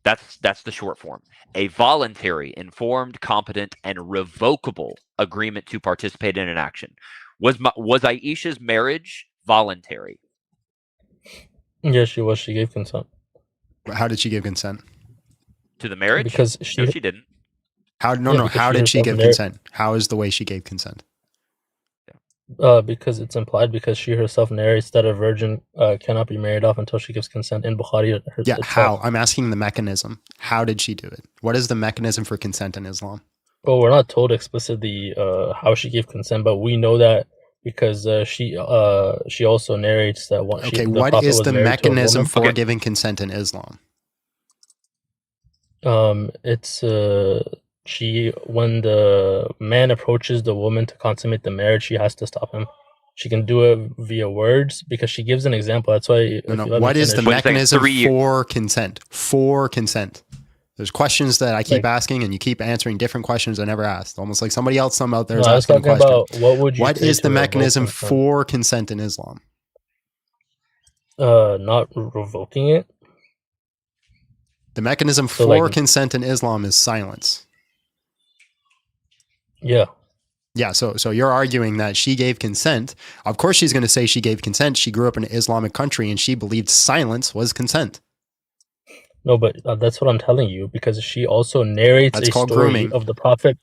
That's the short form. A voluntary, informed, competent, and revocable agreement to participate in an action. Was Aisha's marriage voluntary? Yes, she was. She gave consent. How did she give consent? To the marriage? Because no, she didn't. How did she give consent? How is the way she gave consent? Because it's implied, because she herself narrates that a virgin cannot be married off until she gives consent in Bukhari. How? I'm asking the mechanism. How did she do it? What is the mechanism for consent in Islam? Well, we're not told explicitly how she gave consent, but we know that because she also narrates that one. Okay, what is the mechanism for giving consent in Islam? It's when the man approaches the woman to consummate the marriage, she has to stop him. She can do it via words because she gives an example. That's why. What is the mechanism for consent? For consent. There's questions that I keep asking, and you keep answering different questions I never asked. Almost like somebody else out there is asking a question. What is the mechanism for consent in Islam? Not revoking it. The mechanism for consent in Islam is silence. Yeah. Yeah, so you're arguing that she gave consent. Of course she's going to say she gave consent. She grew up in an Islamic country and she believed silence was consent. No, but that's what I'm telling you, because she also narrates a story of the Prophet.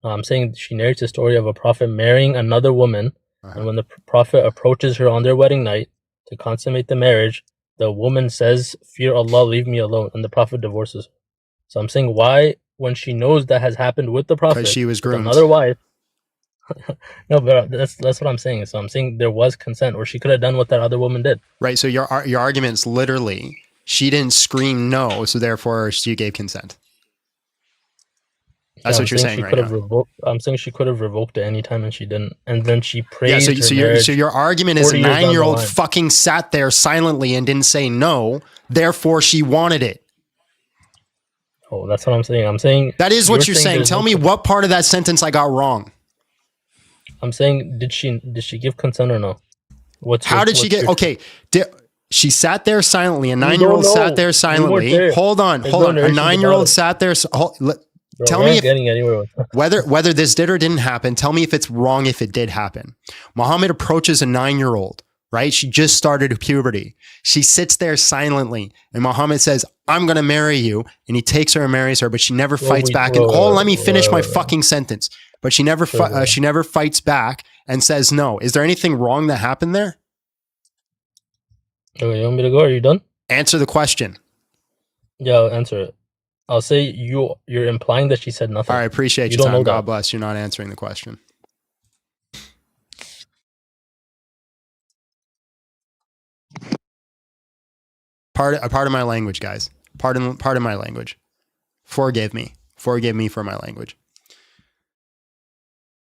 I'm saying she narrates a story of a Prophet marrying another woman, and when the Prophet approaches her on their wedding night to consummate the marriage, the woman says, "Fear Allah, leave me alone," and the Prophet divorces her. So I'm saying, why, when she knows that has happened with the Prophet, she was groomed. Another wife. No, but that's what I'm saying. So I'm saying there was consent, or she could have done what that other woman did. Right. So your argument's literally, she didn't scream no, so therefore she gave consent. That's what you're saying right now. I'm saying she could have revoked at any time and she didn't. And then she prayed. Yeah, so your argument is a 9-year-old fucking sat there silently and didn't say no, therefore she wanted it. Oh, that's what I'm saying. I'm saying that is what you're saying. Tell me what part of that sentence I got wrong. I'm saying, did she give consent or no? How did she get? Okay, she sat there silently. A 9-year-old sat there silently. Hold on. A 9-year-old sat there. Tell me whether this did or didn't happen. Tell me if it's wrong if it did happen. Muhammad approaches a 9-year-old. Right? She just started puberty. She sits there silently, and Muhammad says, "I'm going to marry you," and he takes her and marries her, but she never fights back. Let me finish my fucking sentence. But she never fights back and says no. Is there anything wrong that happened there? Okay, you want me to go? Are you done? Answer the question. Yeah, I'll answer it. I'll say you're implying that she said nothing. All right, appreciate your time. God bless. You're not answering the question. Part of my language, guys. Part of my language. Forgive me for my language.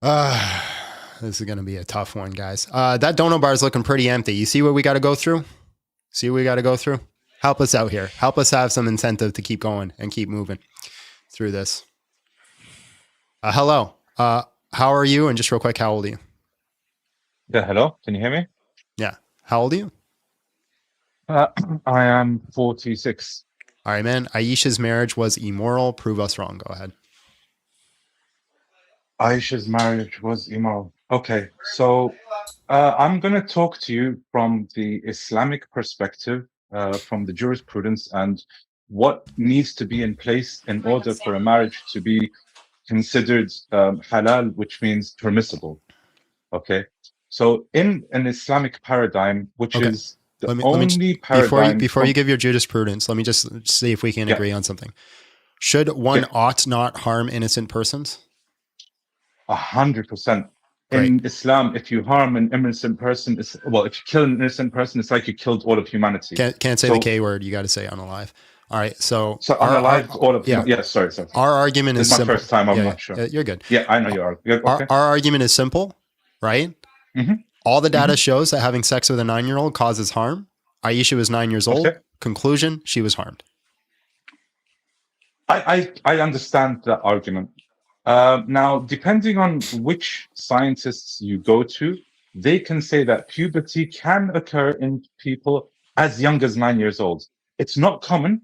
This is gonna be a tough one, guys. That dono bar is looking pretty empty. You see what we got to go through? Help us out here. Help us have some incentive to keep going and keep moving through this. Hello. How are you? And just real quick, how old are you? Yeah, hello. Can you hear me? Yeah. How old are you? I am 46. All right, man. Aisha's marriage was immoral. Prove us wrong. Go ahead. Aisha's marriage was immoral. Okay, so I'm going to talk to you from the Islamic perspective, from the jurisprudence, and what needs to be in place in order for a marriage to be considered halal, which means permissible. Okay, so in an Islamic paradigm, which is the only paradigm before you give your jurisprudence, let me just see if we can agree on something. Should one ought not harm innocent persons? 100%. In Islam, if you harm an innocent person, if you kill an innocent person, it's like you killed all of humanity. Can't say the K word. You got to say unalive. All right. So unalive, all of sorry. Our argument is my simple. First time. I'm not sure. You're good. Yeah, I know you are. Okay. Our argument is simple, right? Mm-hmm. All the data shows that having sex with a 9-year-old causes harm. Aisha was 9 years old. Conclusion: she was harmed. I understand that argument. Now, depending on which scientists you go to, they can say that puberty can occur in people as young as 9 years old. It's not common.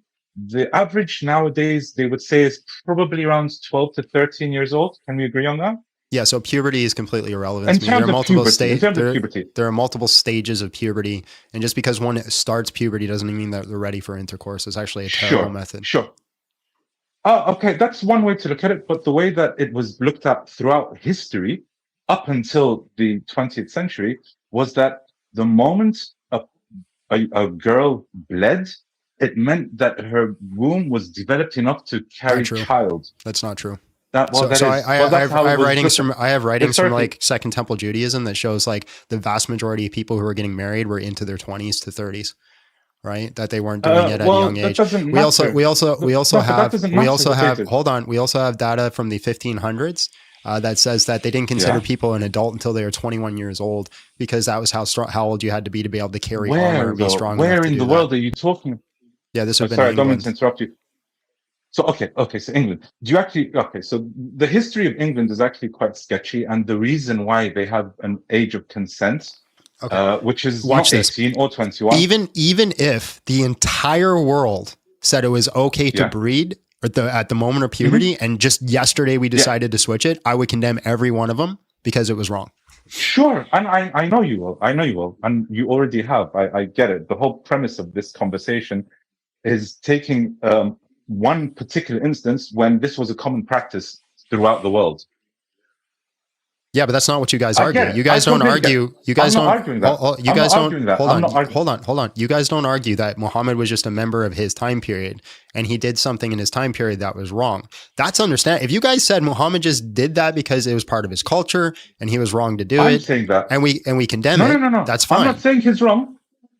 The average nowadays, they would say, is probably around 12 to 13 years old. Can we agree on that? Yeah, so puberty is completely irrelevant. In terms of puberty. There are multiple stages of puberty, and just because one starts puberty doesn't mean that they're ready for intercourse. It's actually a terrible method. Sure. Okay, that's one way to look at it, but the way that it was looked at throughout history, up until the 20th century, was that the moment a girl bled, it meant that her womb was developed enough to carry a child. That's not true. I have writings from like Second Temple Judaism that shows like the vast majority of people who are getting married were into their 20s to 30s, right? That they weren't doing it at a young age. We also have data from the 1500s that says that they didn't consider people an adult until they were 21 years old because that was how old you had to be able to carry armor and be strong. Where in the world are you talking? Yeah, this would have been sorry, I England. don't mean to interrupt you. So, so England. So the history of England is actually quite sketchy, and the reason why they have an age of consent, which is not 18 or 21. Even if the entire world said it was okay to breed at the moment of puberty, and just yesterday we decided to switch it, I would condemn every one of them because it was wrong. Sure, and I know you will. And you already have. I get it. The whole premise of this conversation is taking one particular instance when this was a common practice throughout the world. Yeah, but that's not what you guys argue. You guys don't argue. You guys don't argue that. You guys don't. Hold on. You guys don't argue that Muhammad was just a member of his time period and he did something in his time period that was wrong. That's understandable. If you guys said Muhammad just did that because it was part of his culture and he was wrong to do it, saying that. and we condemn it. No. That's fine. I'm not saying he's wrong.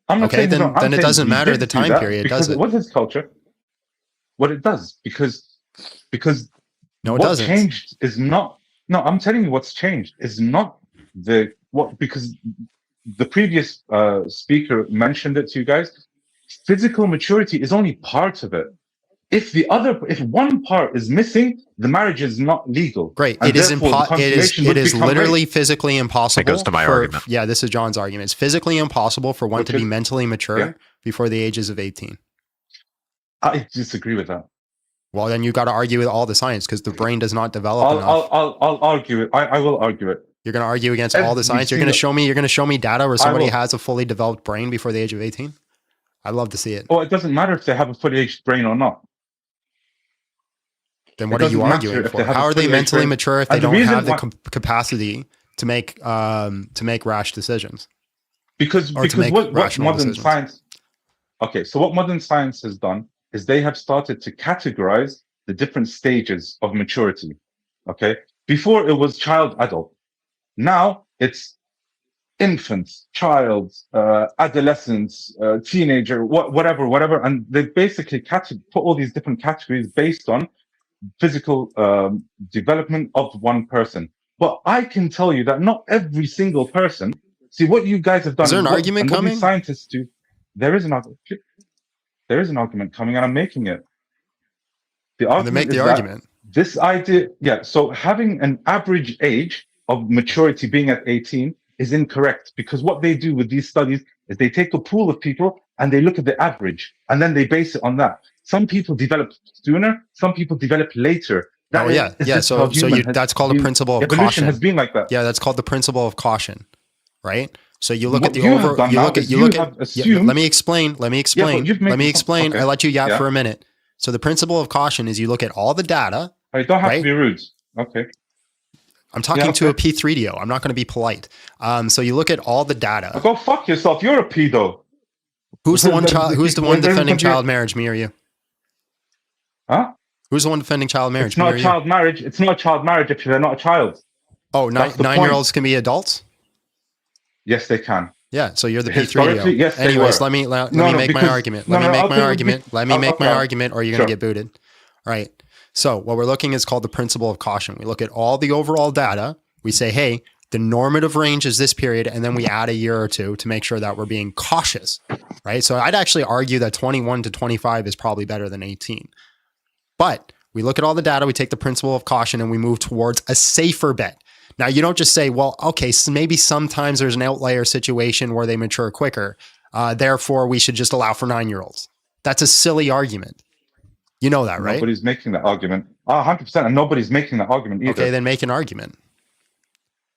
Then it doesn't matter the time period, does it? It was his culture. What it does, because no, it doesn't. What changed is not. No, I'm telling you, what's changed is not because the previous speaker mentioned it to you guys. Physical maturity is only part of it. If one part is missing, the marriage is not legal. Great. It is literally physically impossible. That goes to my argument. Yeah, this is John's argument. It's physically impossible for one to be mentally mature before the ages of 18. I disagree with that. Well, then you got to argue with all the science because the brain does not develop enough. I'll argue it. I will argue it. You're going to argue against all the science. You're going to show me data where somebody has a fully developed brain before the age of 18. I'd love to see it. Well, it doesn't matter if they have a fully aged brain or not. Then what are you arguing for? How are they mentally mature if they don't have the capacity to make rash decisions? Because what modern science? Okay, so what modern science has done is they have started to categorize the different stages of maturity. Okay, before it was child, adult. Now it's infant, child, adolescence, teenager, whatever, and they basically put all these different categories based on physical development of one person. But I can tell you that not every single person. See what you guys have done. Is there an argument coming? What scientists do. There is an argument coming, and I'm making it. The argument is that this idea, so having an average age of maturity being at 18 is incorrect, because what they do with these studies is they take a pool of people and they look at the average, and then they base it on that. Some people develop sooner, some people develop later. That's called a principle of caution. Evolution has been like that. Yeah, that's called the principle of caution, right? So you look at the let me explain. Okay. I let you yap for a minute. So the principle of caution is you look at all the data. You don't have to be rude. Okay. I'm talking to a P3DO. I'm not going to be polite. So you look at all the data. Go fuck yourself. You're a pedo. Who's the one defending child marriage, me or you? Huh? Who's the one defending child marriage? It's not a child marriage. It's not a child marriage if they're not a child. Oh, 9-year-olds can be adults? Yes, they can. Yeah, so you're the P3DO. Yes, anyways, let me make my argument. Let me make my argument. Let me make my argument, or you're going to get booted. All right. So what we're looking is called the principle of caution. We look at all the overall data. We say, hey, the normative range is this period, and then we add a year or two to make sure that we're being cautious, right? So I'd actually argue that 21 to 25 is probably better than 18. But we look at all the data, we take the principle of caution, and we move towards a safer bet. Now, you don't just say, well, okay, so maybe sometimes there's an outlier situation where they mature quicker. Therefore, we should just allow for 9-year-olds. That's a silly argument. You know that, right? Nobody's making that argument. 100%. And nobody's making that argument either. Okay, then make an argument.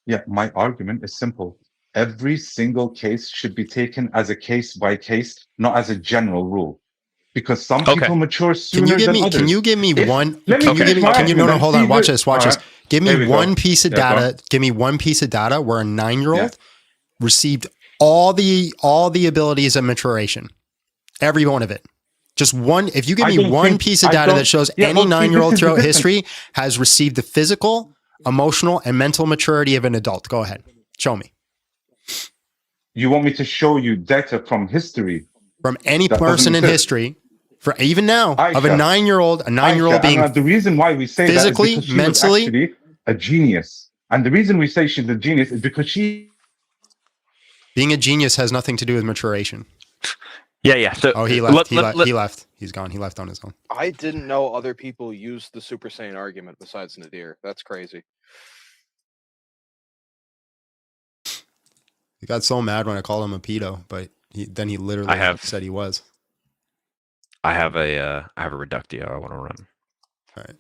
Yeah, my argument is simple. Every single case should be taken as a case by case, not as a general rule. Because some people mature sooner than others. Can you give me one? Hold on. Watch this. Watch this. Give me one piece of data. Give me one piece of data where a 9-year-old received all the abilities of maturation. Every one of it. Just one. If you give me one piece of data that shows any 9-year-old throughout history has received the physical, emotional, and mental maturity of an adult, go ahead. Show me. You want me to show you data from history? From any person in history, for even now, Aisha, of a 9-year-old, being the reason why we say physically, that is mentally, she was actually a genius. And the reason we say she's a genius is because being a genius has nothing to do with maturation. Yeah. So he left. He left. He's gone. He left on his own. I didn't know other people used the Super Saiyan argument besides Nadir. That's crazy. He got so mad when I called him a pedo, but then he literally said he was. I have a reductio I want to run. All right.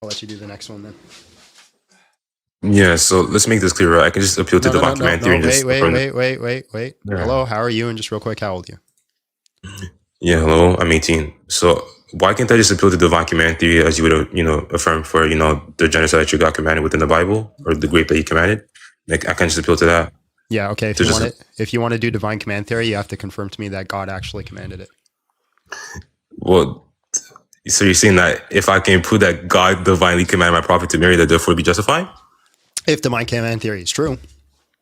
I'll let you do the next one then. Yeah, so let's make this clear. Right? I can just appeal to divine command theory. Wait. Yeah. Hello, how are you? And just real quick, how old are you? Yeah, hello, I'm 18. So why can't I just appeal to divine command theory as you would, affirm for, the genocide that you got commanded within the Bible or the grape that you commanded? Like, I can just appeal to that. Yeah, okay. If you want to do divine command theory, you have to confirm to me that God actually commanded it. Well, so you're saying that if I can prove that God divinely commanded my prophet to marry, that therefore be justified? If divine command theory is true,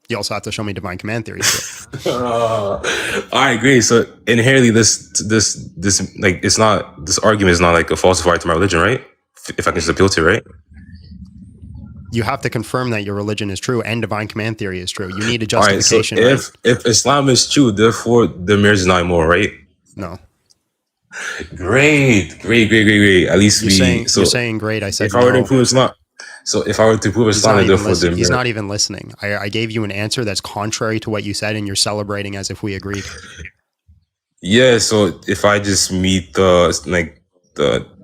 you also have to show me divine command theory is true. All right, great. So inherently, this argument is not like a falsifier to my religion, right? If I can just appeal to it, right? You have to confirm that your religion is true and divine command theory is true. You need a justification. All right, so if Islam is true, therefore the marriage is not immoral, right? No. Great. At least you're saying great. I said if I were to prove Islam. So if I were to prove Islam, therefore he's not even listening. I gave you an answer that's contrary to what you said, and you're celebrating as if we agreed. Yeah. So if I just meet the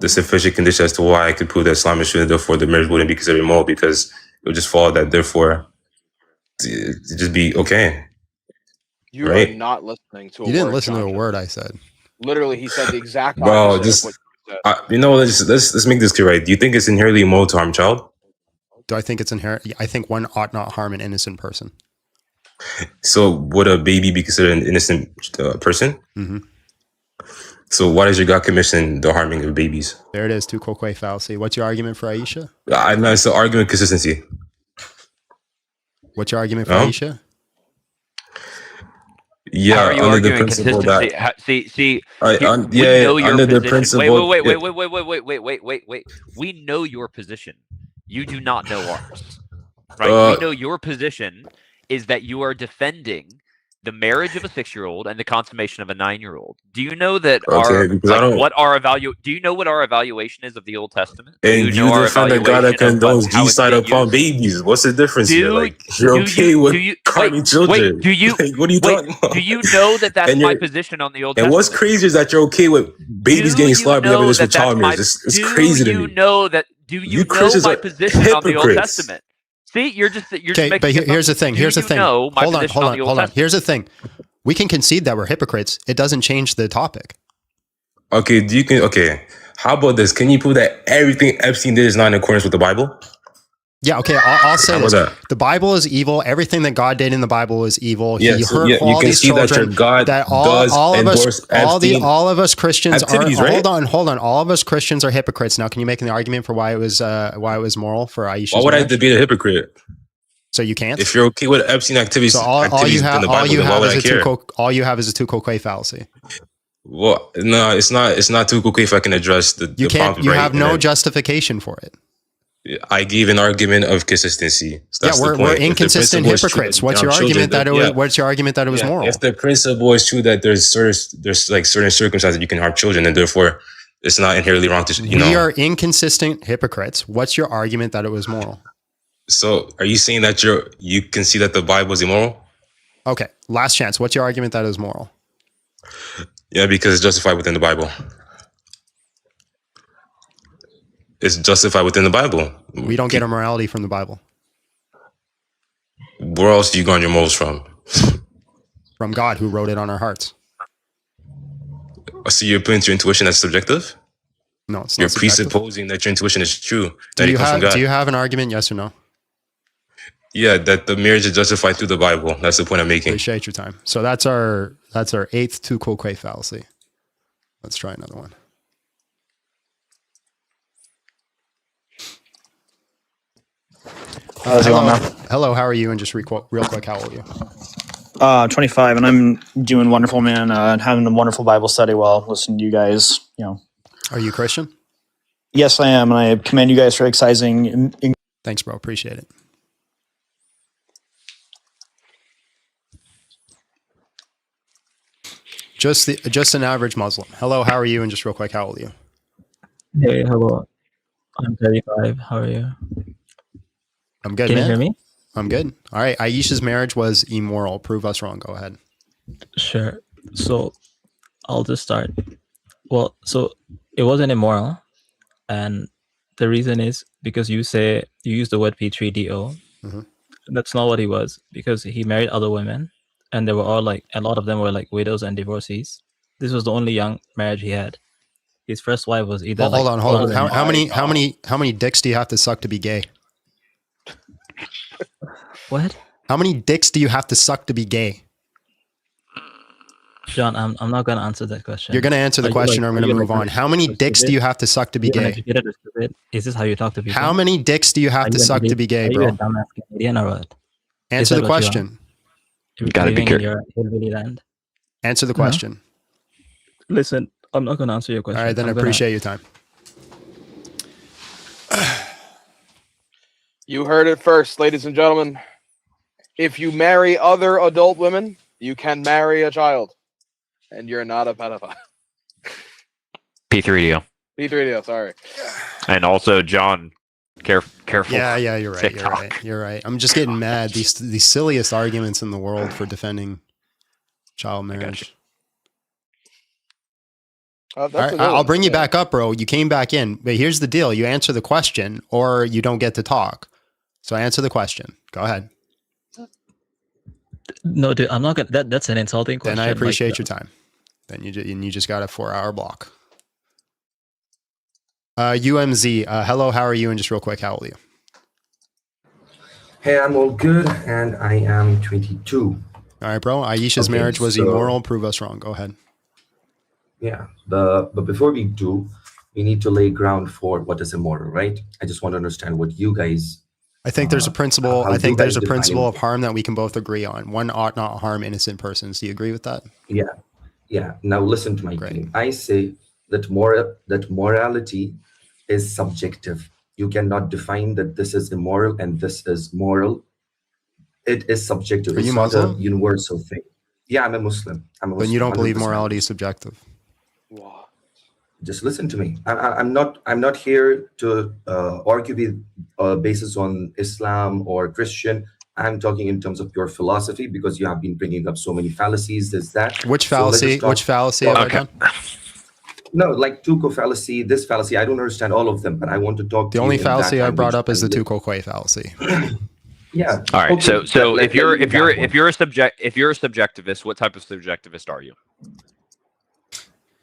sufficient condition as to why I could prove that Islam is true, therefore the marriage wouldn't be considered immoral because it would just follow that therefore it just be okay. You are not listening to. You didn't listen to a word I said. Literally, he said the exact opposite of what you said. Let's make this clear, right? Do you think it's inherently immoral to harm a child? Do I think it's inherent? I think one ought not harm an innocent person. So would a baby be considered an innocent person? Mm-hmm. So why does your God commission the harming of babies? There it is, tu quoque fallacy. What's your argument for Aisha? It's the argument consistency. What's your argument for Aisha? Yeah, how are you under arguing the principle consistency? See. Under the principle. Wait. We know your position. You do not know ours, right? We know your position is that you are defending the marriage of a 6-year-old and the consummation of a 9-year-old. Do you know that do you know what our evaluation is of the Old Testament? And you defend a God that condones genocide upon babies. What's the difference here? Like, you're okay with harming children. What are you talking about? Do you know that that's my position on the Old Testament? And what's crazy is that you're okay with babies getting slaughtered and with child marriage. It's crazy to me. Do you know my position on the Old Testament? See, you're okay, but here's the thing. Here's the thing. Hold on. Here's the thing. We can concede that we're hypocrites. It doesn't change the topic. Okay, how about this? Can you prove that everything Epstein did is not in accordance with the Bible? Yeah, okay, I'll say this. That? The Bible is evil. Everything that God did in the Bible is evil. Yeah, he so, hurt all you can these see children. that your God does all of us, Epstein all of us Christians are. activities, right? Hold on. All of us Christians are hypocrites. Now, can you make an argument for why it was moral for Aisha's Why would marriage? I debate a hypocrite? So you can't. If you're okay with Epstein activities, so all you have, in the Bible, then why would I care? All you have is a two-co-quay fallacy. Well, no, it's not. It's not too quick if I can address the. You can't. problem, You right? have no justification for it. I gave an argument of consistency. So that's we're inconsistent hypocrites. What's your argument that it was? What's your argument that it was moral? If the principle is true that there's like certain circumstances that you can harm children, and therefore it's not inherently wrong to We are inconsistent hypocrites. What's your argument that it was moral? So are you saying that you can see that the Bible is immoral? Okay, last chance. What's your argument that it was moral? Yeah, because it's justified within the Bible. It's justified within the Bible. We don't get our morality from the Bible. Where else do you get your morals from? From God, who wrote it on our hearts. So you're putting your intuition as subjective? No, it's not. You're subjective. presupposing that your intuition is true. Do you have an argument? Yes or no? Yeah, that the marriage is justified through the Bible. That's the point I'm making. Appreciate your time. So that's our 8th two-co-quay fallacy. Let's try another one. Hello, how are you? And just real quick, how old are you? 25, and I'm doing wonderful, man. Having a wonderful Bible study while listening to you guys. Are you Christian? Yes, I am, and I commend you guys for exercising. Thanks, bro. Appreciate it. Just an average Muslim. Hello, how are you? And just real quick, how old are you? Hey, hello. I'm 35. How are you? I'm good, Can man. you hear me? I'm good. All right. Aisha's marriage was immoral. Prove us wrong. Go ahead. Sure. So I'll just start. Well, so it wasn't immoral. And the reason is because you use the word P3DO. Mm-hmm. That's not what he was, because he married other women and they were all like, a lot of them were like widows and divorcees. This was the only young marriage he had. His first wife was either hold on. How many dicks do you have to suck to be gay? What? How many dicks do you have to suck to be gay? John, I'm not going to answer that question. You're going to answer the question, or I'm going to move on. How many dicks do you have to suck to be gay? Is this how you talk to people? How many dicks do you have to suck to be gay, bro? Are you a dumbass Canadian or what? Answer the question. You got to be careful. Answer the question. Listen, I'm not going to answer your question. All right, then I appreciate your time. You heard it first, ladies and gentlemen. If you marry other adult women, you can marry a child. And you're not a pedophile. P3DO. P3DO, sorry. And also, John, careful. Yeah, you're right. You're right. I'm just getting mad. These silliest arguments in the world for defending child marriage. Right, I'll bring you back up, bro. You came back in. But here's the deal. You answer the question or you don't get to talk. So answer the question. Go ahead. No, dude, I'm not going to. That's an insulting question. Then I appreciate your time. Then you just got a 4-hour block. UMZ, hello, how are you? And just real quick, how old are you? Hey, I'm all good, and I am 22. All right, bro. Aisha's marriage was immoral. Prove us wrong. Go ahead. Yeah, but before we do, we need to lay ground for what is immoral, right? I just want to understand what you guys. I think there's a principle. I think there's a principle of harm that we can both agree on. One ought not harm innocent persons. Do you agree with that? Yeah. Now listen to my thing. I say that morality is subjective. You cannot define that this is immoral and this is moral. It is subjective. Are you Muslim? Not a universal thing. Yeah, I'm a Muslim. Then you don't believe morality is subjective. Wow. Just listen to me. I'm not here to argue with basis on Islam or Christian. I'm talking in terms of pure philosophy because you have been bringing up so many fallacies. There's that. Which fallacy? Which fallacy have I done? No, like Tuco fallacy, this fallacy. I don't understand all of them, but I want to talk. The only fallacy I brought up is the Tuco-Quay fallacy. Yeah. All right. Okay. So if you're a subjectivist, what type of subjectivist are you?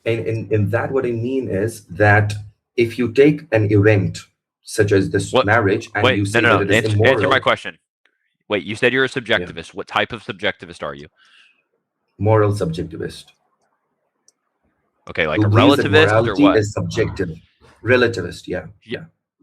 And in that, what I mean is that if you take an event such as this marriage and you say that it is immoral. Answer my question. Wait, you said you're a subjectivist. What type of subjectivist are you? Moral subjectivist. Okay, like a relativist or what? Is subjective. Relativist, yeah.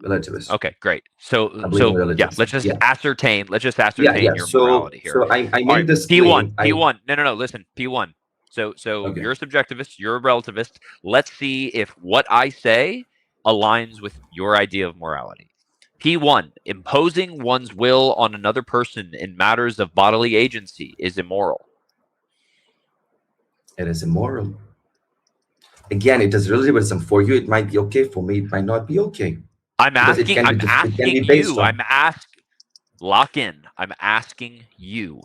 Relativist. Okay, great. So yeah, let's just ascertain. Let's just ascertain your morality here. So I made this P1. P1. No. Listen, P1. So you're a subjectivist. You're a relativist. Let's see if what I say aligns with your idea of morality. P1. Imposing one's will on another person in matters of bodily agency is immoral. It is immoral. Again, it is relativism. For you, it might be okay. For me, it might not be okay. I'm asking you,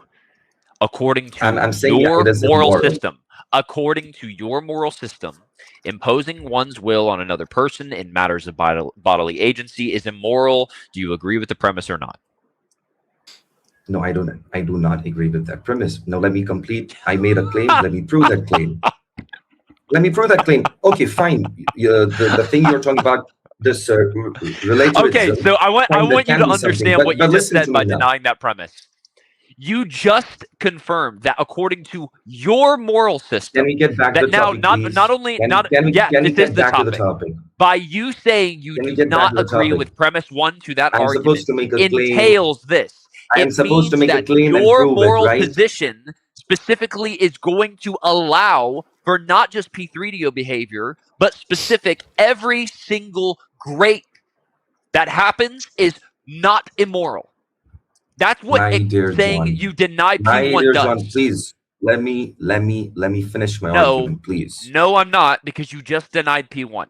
according to your moral system. According to your moral system, imposing one's will on another person in matters of bodily agency is immoral. Do you agree with the premise or not? No, I don't. I do not agree with that premise. Now, let me complete. I made a claim. Let me prove that claim. Let me prove that claim. Okay, fine. The thing you're talking about, this relativism. Okay, so I want you to understand what you just said by denying that premise. You just confirmed that according to your moral system, can we get back to the topic, this is the topic. By you saying you do not agree with premise 1 to that argument entails this. I am supposed to make a claim and your prove moral it, right? position specifically is going to allow for not just P3DO behavior, but specific every single grape that happens is not immoral. That's what saying you deny P1 does. John, please let me finish my argument, please. No, I'm not, because you just denied P1,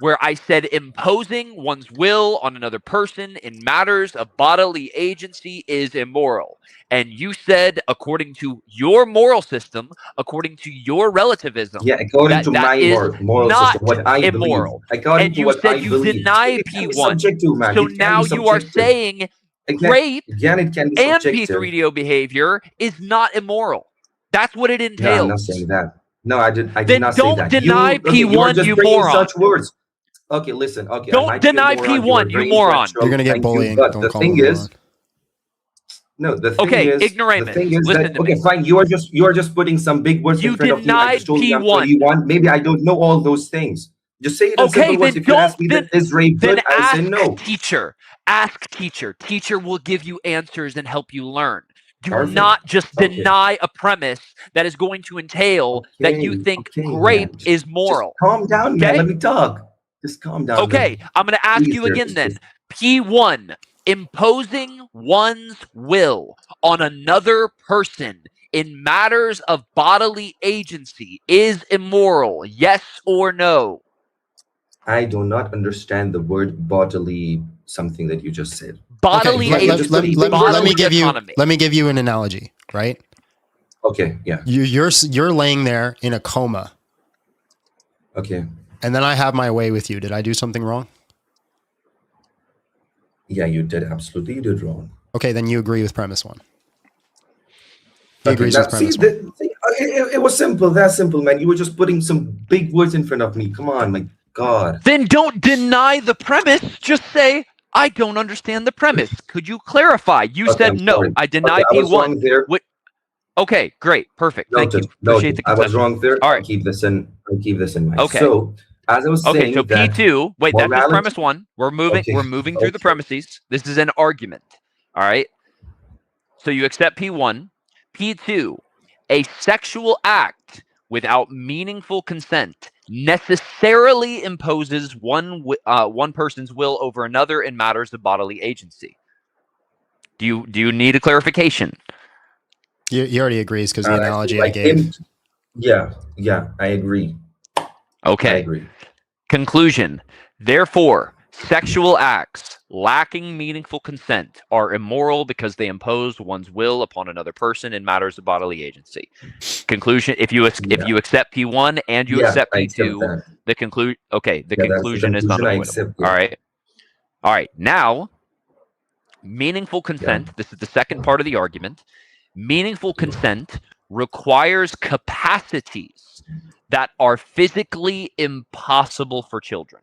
where I said imposing one's will on another person in matters of bodily agency is immoral. And you said, according to your moral system, according to your relativism, according to my moral system, what I immoral. Believe. According and to you what said I you believe. deny P1. So now you are saying grape it can be and P3DO behavior is not immoral. That's what it entails. No, I'm not saying that. No, I did not say that. Then don't deny P1, you moron. Such words. Okay, listen. Okay, don't deny P1, you moron. You're gonna get bullying. But the thing is, the thing is, ignoramus. The thing is Listen that, okay, fine. You are just putting some big words in front of me. I just told you I'm 31. Maybe I don't know all those things. Just say it in simple words. If you ask me that is rape good, I say no. Ask teacher. Teacher will give you answers and help you learn. Do not just deny a premise that is going to entail that you think grape is moral. Just calm down, man. Let me talk. Just calm down. Okay, man. I'm going to ask you again then. P1, imposing one's will on another person in matters of bodily agency is immoral. Yes or no? I do not understand the word bodily something that you just said. Bodily agency. Let me give you an analogy, right? Okay, yeah. You're laying there in a coma. Okay. And then I have my way with you. Did I do something wrong? Yeah, you did. Absolutely, you did wrong. Okay, then you agree with premise 1. He agrees with premise 1. It was simple. That's simple, man. You were just putting some big words in front of me. Come on, my God. Then don't deny the premise. Just say, I don't understand the premise. Could you clarify? You said no. I deny P1. Okay, great. Perfect. Thank you. Appreciate the concession. I was wrong there. All right. I'll keep this in mind. Okay. So, as I was saying, so P2, wait, that's just premise 1. We're moving through the premises. This is an argument. All right. So you accept P1. P2, a sexual act without meaningful consent necessarily imposes one person's will over another in matters of bodily agency. Do you need a clarification? He already agrees because the analogy I gave. Yeah, I agree. Okay. I agree. Conclusion. Therefore, sexual acts lacking meaningful consent are immoral because they impose one's will upon another person in matters of bodily agency. Conclusion. If you accept P1 and you accept P2, the conclusion. Okay, the conclusion is not avoidable. All right. Now, meaningful consent. This is the second part of the argument. Meaningful consent requires capacities that are physically impossible for children.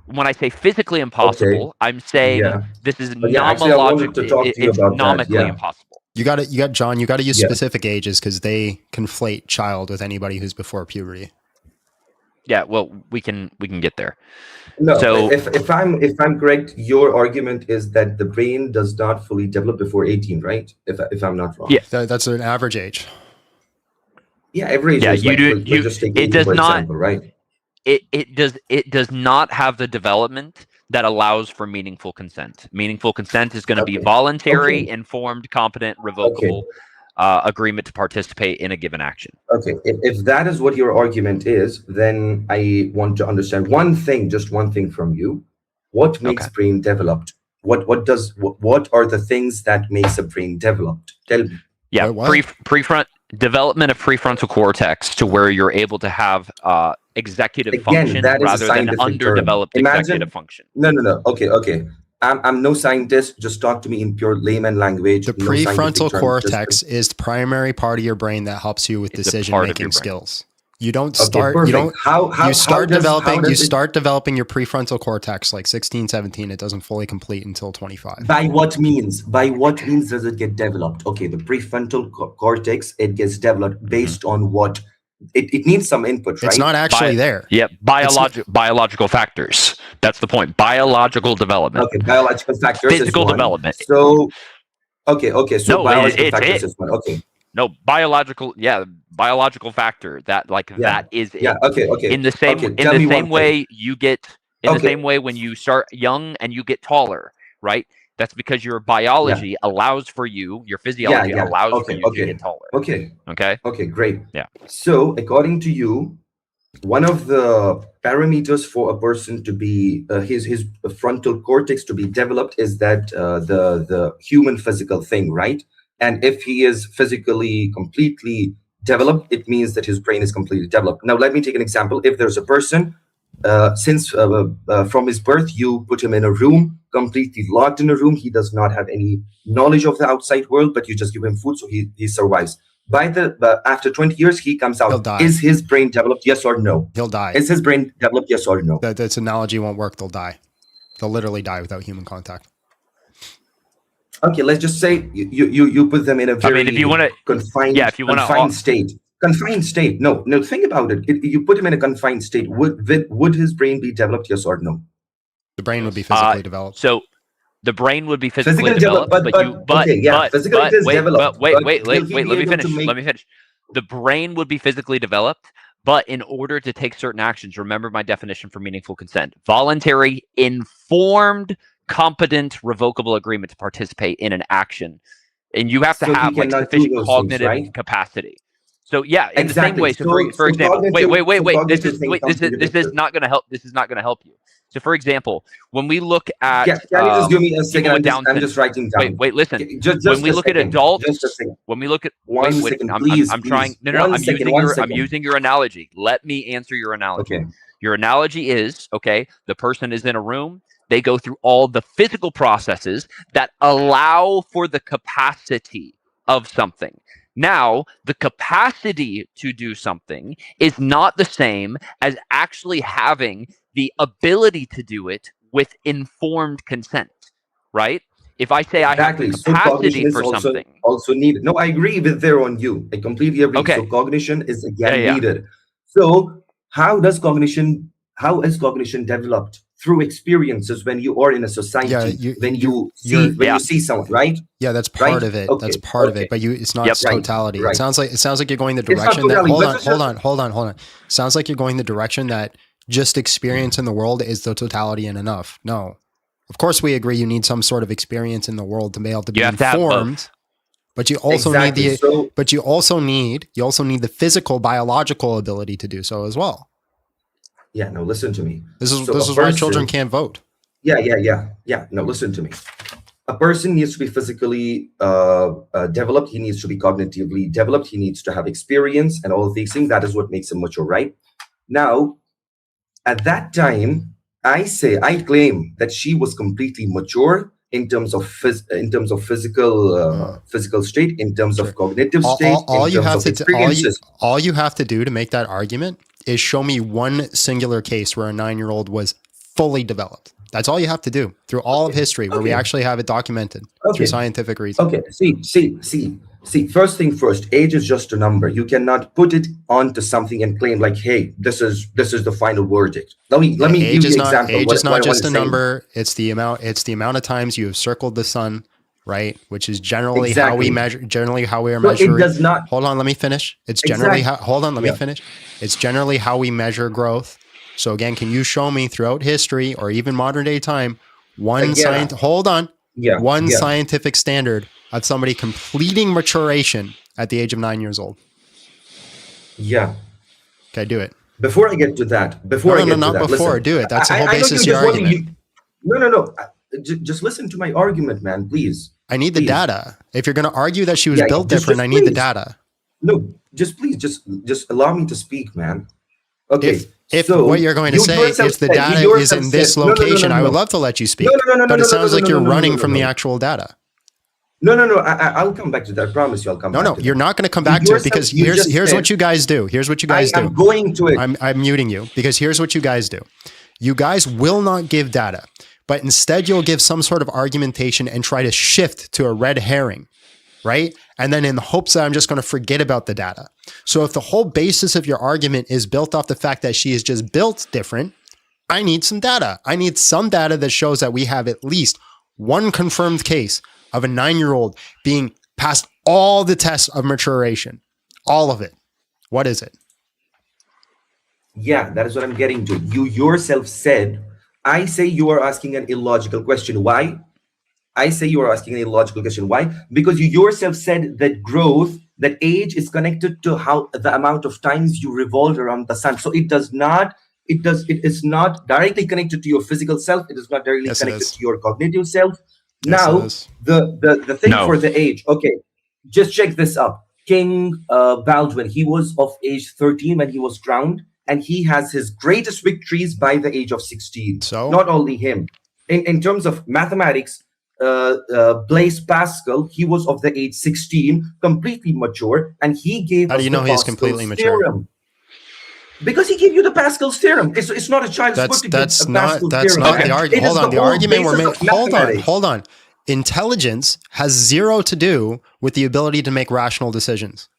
When I say physically impossible, I'm saying this is actually, I wanted to talk to you it's about that. nomically impossible. John, you got to use specific ages because they conflate child with anybody who's before puberty. Yeah, well, we can get there. No, so if I'm correct, your argument is that the brain does not fully develop before 18, right? If I'm not wrong. Yeah, that's an average age. Yeah, average age. You do. Let's just take 18, it does for not. Example, right? It does not have the development that allows for meaningful consent. Meaningful consent is going to be voluntary, informed, competent, revocable agreement to participate in a given action. Okay, if that is what your argument is, then I want to understand just one thing from you. What makes brain developed? What are the things that makes a brain developed? Tell me. Yeah, development of prefrontal cortex to where you're able to have executive function rather than underdeveloped executive function. No. Okay. I'm no scientist. Just talk to me in pure layman language. The prefrontal cortex is the primary part of your brain that helps you with decision-making skills. You don't start. You don't. You start developing your prefrontal cortex like 16, 17. It doesn't fully complete until 25. By what means? By what means does it get developed? Okay, the prefrontal cortex, it gets developed based on what? It needs some input, right? It's not actually there. Yeah, biological factors. That's the point. Biological development. Okay, biological factors. Physical development. So, okay. So biological factors is one. Okay. No, biological factor. That is it. Yeah. Okay. In the same way you get the same way when you start young and you get taller, right? That's because your biology allows for you, your physiology allows for you to get taller. Okay. Okay, great. Yeah. So according to you, one of the parameters for a person to be his frontal cortex to be developed is that the human physical thing, right? And if he is physically completely developed, it means that his brain is completely developed. Now, let me take an example. If there's a person, since from his birth, you put him in a room, completely locked in a room. He does not have any knowledge of the outside world, but you just give him food, so he survives. After 20 years, he comes out. Is his brain developed? Yes or no? He'll die. Is his brain developed? Yes or no? That analogy won't work. They'll die. They'll literally die without human contact. Okay, let's just say you put them in a very if you want to confined state. Confined state. No. Think about it. You put him in a confined state. Would his brain be developed? Yes or no? The brain would be physically developed. So the brain would be physically developed, wait, let me finish. The brain would be physically developed, but in order to take certain actions, remember my definition for meaningful consent: voluntary, informed, competent, revocable agreement to participate in an action, and you have to have sufficient cognitive capacity. So in the same way. So for example, wait. This is not going to help. This is not going to help you. So for example, when we look at can you just give me a second? I'm just writing down. Wait, listen. When we look at adults, when we look at I'm trying. I'm using your analogy. Let me answer your analogy. Okay. Your analogy is the person is in a room. They go through all the physical processes that allow for the capacity of something. Now, the capacity to do something is not the same as actually having the ability to do it with informed consent, right? If I say I have the capacity for something. Also needed. No, I agree with there on you. I completely agree. Okay. So cognition is again needed. So how is cognition developed? Through experiences when you are in a society, when you see someone, right? Yeah, that's part of it. Okay. That's part of it, but it's not totality. Right. It sounds like you're going the direction that hold on. Sounds like you're going the direction that just experience in the world is the totality and enough. No. Of course we agree you need some sort of experience in the world to be able to be informed. But you also need you also need the physical biological ability to do so as well. Yeah, no, listen to me. This is why children can't vote. Yeah. No, listen to me. A person needs to be physically developed. He needs to be cognitively developed. He needs to have experience and all of these things. That is what makes him mature, right? Now, at that time, I claim that she was completely mature in terms of physical state, in terms of cognitive state, all in you terms have of to experiences. all you have to do to make that argument is show me one singular case where a 9-year-old was fully developed. That's all you have to do through all of history, where we actually have it documented through scientific reason. Okay, see, first thing first, age is just a number. You cannot put it onto something and claim like, hey, this is the final verdict. Let me give you an example. Age is not just a number. It's the amount of times you have circled the sun, right? Which is generally how we measure. Generally, how we are measuring. It does not. Hold on, let me finish. It's generally how. Hold on, let me finish. It's generally how we measure growth. So again, can you show me throughout history or even modern day time one scientific standard of somebody completing maturation at the age of 9 years old? Yeah. Okay, do it. Before I get to that, do it. That's the whole basis of your argument. No. Just listen to my argument, man, please. I need the data. If you're going to argue that she was built different, I need the data. No, just allow me to speak, man. Okay. If what you're going to say is the data is in this location, I would love to let you speak. But it sounds like you're running from the actual data. No. I'll come back to that. I promise you I'll come back to that. No, you're not going to come back to it because here's what you guys do. Here's what you guys do. I'm going to it. I'm muting you because here's what you guys do. You guys will not give data, but instead you'll give some sort of argumentation and try to shift to a red herring, right? And then in the hopes that I'm just going to forget about the data. So if the whole basis of your argument is built off the fact that she is just built different, I need some data. I need some data that shows that we have at least one confirmed case of a 9-year-old being past all the tests of maturation. All of it. What is it? Yeah, that is what I'm getting to. You yourself said, I say you are asking an illogical question. Why? I say you are asking an illogical question. Why? Because you yourself said that growth, that age is connected to how the amount of times you revolve around the sun. So it is not directly connected to your physical self. It is not directly connected to your cognitive self. Now, the thing for the age, okay, just check this up. King Baldwin, he was of age 13 when he was crowned, and he has his greatest victories by the age of 16. So not only him. In terms of mathematics, Blaise Pascal, he was of the age 16, completely mature, and he gave How do you know he's completely mature? Theorem. Because he gave you the Pascal's theorem. It's not a child's book to get a Pascal's theorem. Not the argument. Hold on, the argument we're making. Hold on. Intelligence has zero to do with the ability to make rational decisions.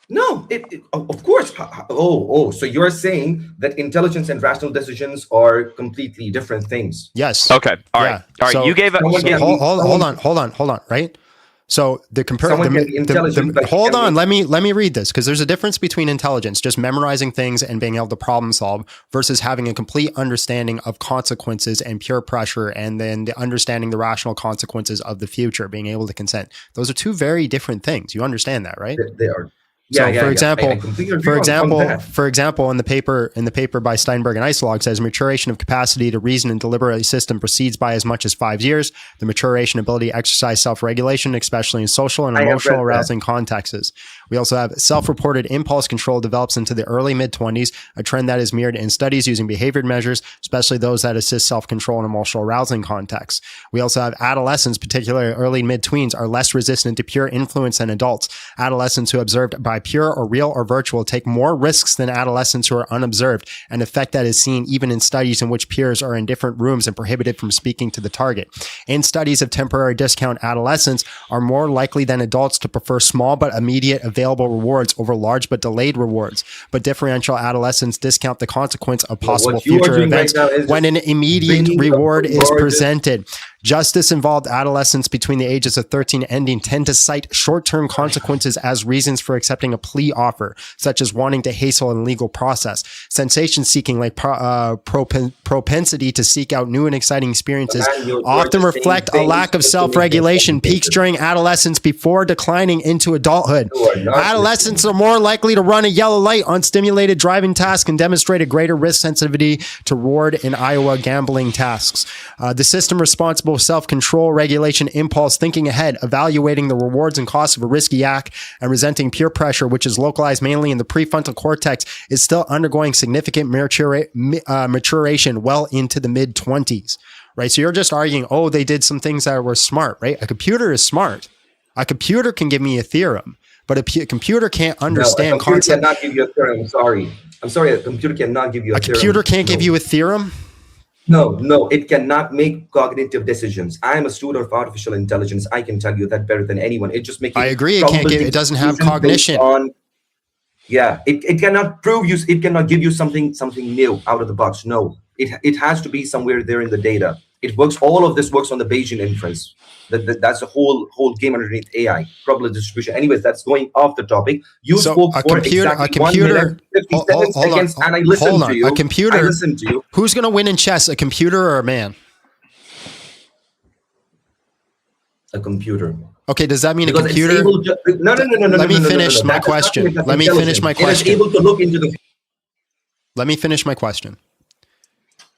No, of course. So you're saying that intelligence and rational decisions are completely different things? Yes. Okay. All right. All right. So, you gave it. Hold on. Right. So the hold on. Let me read this, because there's a difference between intelligence, just memorizing things and being able to problem solve, versus having a complete understanding of consequences and pure pressure, and then the understanding the rational consequences of the future, being able to consent. Those are two very different things. You understand that, right? They are. So, for example, in the paper by Steinberg and Isolog says maturation of capacity to reason and deliberate system proceeds by as much as 5 years. The maturation ability to exercise self-regulation, especially in social and emotional arousing contexts. We also have self-reported impulse control develops into the early mid-20s, a trend that is mirrored in studies using behavior measures, especially those that assist self-control in emotional arousing contexts. We also have adolescents, particularly early mid-tweens, are less resistant to pure influence than adults. Adolescents who are observed by pure or real or virtual take more risks than adolescents who are unobserved, an effect that is seen even in studies in which peers are in different rooms and prohibited from speaking to the target. In studies of temporary discount, adolescents are more likely than adults to prefer small but immediate available rewards over large but delayed rewards. But differential adolescents discount the consequence of possible future events when an immediate reward is presented. Justice-involved adolescents between the ages of 13 and ending tend to cite short-term consequences as reasons for accepting a plea offer, such as wanting to hasten a legal process. Sensation-seeking, like propensity to seek out new and exciting experiences, often reflect a lack of self-regulation, peaks during adolescence before declining into adulthood. Adolescents are more likely to run a yellow light on stimulated driving tasks and demonstrate a greater risk sensitivity to reward in Iowa gambling tasks. The system responsible for self-control, regulation, impulse, thinking ahead, evaluating the rewards and costs of a risky act, and resenting peer pressure, which is localized mainly in the prefrontal cortex, is still undergoing significant maturation well into the mid-20s. right? So you're just arguing, oh, they did some things that were smart, right? A computer is smart. A computer can give me a theorem, but a computer can't understand concept. No, a computer cannot give you a theorem. I'm sorry. A computer cannot give you a theorem. A computer can't give you a theorem? No, it cannot make cognitive decisions. I am a student of artificial intelligence. I can tell you that better than anyone. It just makes. I agree. It doesn't have cognition. It cannot prove you. It cannot give you something new out of the box. No, it has to be somewhere there in the data. It works. All of this works on the Bayesian inference. That's the whole game underneath AI, probability distribution. Anyways, that's going off the topic. You spoke for exactly 1 minute, 57 seconds, and I listened to you. A computer. I listened to you. Who's going to win in chess, a computer or a man? A computer. Okay, does that mean because a computer? No. Let me finish my question. Let me finish my question. It is able to look into the. Let me finish my question.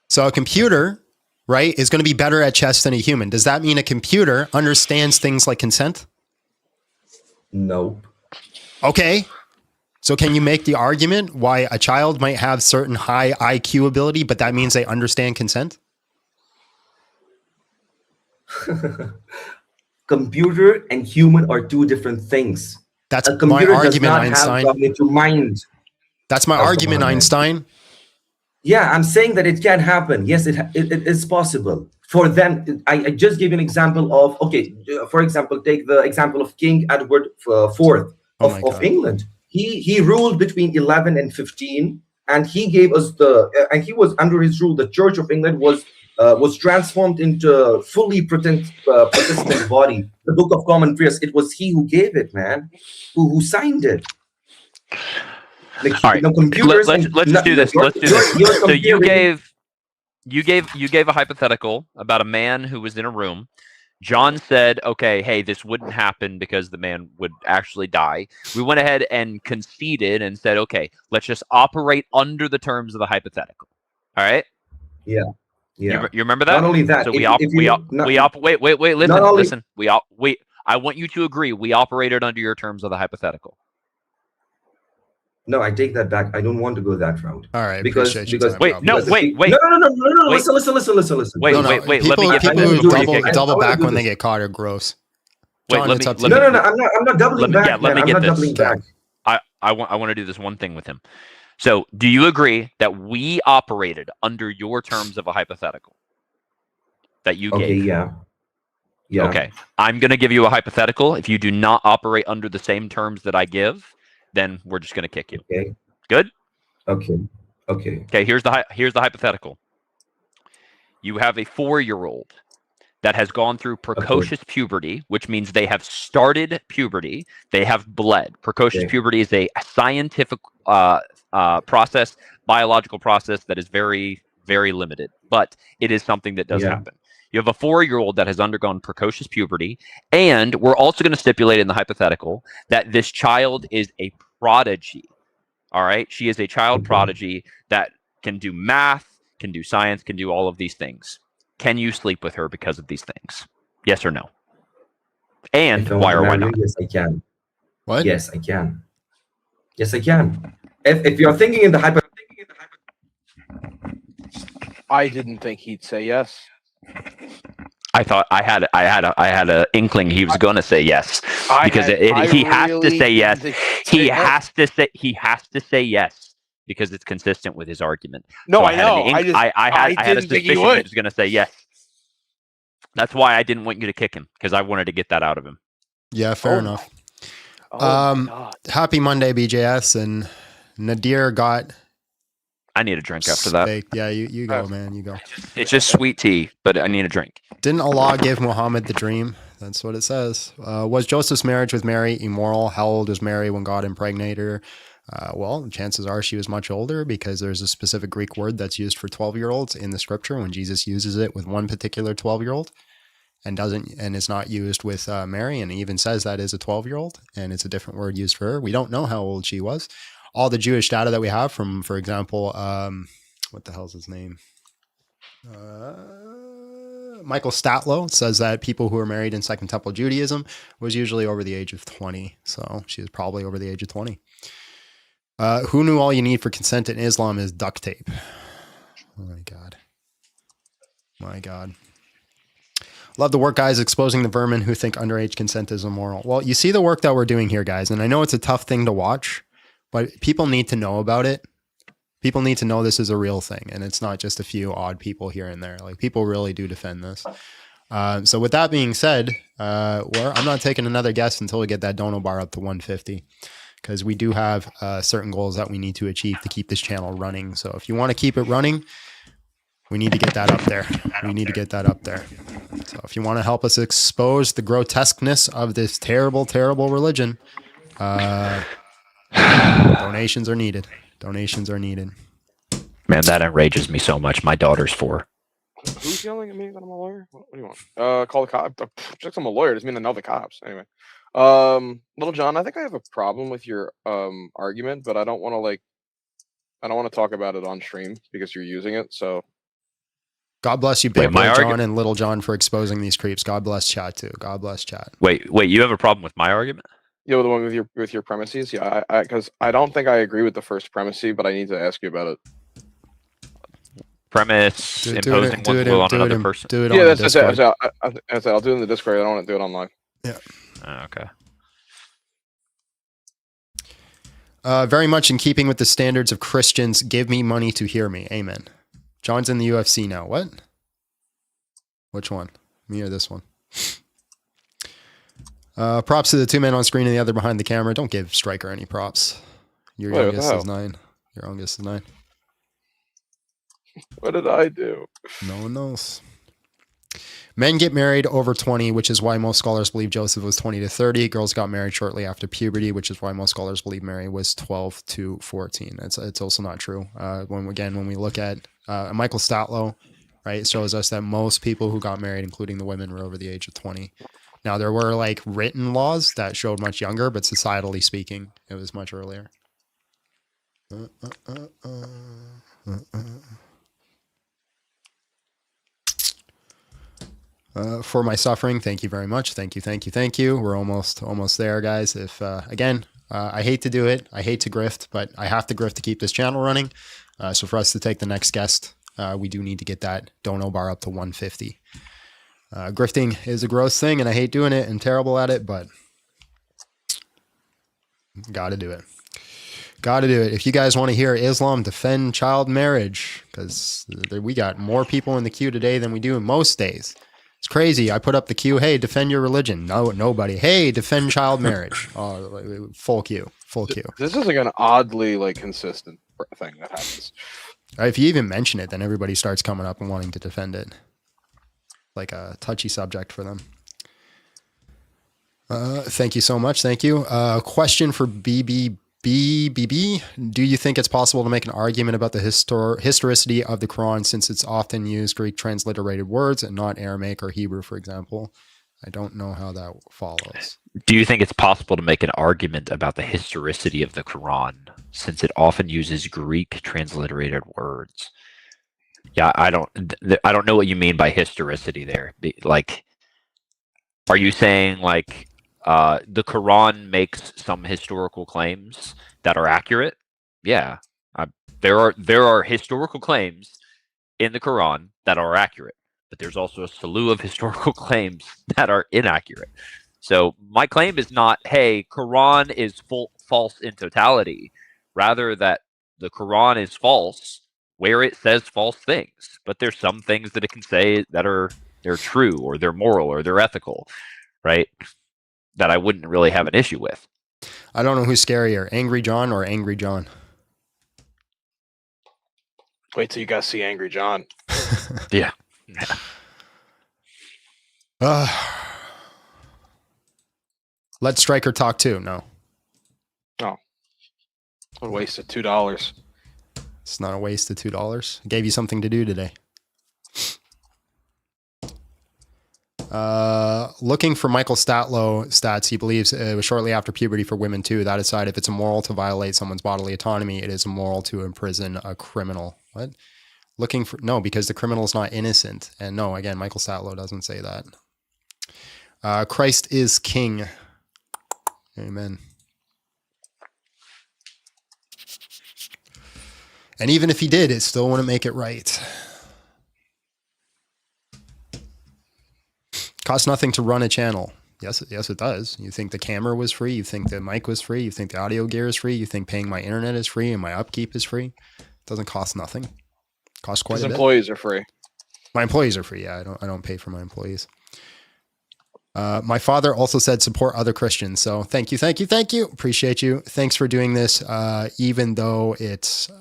So a computer, right, is going to be better at chess than a human. Does that mean a computer understands things like consent? No. Okay. So can you make the argument why a child might have certain high IQ ability, but that means they understand consent? Computer and human are two different things. That's my argument, Einstein. Mind. That's my argument, Einstein. Yeah, I'm saying that it can happen. Yes, it is possible. For them, I just gave an example of, okay, for example, take the example of King Edward IV of England. He ruled between 11 and 15, and he gave us and he was under his rule, the Church of England was transformed into fully Protestant body. The Book of Common Prayers, it was he who gave it, man, who signed it. All right, let's do this. So you gave a hypothetical about a man who was in a room. John said, okay, hey, this wouldn't happen because the man would actually die. We went ahead and conceded and said, okay, let's just operate under the terms of the hypothetical. All right? Yeah. You remember that? Not only that, so listen. I want you to agree. We operated under your terms of the hypothetical. No, I take that back. I don't want to go that route. All right, wait. No. Listen. Wait. People who double back when they get caught are gross. John, it's up to you. No. I'm not doubling back. Yeah, let me get this. Doubling back. I want to do this one thing with him. So, do you agree that we operated under your terms of a hypothetical that you gave? Yeah. Okay. I'm going to give you a hypothetical. If you do not operate under the same terms that I give, then we're just going to kick you. Okay. Good? Okay. Okay, here's the hypothetical. You have a 4-year-old that has gone through precocious puberty, which means they have started puberty. They have bled. Precocious puberty is a scientific process, biological process that is very, very limited, but it is something that does happen. You have a 4-year-old that has undergone precocious puberty, and we're also going to stipulate in the hypothetical that this child is a prodigy. All right? She is a child prodigy that can do math, can do science, can do all of these things. Can you sleep with her because of these things? Yes or no? And why or why not? Yes, I can. What? Yes, I can. Yes, I can. If you're thinking in the hypothetical, I didn't think he'd say yes. I thought I had a inkling he was going to say yes because he has to say yes. He has to say yes because it's consistent with his argument. No, so I know. I had a suspicion he was going to say yes. That's why I didn't want you to kick him because I wanted to get that out of him. Yeah, fair enough. Happy Monday, BJS, and Nadir got. I need a drink after that. Steak. Yeah, you go, man. You go. It's just sweet tea, but I need a drink. Didn't Allah give Muhammad the dream? That's what it says. Was Joseph's marriage with Mary immoral? How old was Mary when God impregnated her? Well, chances are she was much older because there's a specific Greek word that's used for 12-year-olds in the scripture when Jesus uses it with one particular 12-year-old and it's not used with Mary, and it even says that is a 12-year-old and it's a different word used for her. We don't know how old she was. All the Jewish data that we have from, for example, what the hell's his name? Michael Statlow says that people who were married in Second Temple Judaism was usually over the age of 20. So she was probably over the age of 20. Who knew all you need for consent in Islam is duct tape? Oh my God. My God. Love the work, guys, exposing the vermin who think underage consent is immoral. Well, you see the work that we're doing here, guys, and I know it's a tough thing to watch, but people need to know about it. People need to know this is a real thing, and it's not just a few odd people here and there. Like, people really do defend this. So with that being said, I'm not taking another guess until we get that dono bar up to 150, because we do have certain goals that we need to achieve to keep this channel running. So if you want to keep it running, we need to get that up there. We need to get that up there. So if you want to help us expose the grotesqueness of this terrible, terrible religion, donations are needed. Donations are needed. Man, that enrages me so much. My daughter's 4. Who's yelling at me that I'm a lawyer? What do you want? Call the cops. Just I'm a lawyer doesn't mean I know the cops. Anyway, Little John, I think I have a problem with your argument, but I don't want to talk about it on stream because you're using it. So, God bless you, Big Boy John and Little John, for exposing these creeps. God bless chat too. God bless chat. Wait, you have a problem with my argument? Yeah, the one with your premises. Yeah, because I don't think I agree with the first premise, but I need to ask you about it. Premise imposing one's will on another person. Do it on the Discord. I'll do it in the Discord. I don't want to do it online. Yeah. Okay. Very much in keeping with the standards of Christians, give me money to hear me. Amen. John's in the UFC now. What? Which one? Me or this one? Props to the 2 men on screen and the other behind the camera. Don't give Striker any props. Your youngest is 9. Your youngest is 9. What did I do? No one knows. Men get married over 20, which is why most scholars believe Joseph was 20 to 30. Girls got married shortly after puberty, which is why most scholars believe Mary was 12 to 14. It's also not true. When we look at Michael Statlow, right, it shows us that most people who got married, including the women, were over the age of 20. Now, there were like written laws that showed much younger, but societally speaking, it was much earlier. For my suffering, thank you very much. Thank you. We're almost there, guys. If again, I hate to do it. I hate to grift, but I have to grift to keep this channel running. So for us to take the next guest, we do need to get that dono bar up to 150. Grifting is a gross thing, and I hate doing it and terrible at it, but got to do it. Got to do it. If you guys want to hear Islam defend child marriage, because we got more people in the queue today than we do in most days. It's crazy. I put up the queue. Hey, defend your religion. No, nobody. Hey, defend child marriage. Full queue. This is like an oddly consistent thing that happens. If you even mention it, then everybody starts coming up and wanting to defend it. Like a touchy subject for them. Thank you so much. Thank you. Question for BBB. Do you think it's possible to make an argument about the historicity of the Quran, since it's often used Greek transliterated words and not Aramaic or Hebrew, for example? I don't know how that follows. Do you think it's possible to make an argument about the historicity of the Quran, since it often uses Greek transliterated words? Yeah, I don't know what you mean by historicity there. Like, are you saying like the Quran makes some historical claims that are accurate? Yeah, there are historical claims in the Quran that are accurate, but there's also a slew of historical claims that are inaccurate. So my claim is not, hey, Quran is false in totality, rather that the Quran is false where it says false things, but there's some things that it can say that they're true, or they're moral, or they're ethical, right? That I wouldn't really have an issue with. I don't know who's scarier, Angry John or Angry John. Wait till you guys see Angry John. Yeah. Let Striker talk too. No. Oh. A waste of $2. It's not a waste of $2. Gave you something to do today. Looking for Michael Statlow stats, he believes it was shortly after puberty for women too. That aside, if it's immoral to violate someone's bodily autonomy, it is immoral to imprison a criminal. What? Looking for, no, because the criminal is not innocent. And no, again, Michael Statlow doesn't say that. Christ is king. Amen. And even if he did, it still wouldn't make it right. Costs nothing to run a channel. Yes, it does. You think the camera was free? You think the mic was free? You think the audio gear is free? You think paying my internet is free and my upkeep is free? It doesn't cost nothing. It costs quite a bit. Employees are free. My employees are free. Yeah, I don't pay for my employees. My father also said support other Christians. So thank you. Appreciate you. Thanks for doing this. Even though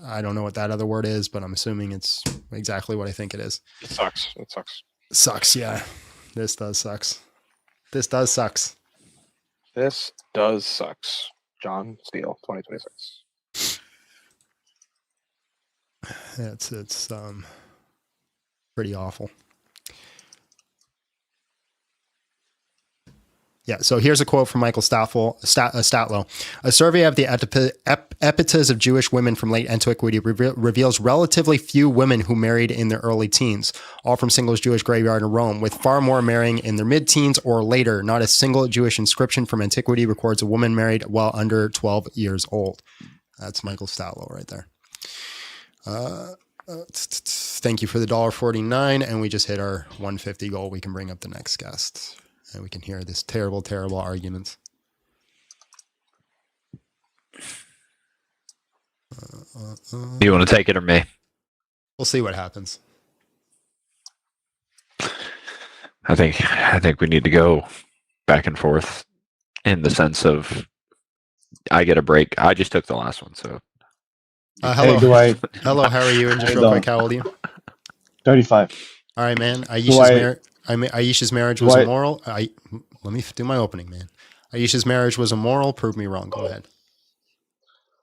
I don't know what that other word is, but I'm assuming it's exactly what I think it is. It sucks. Sucks. Yeah. This does sucks. John Steele, 2026. It's pretty awful. Yeah, so here's a quote from Michael Statlow. A survey of the epitas of Jewish women from late antiquity reveals relatively few women who married in their early teens, all from Singles Jewish graveyard in Rome, with far more marrying in their mid-teens or later. Not a single Jewish inscription from antiquity records a woman married while under 12 years old. That's Michael Statlow right there. Thank you for the $1.49, and we just hit our 150 goal. We can bring up the next guest. And we can hear this terrible, terrible arguments. Do you want to take it or me? We'll see what happens. I think we need to go back and forth in the sense of I get a break. I just took the last one, so. Hello. Hello, how are you? And just real quick, how old are you? 35. All right, man. Aisha's marriage was immoral. Let me do my opening, man. Aisha's marriage was immoral. Prove me wrong. Go ahead.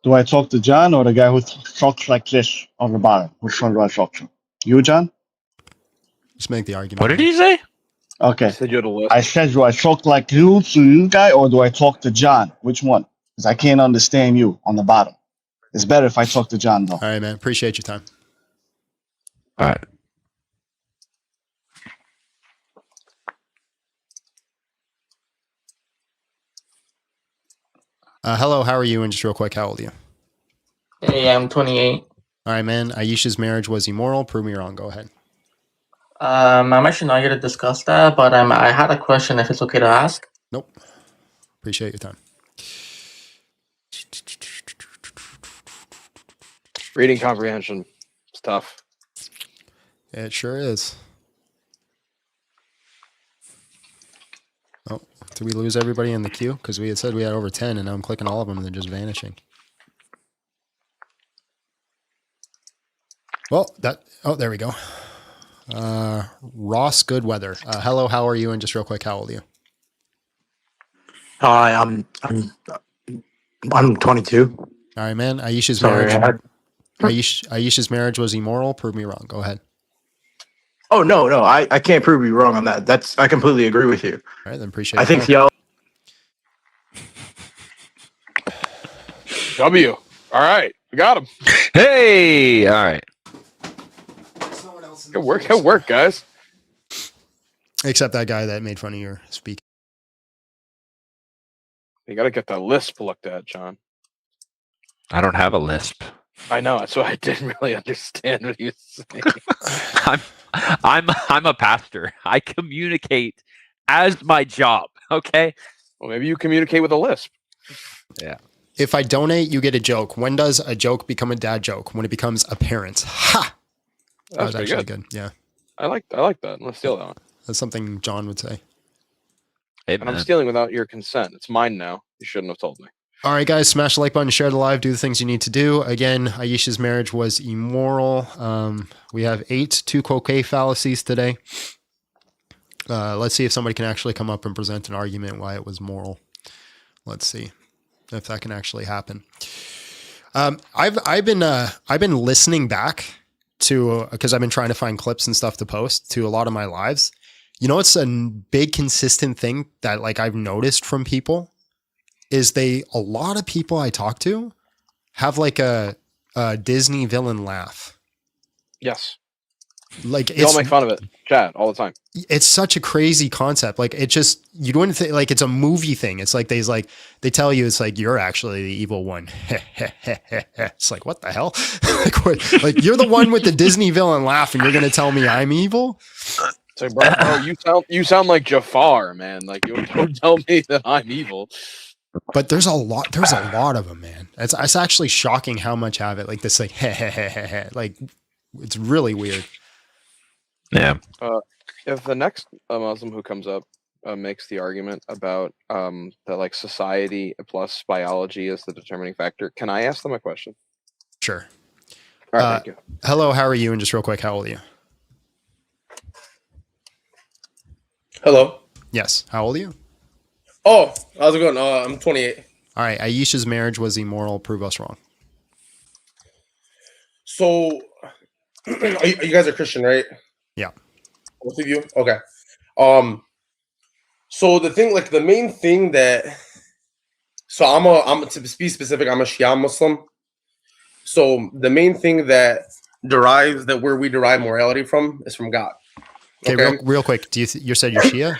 Do I talk to John or the guy who talks like this on the bottom? Which one do I talk to? You, John? Just make the argument. What did he say? Okay. I said, do I talk like you to you guy or do I talk to John? Which one? Because I can't understand you on the bottom. It's better if I talk to John, though. All right, man. Appreciate your time. All right. Hello, how are you? And just real quick, how old are you? Hey, I'm 28. All right, man. Aisha's marriage was immoral. Prove me wrong. Go ahead. I'm actually not here to discuss that, but I had a question if it's okay to ask. Nope. Appreciate your time. Reading comprehension. It's tough. It sure is. Oh, did we lose everybody in the queue? Because we had said we had over 10, and now I'm clicking all of them, and they're just vanishing. Well, there we go. Ross Goodweather. Hello, how are you? And just real quick, how old are you? Hi, I'm 22. All right, man. Aisha's marriage was immoral. Prove me wrong. Go ahead. Oh no, I can't prove you wrong on that. I completely agree with you. All right, then appreciate it. I think y'all. W. All right, we got him. Hey, all right. Good work, guys. Except that guy that made fun of your speak. You got to get that lisp looked at, John. I don't have a lisp. I know. That's why I didn't really understand what he was saying. I'm a pastor. I communicate as my job. Okay. Well, maybe you communicate with a lisp. Yeah. If I donate, you get a joke. When does a joke become a dad joke? When it becomes apparent. Ha! That was actually good. Yeah. I like that. I'm gonna steal that one. That's something John would say. Hey, and I'm stealing without your consent. It's mine now. You shouldn't have told me. All right, guys, smash the like button, share the live, do the things you need to do. Again, Aisha's marriage was immoral. We have 8 2-quoque fallacies today. Let's see if somebody can actually come up and present an argument why it was moral. Let's see if that can actually happen. I've been listening back to, because I've been trying to find clips and stuff to post to a lot of my lives. You know, it's a big consistent thing that like I've noticed from people is a lot of people I talk to have like a Disney villain laugh. Yes. Like they all make fun of it. Chat all the time. It's such a crazy concept. Like it just, you wouldn't think like it's a movie thing. It's like they tell you it's like you're actually the evil one. It's like, what the hell? like you're the one with the Disney villain laugh and you're going to tell me I'm evil? So, bro, you sound like Jafar, man. Like, you don't tell me that I'm evil. But there's a lot of them, man. It's actually shocking how much have it. Like this, like like it's really weird. Yeah. If the next Muslim who comes up makes the argument about that like society plus biology is the determining factor, can I ask them a question? Sure. All right, thank you. Hello, how are you? And just real quick, how old are you? Hello. Yes. How old are you? Oh, how's it going? I'm 28. All right. Aisha's marriage was immoral. Prove us wrong. So, you guys are Christian, right? Yeah. Both of you? Okay. So the thing, like the main thing that, so I'm to be specific, I'm a Shia Muslim. So the main thing that where we derive morality from is from God. Okay. Real quick. You said you're Shia?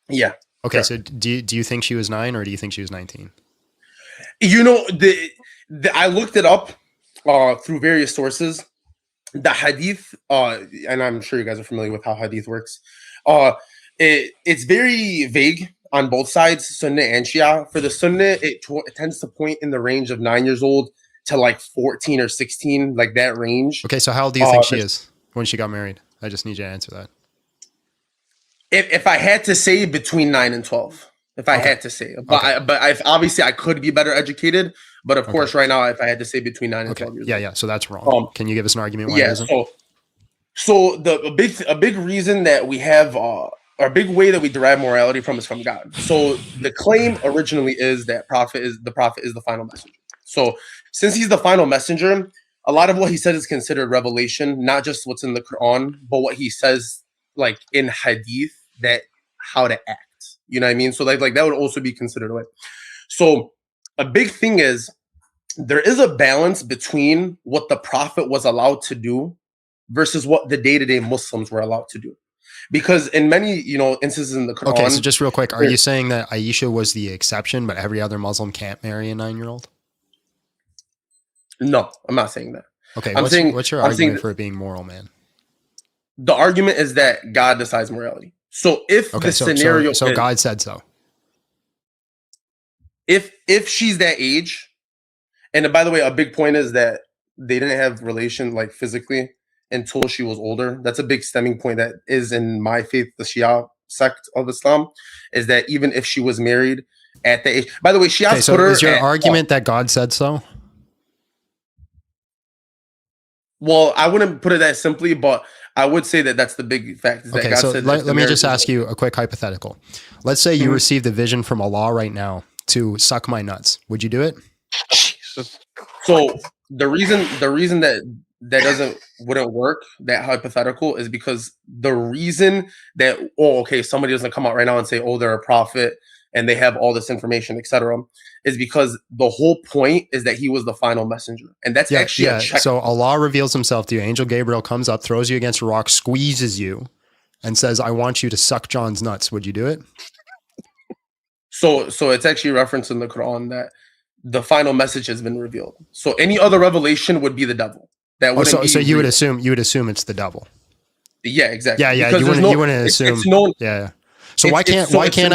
Yeah. Okay. Sure. So do you think she was 9 or do you think she was 19? You know, I looked it up through various sources. The hadith, and I'm sure you guys are familiar with how hadith works. It's very vague on both sides, Sunnah and Shia. For the Sunnah, it tends to point in the range of 9 years old to like 14 or 16, like that range. Okay, so how old do you think she is when she got married? I just need you to answer that. If I had to say, between 9 and 12. If I had to say, but obviously I could be better educated. But of course, right now, if I had to say between 9 and 12 years old. Yeah. So that's wrong. Can you give us an argument why it isn't? So a big reason that we have a big way that we derive morality from is from God. So the claim originally is that the prophet is the final messenger. So since he's the final messenger, a lot of what he said is considered revelation, not just what's in the Quran, but what he says like in hadith, that how to act. You know what I mean? So like that would also be considered a way. So a big thing is there is a balance between what the prophet was allowed to do versus what the day-to-day Muslims were allowed to do. Because in many, instances in the Quran... Okay, so just real quick, are you saying that Aisha was the exception, but every other Muslim can't marry a 9-year-old? No, I'm not saying that. Okay, what's your argument for it being moral, man? The argument is that God decides morality. So if the scenario... So God said so. If she's that age, and by the way, a big point is that they didn't have relation like physically until she was older. That's a big stemming point that is in my faith, the Shia sect of Islam, is that even if she was married at the age... By the way, Shia put her... Is your argument that God said so? Well, I wouldn't put it that simply, but I would say that that's the big fact. Is that God said let me just ask you a quick hypothetical. Let's say you received a vision from Allah right now to suck my nuts. Would you do it? So the reason that wouldn't work, that hypothetical, is because the reason that somebody doesn't come out right now and say, they're a prophet and they have all this information, etc., is because the whole point is that he was the final messenger. And that's actually a check. So Allah reveals himself to you. Angel Gabriel comes up, throws you against a rock, squeezes you, and says, I want you to suck John's nuts. Would you do it? So it's actually referenced in the Quran that the final message has been revealed. So any other revelation would be the devil. That would so you would assume it's the devil. Yeah, exactly. Yeah. You wouldn't assume. It's known. Yeah. So why can't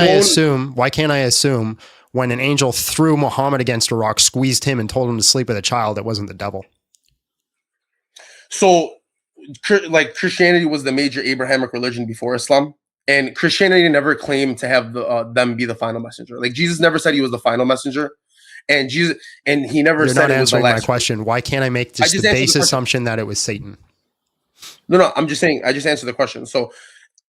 I assume when an angel threw Muhammad against a rock, squeezed him, and told him to sleep with a child, it wasn't the devil? So, like, Christianity was the major Abrahamic religion before Islam, and Christianity never claimed to have them be the final messenger. Like, Jesus never said he was the final messenger, and he never said it was the last. You're not answering my question. Why can't I make just the base assumption that it was Satan? No, I'm just saying. I just answered the question. So,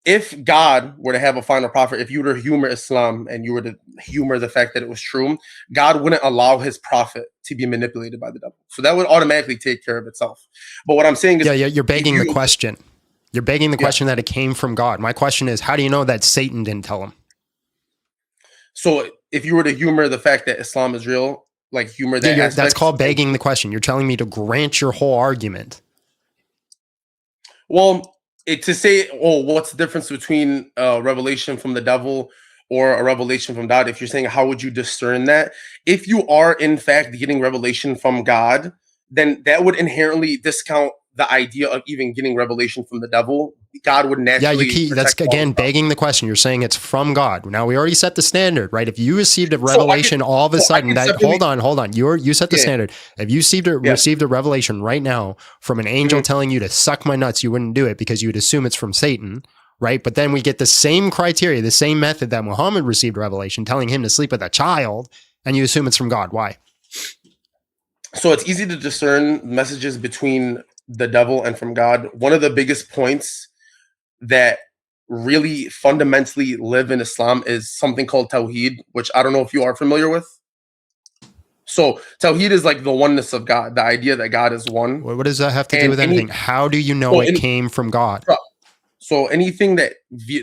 if God were to have a final prophet, if you were to humor Islam and you were to humor the fact that it was true, God wouldn't allow his prophet to be manipulated by the devil. So that would automatically take care of itself. But what I'm saying is... Yeah, you're begging the question. You're begging the question that it came from God. My question is, how do you know that Satan didn't tell him? So if you were to humor the fact that Islam is real, like humor that that's called begging the question. You're telling me to grant your whole argument. Well... to say, what's the difference between a revelation from the devil or a revelation from God? If you're saying, how would you discern that? If you are, in fact, getting revelation from God, then that would inherently discount the idea of even getting revelation from the devil, God would naturally. Yeah, that's again begging the question. You're saying it's from God. Now we already set the standard, right? If you received a revelation all of a sudden, hold on, you set the standard. If you received a revelation right now from an angel telling you to suck my nuts, you wouldn't do it because you would assume it's from Satan, right? But then we get the same criteria, the same method that Muhammad received a revelation telling him to sleep with a child, and you assume it's from God. Why? So it's easy to discern messages between the devil and from God. One of the biggest points that really fundamentally live in Islam is something called Tawheed, which I don't know if you are familiar with. So Tawheed is like the oneness of God, the idea that God is one. What does that have to do with anything? How do you know it came from God? So anything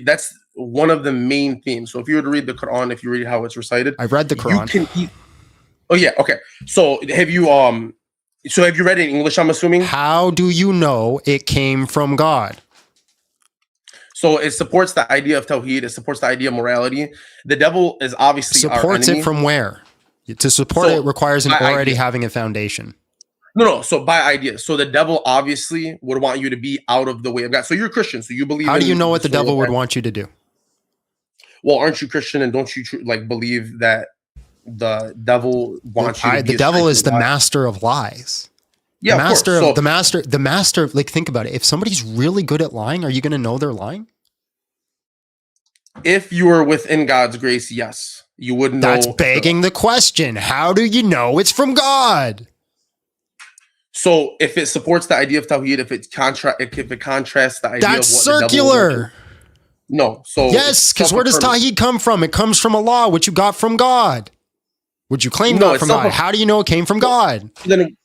that's one of the main themes. So if you were to read the Quran, if you read how it's recited, I've read the Quran. Oh yeah, okay. So have you read it in English, I'm assuming? How do you know it came from God? So it supports the idea of Tawheed. It supports the idea of morality. The devil is obviously supports our enemy. It from where? To support it requires already having a foundation. No. So by idea. So the devil obviously would want you to be out of the way of God. So you're a Christian. So you believe. How do you know what the devil would want you to do? Well, aren't you Christian, and don't you believe that the devil wants you to be the devil is the master of lies. Yeah, the master. Like, think about it. If somebody's really good at lying, are you going to know they're lying? If you are within God's grace, yes, you would know. That's begging the question. How do you know it's from God? So if it supports the idea of Tawheed, if it contrasts the idea of what circular. The devil no. So yes, because where does Tawheed come from? It comes from Allah, which you got from God. Would you claim God from God? How do you know it came from God? Then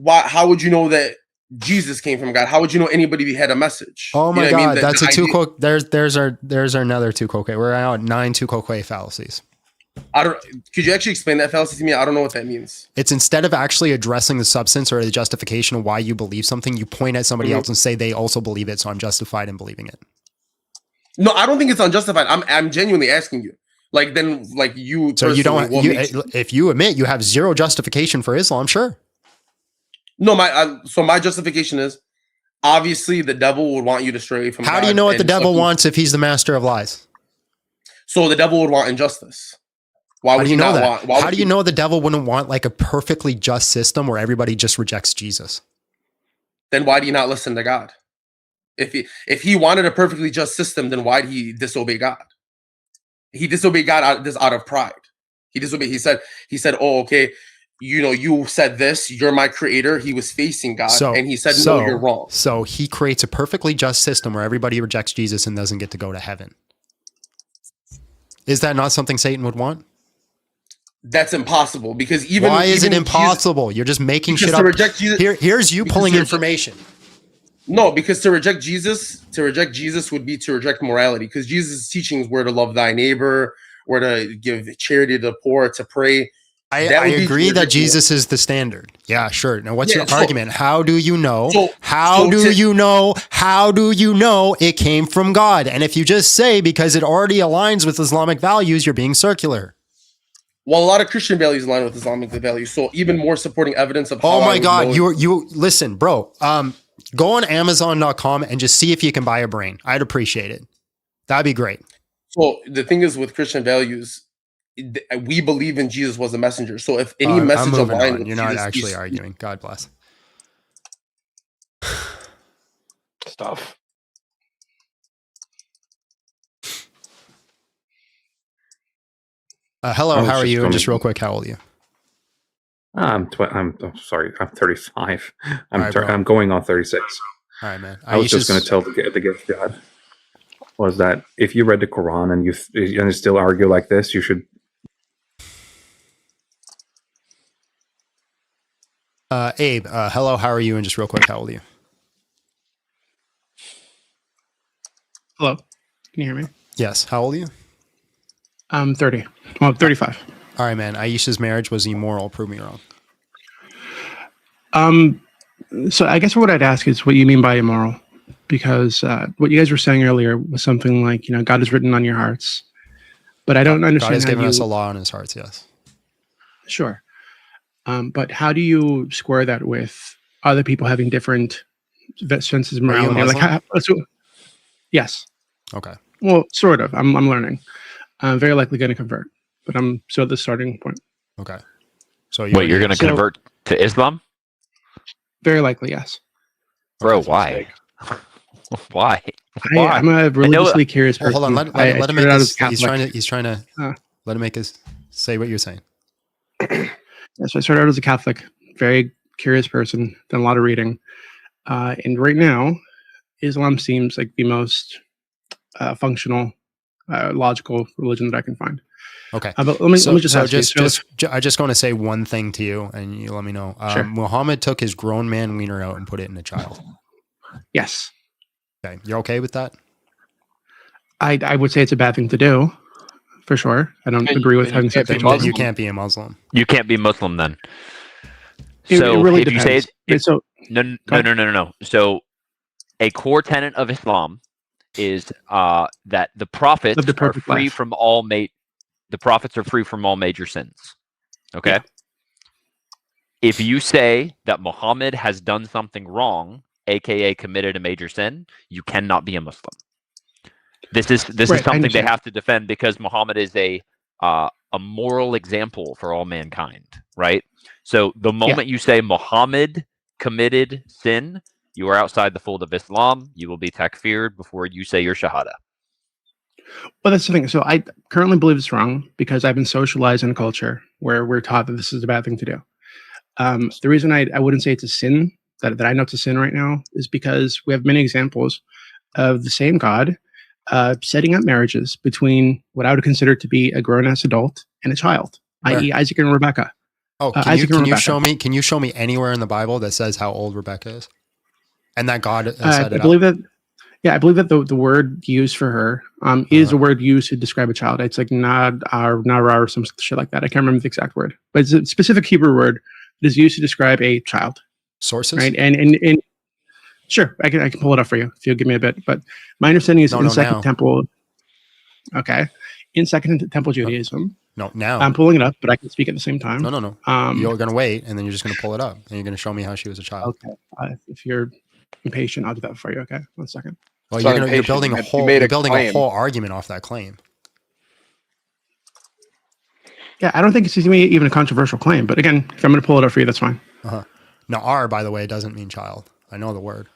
how would you know that Jesus came from God? How would you know anybody had a message? Oh my God, that's a two-quote. There's our another two-quote. We're out 9 two-quote fallacies. Could you actually explain that fallacy to me? I don't know what that means. It's instead of actually addressing the substance or the justification of why you believe something, you point at somebody else and say they also believe it, so I'm justified in believing it. No, I don't think it's unjustified. I'm genuinely asking you. You. So you don't. If you admit you have zero justification for Islam, sure. No, my justification is obviously the devil would want you to stray from. How do you know what the devil wants if he's the master of lies? So the devil would want injustice. Why would you know that? How do you know the devil wouldn't want like a perfectly just system where everybody just rejects Jesus? Then why do you not listen to God? If he wanted a perfectly just system, then why did he disobey God? He disobeyed God out of pride. He disobeyed. He said, "Oh, okay, you said this. You're my creator." He was facing God, and he said, "No, you're wrong." So he creates a perfectly just system where everybody rejects Jesus and doesn't get to go to heaven. Is that not something Satan would want? That's impossible because why is it impossible? Jesus, you're just making shit up. Here's you pulling information. No, because to reject Jesus would be to reject morality. Because Jesus' teachings were to love thy neighbor, were to give charity to the poor, to pray. I agree that Jesus is the standard. Yeah, sure. Now, what's your argument? How do you know? How do you know it came from God? And if you just say because it already aligns with Islamic values, you're being circular. Well, a lot of Christian values align with Islamic values, so even more supporting evidence of. Oh my God, you listen, bro. Go on Amazon.com and just see if you can buy a brain. I'd appreciate it. That'd be great. So the thing is with Christian values, we believe in Jesus was a messenger. So if any message aligned, you're not actually arguing. God bless. Stuff. Hello, how are you? And just real quick, how old are you? I'm sorry. I'm 35. I'm going on 36. All right, man. I was just going to tell the gift God was that if you read the Quran and you still argue like this, you should. Abe, hello, how are you? And just real quick, how old are you? Hello, can you hear me? Yes. How old are you? I'm 30. Well, 35. All right, man. Aisha's marriage was immoral. Prove me wrong. So I guess what I'd ask is what you mean by immoral, because what you guys were saying earlier was something like, God is written on your hearts, but I don't understand. God has given us a law on his hearts. Yes. Sure. But how do you square that with other people having different senses of morality? Yes. Okay. Well, sort of. I'm learning. I'm very likely going to convert, but I'm still at the starting point. Okay. So Wait, you're going to convert to Islam? Very likely, yes. Bro, why? Why? I'm a religiously curious person. Hold on, let him make his. He's trying to let him make his. Say what you're saying. So I started out as a Catholic, very curious person, done a lot of reading, and right now, Islam seems like the most functional, logical religion that I can find. Okay, but let me just ask you. I just want to say one thing to you, and you let me know. Sure. Muhammad took his grown man wiener out and put it in a child. Yes. Okay, you're okay with that? I would say it's a bad thing to do, for sure. I don't agree with having sex with children. You can't be a Muslim. You can't be Muslim then. So it really if depends. you say no. So a core tenet of Islam is that the prophets are free from all major sins. Okay. Yeah. If you say that Muhammad has done something wrong, aka committed a major sin, you cannot be a Muslim. This is something they have to defend because Muhammad is a moral example for all mankind, right? So the moment you say Muhammad committed sin, you are outside the fold of Islam. You will be takfired before you say your shahada. Well, that's the thing. So I currently believe it's wrong because I've been socialized in a culture where we're taught that this is a bad thing to do. The reason I wouldn't say it's a sin, that I know it's a sin right now, is because we have many examples of the same God setting up marriages between what I would consider to be a grown-ass adult and a child, i.e. Isaac and Rebecca. Oh, can you show me anywhere in the Bible that says how old Rebecca is? And that God set it I believe that the word used for her is a word used to describe a child. It's like nara or some shit like that. I can't remember the exact word, but it's a specific Hebrew word that is used to describe a child. Sources, right? And sure, I can pull it up for you if you'll give me a bit. But my understanding is in Second Temple. Okay, in Second Temple Judaism. No, now I'm pulling it up, but I can speak at the same time. No. You're gonna wait, and then you're just gonna pull it up, and you're gonna show me how she was a child. Okay. If you're impatient, I'll do that for you. Okay, 1 second. Well, you're building a whole argument off that claim. Yeah, I don't think it's even a controversial claim. But again, if I'm going to pull it up for you, that's fine. Now, R, by the way, doesn't mean child. I know the word.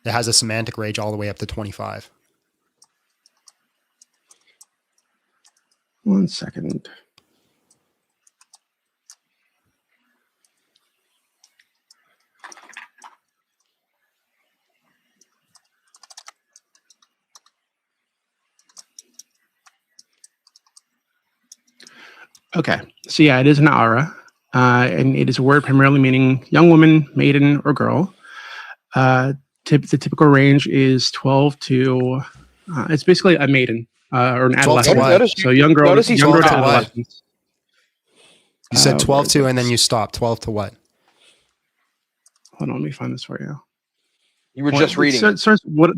It has a semantic range all the way up to 25. 1 second. Okay, so yeah, it is an ara, and it is a word primarily meaning young woman, maiden, or girl. The typical range is 12 to, it's basically a maiden or an adolescent. So young girl, younger to adolescents. You said 12 to, and then you stopped. 12 to what? Hold on, let me find this for you. You were just reading. Well,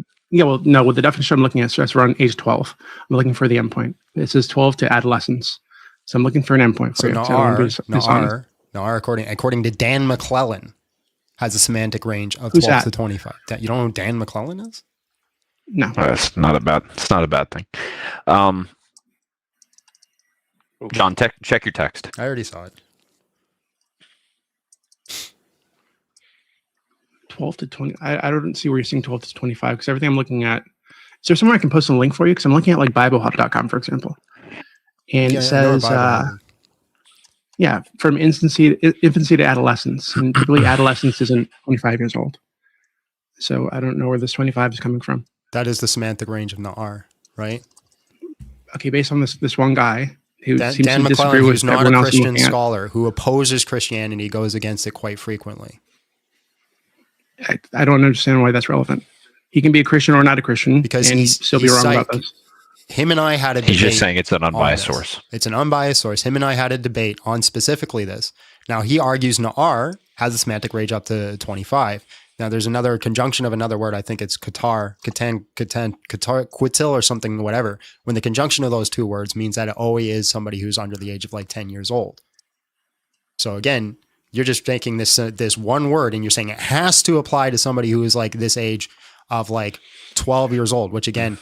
the definition I'm looking at starts around age 12. I'm looking for the endpoint. It says 12 to adolescence. So I'm looking for an endpoint for you. Nar, according to Dan McClellan, has a semantic range of 12 to 25. You don't know who Dan McClellan is? No. It's not a bad thing. John, check your text. I already saw it. 12 to 20. I don't see where you're seeing 12 to 25 because everything I'm looking at. Is there somewhere I can post a link for you? Because I'm looking at like BibleHub.com, for example. And it says, from infancy to adolescence. And typically adolescence isn't 25 years old. So I don't know where this 25 is coming from. That is the semantic range of Na'ar, right? Okay, based on this one guy who seems Dan to McClellan, disagree with who's not everyone a else Christian scholar, who opposes Christianity, goes against it quite frequently. I don't understand why that's relevant. He can be a Christian or not a Christian, because and still be wrong about this. Him and I had a debate. He's just saying it's an unbiased source. It's an unbiased source. Him and I had a debate on specifically this. Now, he argues Na'ar has a semantic range up to 25. Now, there's another conjunction of another word. I think it's quitil or something, whatever. When the conjunction of those two words means that it always is somebody who's under the age of like 10 years old. So again, you're just taking this one word and you're saying it has to apply to somebody who is like this age of like 12 years old, which again,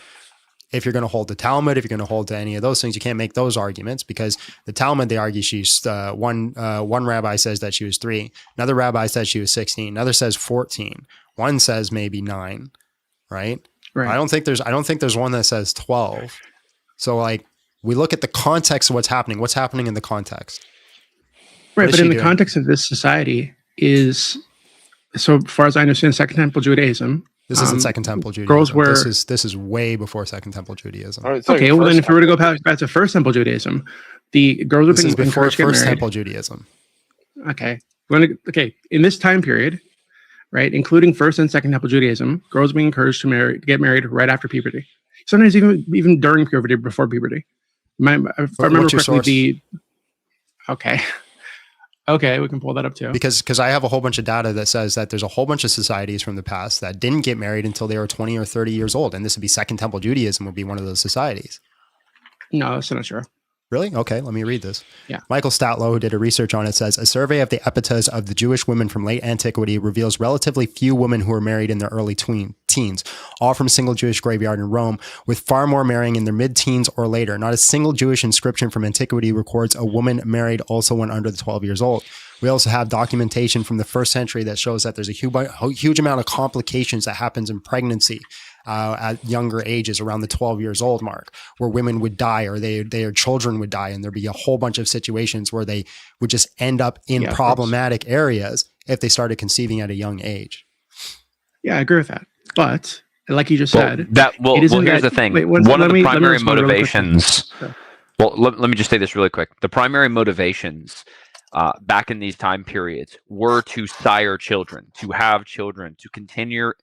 if you're going to hold the Talmud, if you're going to hold to any of those things, you can't make those arguments because the Talmud, they argue she's one rabbi says that she was 3. Another rabbi says she was 16. Another says 14. One says maybe 9, right? Right. I don't think there's one that says 12. So like we look at the context of what's happening in the context. Right. But in the context of this society is, so far as I understand, Second Temple Judaism. This isn't Second Temple Judaism. Girls were. This is way before Second Temple Judaism. Okay, well then, if we were to go back to First Temple Judaism, the girls were being encouraged to get married. First Temple Judaism. Okay, in this time period, right, including First and Second Temple Judaism, girls were being encouraged to get married right after puberty. Sometimes even during puberty, before puberty. If I remember correctly, Okay, we can pull that up too. Because I have a whole bunch of data that says that there's a whole bunch of societies from the past that didn't get married until they were 20 or 30 years old. And this would be Second Temple Judaism would be one of those societies. No, that's not true. Really? Okay, let me read this. Yeah. Michael Statlow, who did a research on it, says, a survey of the epitaphs of the Jewish women from late antiquity reveals relatively few women who were married in their early teens, all from a single Jewish graveyard in Rome, with far more marrying in their mid-teens or later. Not a single Jewish inscription from antiquity records a woman married also when under the 12 years old. We also have documentation from the 1st century that shows that there's a huge amount of complications that happens in pregnancy at younger ages, around the 12 years old mark, where women would die or their children would die. And there'd be a whole bunch of situations where they would just end up in problematic areas if they started conceiving at a young age. Yeah, I agree with that. But like you just said, here's the thing. One of the primary motivations. Well, let me just say this really quick. The primary motivations back in these time periods were to sire children, to have children, to continue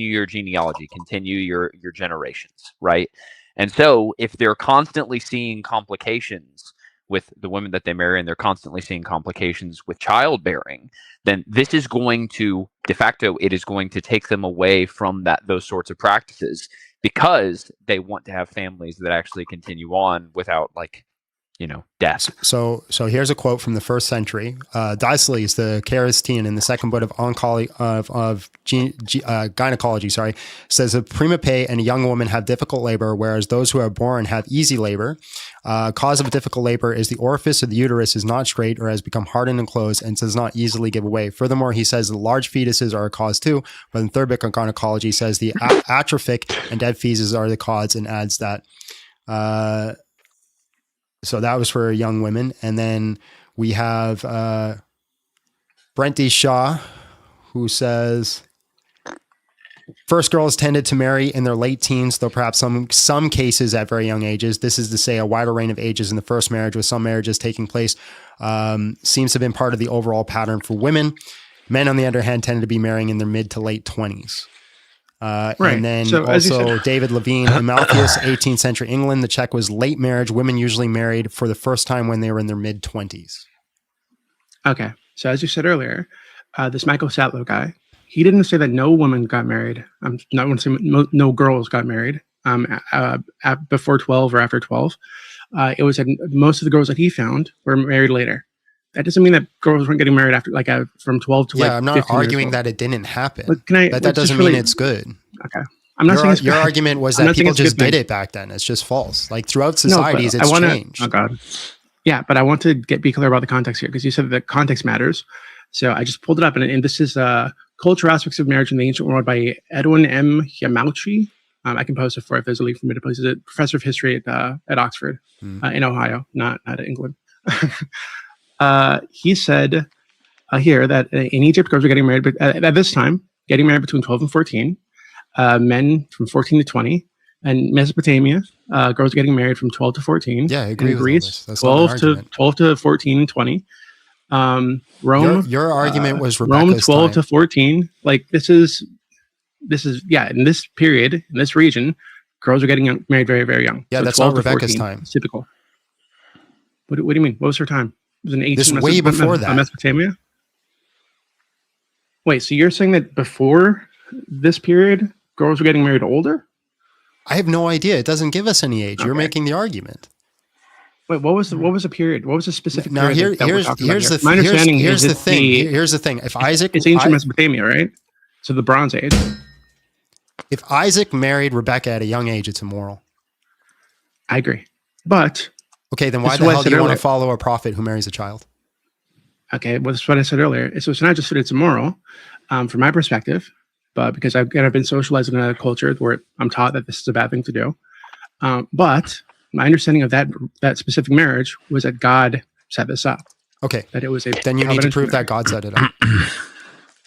your genealogy, continue your generations, right? And so if they're constantly seeing complications with the women that they marry and they're constantly seeing complications with childbearing, then this is going to, de facto, it is going to take them away from those sorts of practices because they want to have families that actually continue on without death. So here's a quote from the 1st century. Diceles, the Charistine, in the second book of gynecology, says a primape and a young woman have difficult labor, whereas those who are born have easy labor. Cause of difficult labor is the orifice of the uterus is not straight or has become hardened and closed and does not easily give away. Furthermore, he says the large fetuses are a cause too, but in the 3rd book of gynecology says the atrophic and dead fetuses are the cause and adds that. So that was for young women. And then we have Brenty Shaw, who says, first girls tended to marry in their late teens, though perhaps some cases at very young ages. This is to say a wider range of ages in the first marriage, with some marriages taking place, seems to have been part of the overall pattern for women. Men, on the other hand, tended to be marrying in their mid to late 20s. Right. And then So, also David Levine, Amaltheus, 18th century England. The check was late marriage. Women usually married for the first time when they were in their mid 20s. Okay. So as you said earlier, this Michael Statlow guy, he didn't say that no woman got married. I'm not going to say no girls got married before 12 or after 12. It was that most of the girls that he found were married later. That doesn't mean that girls weren't getting married after from 12 to I'm not arguing that it didn't happen. But that doesn't mean it's good. Okay. I'm not saying it's your good. argument was that people just did it back then. It's just false. Like throughout societies, it's changed. Oh God. Yeah, but I want to be clear about the context here because you said that context matters. So I just pulled it up, and this is Cultural Aspects of Marriage in the Ancient World by Edwin M. Yamauchi. I can post it for if there's a link for me to place it. Professor of history at Oxford in Ohio, not England. He said here that in Egypt, girls were getting married, but at this time, getting married between 12 and 14, men from 14 to 20, and Mesopotamia, girls were getting married from 12 to 14. Yeah, I agree. Greece, 12 to 14 and 20. Rome. Your argument was Rebecca's Rome 12 time. to 14. Like this is in this period, in this region, girls are getting married very, very young. Yeah, so that's not Rebecca's time. It's typical. What do you mean? What was her time? It was an ancient This is way before that. Mesopotamia. Wait, so you're saying that before this period, girls were getting married older? I have no idea. It doesn't give us any age. Okay. You're making the argument. Wait, what was the period? What was the specific now, period? Here's the thing. If Isaac, it's ancient Mesopotamia, right? So the Bronze Age. If Isaac married Rebecca at a young age, it's immoral. I agree. But okay, then why the hell do you want to follow a prophet who marries a child? Okay, well, that's what I said earlier. So it's not just that it's immoral, from my perspective, but because I've been socialized in a culture where I'm taught that this is a bad thing to do. But my understanding of that specific marriage was that God set this up. Okay, that it was a. Then you need to prove that God set it up.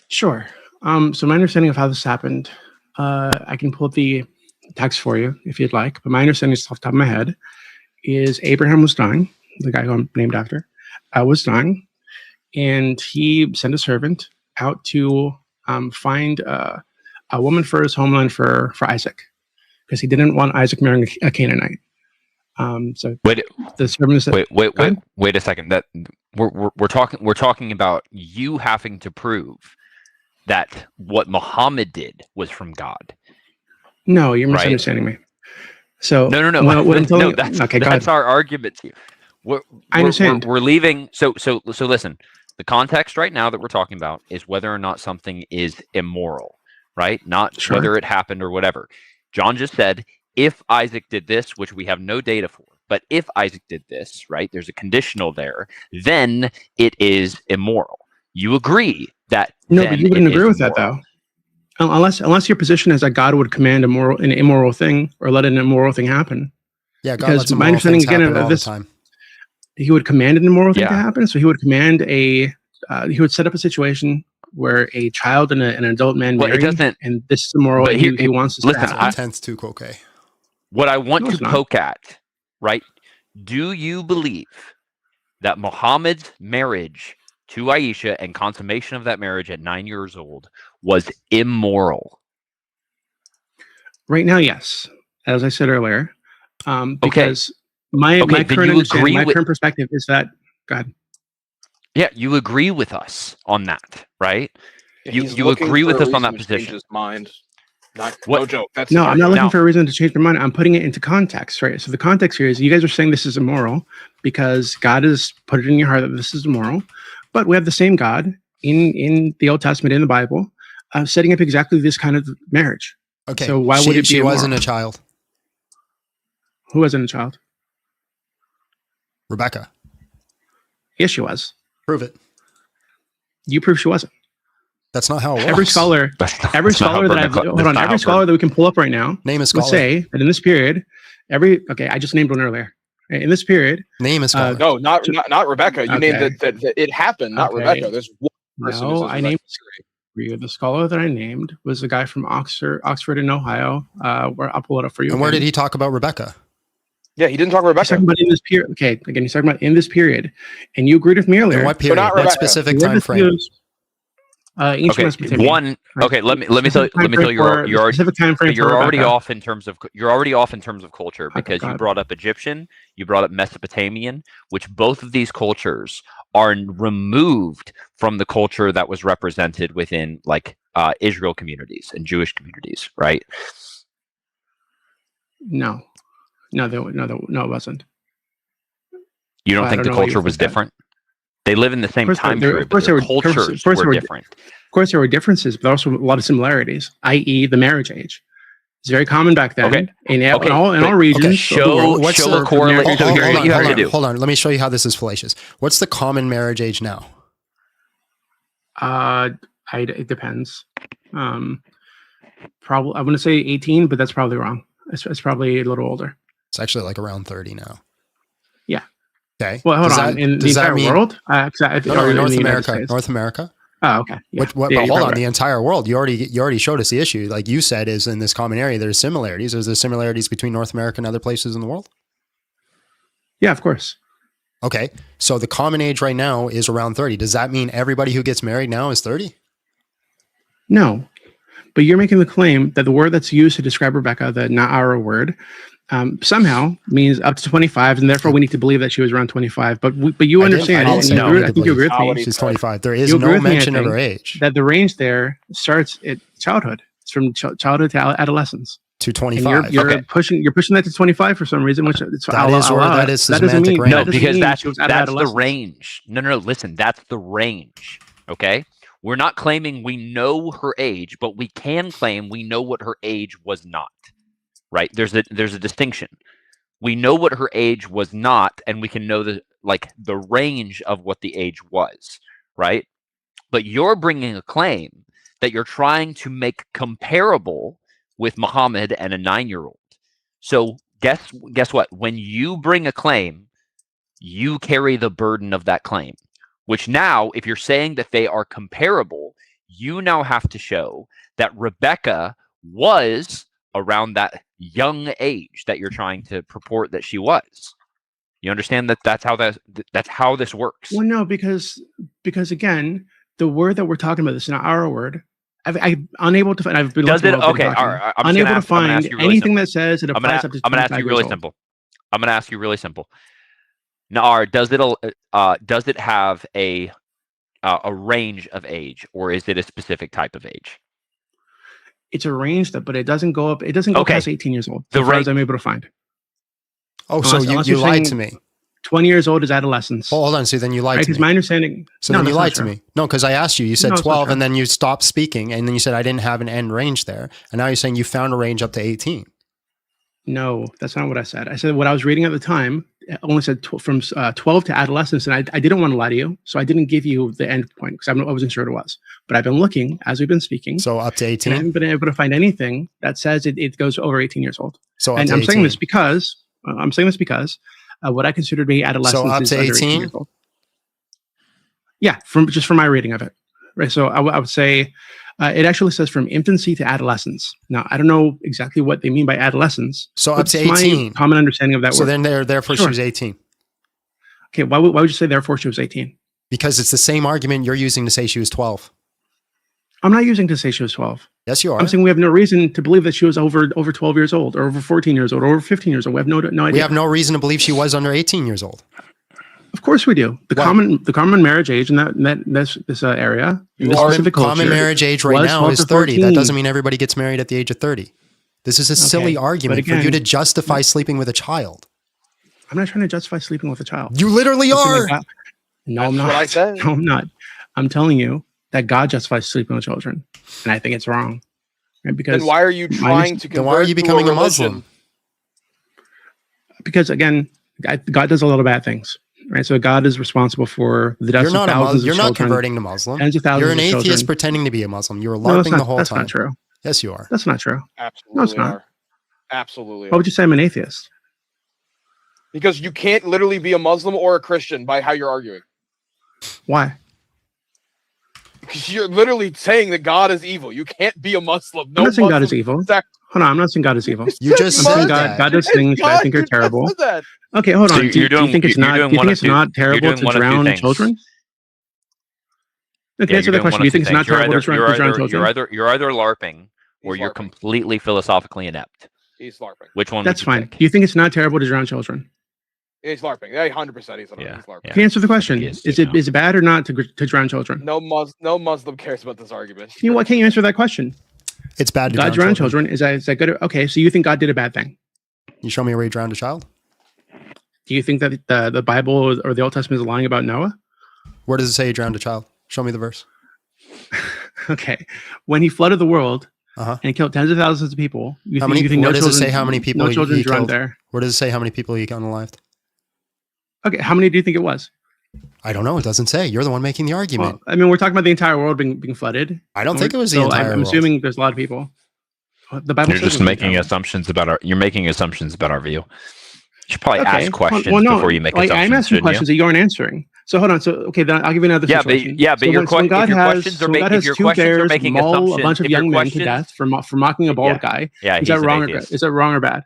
Sure. So my understanding of how this happened, I can pull up the text for you if you'd like. But my understanding, off the top of my head, is Abraham was dying. The guy who I'm named after was dying. And he sent a servant out to find a woman for his homeland for Isaac, because he didn't want Isaac marrying a Canaanite. So the servant said, wait a second. That we're talking about you having to prove that what Muhammad did was from God. No, you're misunderstanding me. So no. That's our argument to you. I understand. We're leaving. So listen. The context right now that we're talking about is whether or not something is immoral, right? Not whether it happened or whatever. John just said, if Isaac did this, which we have no data for, but if Isaac did this, right, there's a conditional there, then it is immoral. You agree that? No, but you wouldn't agree with that, though. Unless your position is that God would command an immoral thing or let an immoral thing happen. Yeah, God lets immoral things happen all the time. He would command an immoral thing to happen. So he would command he would set up a situation where a child and an adult man marry, and this is immoral. He wants to listen. Intense too, okay. What I want to poke at, right? Do you believe that Muhammad's marriage to Aisha and consummation of that marriage at 9 years old was immoral? Right now, yes. As I said earlier, because. My current understanding, my current perspective is that God. Yeah, you agree with us on that, right? You agree with us on that position. His mind. No joke. I'm not looking for a reason to change my mind. I'm putting it into context, right? So the context here is you guys are saying this is immoral because God has put it in your heart that this is immoral, but we have the same God in the Old Testament, in the Bible, setting up exactly this kind of marriage. Okay. So why would it be She immoral? wasn't a child. Who wasn't a child? Rebecca. Yes, she was. Prove it. You prove she wasn't. That's not how it works. Every scholar that we can pull up right now name a would scholar. say that in this period, I just named one earlier. In this period, name a scholar. No, not Rebecca. You named that it happened, not Rebecca. There's one person. No, I named the scholar that I named was a guy from Oxford in Ohio. Where I'll pull it up for you. And where did he talk about Rebecca? Yeah, he didn't talk about Rebecca. He's talking about in this period. Okay, again, he's talking about in this period, and you agreed with me earlier. In what period? What specific time frame? Ancient Mesopotamia. Okay, let me tell you. You're already off in terms of culture because you brought up Egyptian, you brought up Mesopotamian, which both of these cultures are removed from the culture that was represented within Israel communities and Jewish communities, right? No, it wasn't. You don't think the culture was different? They live in the same time period, but their cultures were different. Of course, there were differences, but also a lot of similarities, i.e. the marriage age. It's very common back then in all regions. Okay. Show a correlation. So here you have to do. Hold on. Let me show you how this is fallacious. What's the common marriage age now? It depends. Probably, I want to say 18, but that's probably wrong. It's probably a little older. It's actually around 30 now. Yeah. Okay. Well, hold on. In the entire world? North America. North America. Oh, okay. Yeah. But hold on. The entire world. You already showed us the issue. Like you said, is in this common area. There's similarities. Is there similarities between North America and other places in the world? Yeah, of course. Okay. So the common age right now is around 30. Does that mean everybody who gets married now is 30? No. But you're making the claim that the word that's used to describe Rebecca, the Na'ara word, somehow means up to 25, and therefore we need to believe that she was around 25. But you understand, I think you agree with me. She's 25. There is no mention of her age. That the range there starts at childhood. It's from childhood to adolescence. To 25. And you're pushing that to 25 for some reason, which that is that doesn't mean range. No, because that's the range. No. Listen, that's the range. Okay. We're not claiming we know her age, but we can claim we know what her age was not. Right? There's a distinction. We know what her age was not, and we can know the range of what the age was, right? But you're bringing a claim that you're trying to make comparable with Muhammad and a 9-year-old. So guess what? When you bring a claim, you carry the burden of that claim, which now, if you're saying that they are comparable, you now have to show that Rebecca was around that young age that you're trying to purport that she was. You understand that's how this works. Well, no, because again, the word that we're talking about, this is not our word. I'm unable to find. I've been Does it? Okay, talking, all right. unable to find anything that says it applies up to 25 years old. I'm going to ask you really simple. I'm going to ask you really simple. Now, does it have a range of age, or is it a specific type of age? It's a range but it doesn't go up. It doesn't go past 18 years old. As far as I'm able to find. Oh, so you lied to me. 20 years old is adolescence. Oh, hold on. So then you lied to me. Because my understanding. So then you lied to me. No, because I asked you. You said 12, and then you stopped speaking, and then you said I didn't have an end range there, and now you're saying you found a range up to 18. No, that's not what I said. I said what I was reading at the time. It only said from 12 to adolescence, and I didn't want to lie to you, so I didn't give you the end point because I wasn't sure what it was. But I've been looking as we've been speaking. So up to 18. I haven't been able to find anything that says it goes over 18 years old. So and I'm saying this because what I consider to be adolescence so up is to 18 years old. Yeah, from my reading of it, right? So I would say it actually says from infancy to adolescence. Now I don't know exactly what they mean by adolescence. So up to 18. My common understanding of that word. So then therefore she was 18. Okay, why would you say therefore she was 18? Because it's the same argument you're using to say she was 12. I'm not using to say she was 12. Yes, you are. I'm saying we have no reason to believe that she was over 12 years old, or over 14 years old, or over 15 years old. We have no idea. We have no reason to believe she was under 18 years old. Of course we do. The common marriage age in this area, in this specific culture, common marriage age right now is 30. That doesn't mean everybody gets married at the age of 30. This is a silly argument for you to justify sleeping with a child. I'm not trying to justify sleeping with a child. You literally are. No, I'm not. What I said. No, I'm not. I'm telling you that God justifies sleeping with children, and I think it's wrong. Right? Because then why are you trying to convert? Then why are you becoming a Muslim? Because again, God does a lot of bad things. Right, so God is responsible for the deaths of thousands of children. You're not converting to Muslim. Tens of thousands You're an of atheist children. pretending to be a Muslim. You were LARPing the whole time. That's not true. Yes, you are. That's not true. Absolutely No, it's not. Absolutely. Why would you say I'm an atheist? Because you can't literally be a Muslim or a Christian by how you're arguing. Why? Because you're literally saying that God is evil. You can't be a Muslim. I'm not saying God is evil. Hold on, I'm not saying God is evil. You just said that. God does things that I think are terrible. Okay, hold on. Do you think it's not terrible to drown children? Okay, answer that question. Do you think it's not terrible to drown children? You're either LARPing or you're completely philosophically inept. He's LARPing. Which one? That's fine. Do you think it's not terrible to drown children? He's LARPing. Yeah, 100%. He's LARPing. Can you answer the question? Is it bad or not to drown children? No Muslim cares about this argument. Why can't you answer that question? It's bad to God drown children. Is that good? Okay, so you think God did a bad thing? You show me where he drowned a child? Do you think that the Bible or the Old Testament is lying about Noah? Where does it say he drowned a child? Show me the verse. Okay. When he flooded the world and he killed tens of thousands of people, you think where does it say how many people no children he drowned killed? there? Where does it say how many people he unalived? Okay, how many do you think it was? I don't know. It doesn't say. You're the one making the argument. Well, I mean, we're talking about the entire world being flooded. I don't think it was the entire I'm world. assuming there's a lot of people. The Bible You're says just making assumptions about our view. You should probably ask questions no, before you make assumptions. I'm asking questions that you aren't answering. So hold on. So okay, then I'll give you another situation. But so your questions are making assumptions. A bunch of young men to death for mocking a bald guy. Yeah, is that wrong or is that wrong or bad?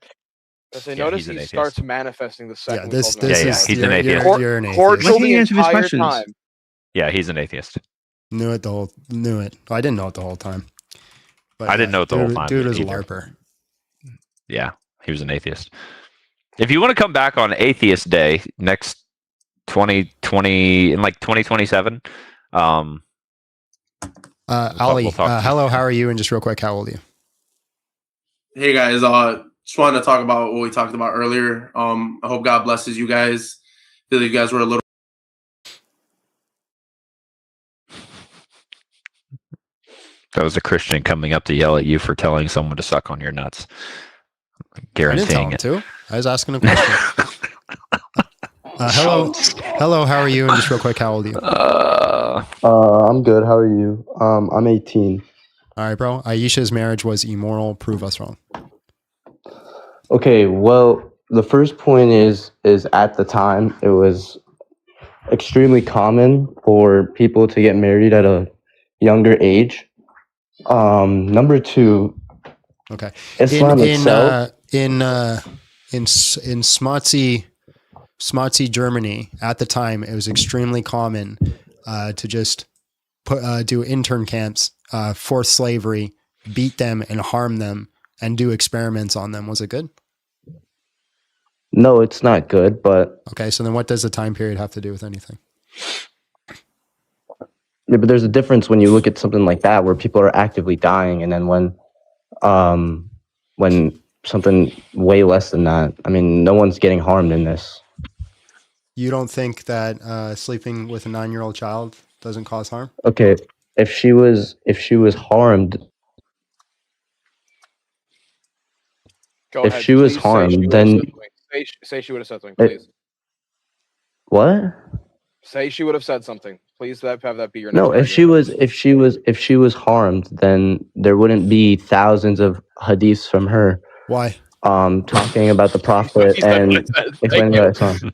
As I notice, he starts manifesting the second. He's an atheist. You're an atheist. Why can't you answer these questions? Yeah, he's an atheist. Knew it. Well, I didn't know it the whole time. But I didn't know it the whole time. Dude was a LARPer. Yeah, he was an atheist. If you want to come back on Atheist Day next 2020 in like 2027, Ali, hello, how are you? And just real quick, how old are you? Hey guys, just wanted to talk about what we talked about earlier. I hope God blesses you guys. I feel like you guys were a little That was a Christian coming up to yell at you for telling someone to suck on your nuts. I didn't tell Guaranteeing him it. to. I was asking a question. Hello, how are you? And just real quick, how old are you? I'm good. How are you? I'm 18. All right, bro. Aisha's marriage was immoral. Prove us wrong. Okay, well, the first point is at the time it was extremely common for people to get married at a younger age. Number two, okay, Islam itself. In Smotsy, Germany, at the time, it was extremely common to just do intern camps, forced slavery, beat them and harm them, and do experiments on them. Was it good? No, it's not good, but... Okay, so then what does the time period have to do with anything? Yeah, but there's a difference when you look at something like that where people are actively dying, and then when something way less than that, I mean, no one's getting harmed in this. You don't think that sleeping with a 9-year-old child doesn't cause harm? Okay, if she was harmed, Go if ahead. she was Please harmed, then say she would have said something, please. What? Say she would have said something. Please have that be your next No, if she was harmed, then there wouldn't be thousands of hadiths from her. Why? Talking about the Prophet and explaining about Islam.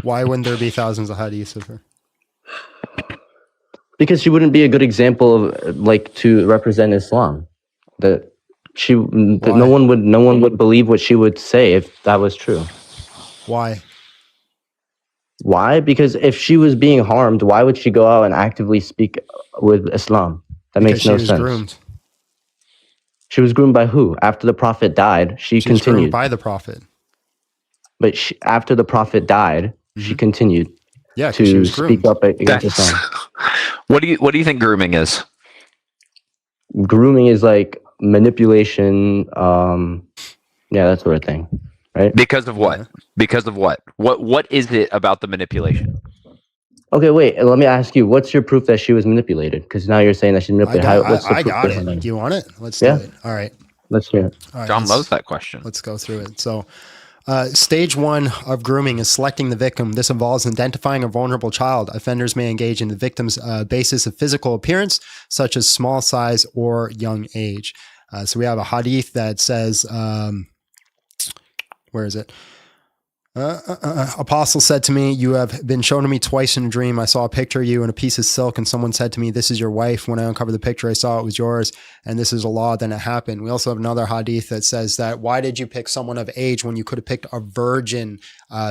Why wouldn't there be thousands of hadiths of her? Because she wouldn't be a good example of to represent Islam. That no one would believe what she would say if that was true. Why? Why? Because if she was being harmed, why would she go out and actively speak with Islam? That makes no sense. Groomed. She was groomed by who? After the Prophet died, she was groomed continued. By the Prophet. But after the Prophet died, she continued. Yeah, to speak up against Islam. What do you think grooming is? Grooming is like manipulation. That sort of thing, right? Because of what? Because of what? What is it about the manipulation? Okay, wait. Let me ask you. What's your proof that she was manipulated? Because now you're saying that she's manipulated. I got it. Do you want it? Let's do it. All right. Let's hear it. All right, John loves that question. Let's go through it. So, stage 1 of grooming is selecting the victim. This involves identifying a vulnerable child. Offenders may engage in the victim's basis of physical appearance, such as small size or young age. So we have a hadith that says, where is it? Apostle said to me, "You have been shown to me twice in a dream. I saw a picture of you in a piece of silk, and someone said to me, 'This is your wife.' When I uncovered the picture, I saw it was yours, and this is a law." Then it happened. We also have another hadith that says that, why did you pick someone of age when you could have picked a virgin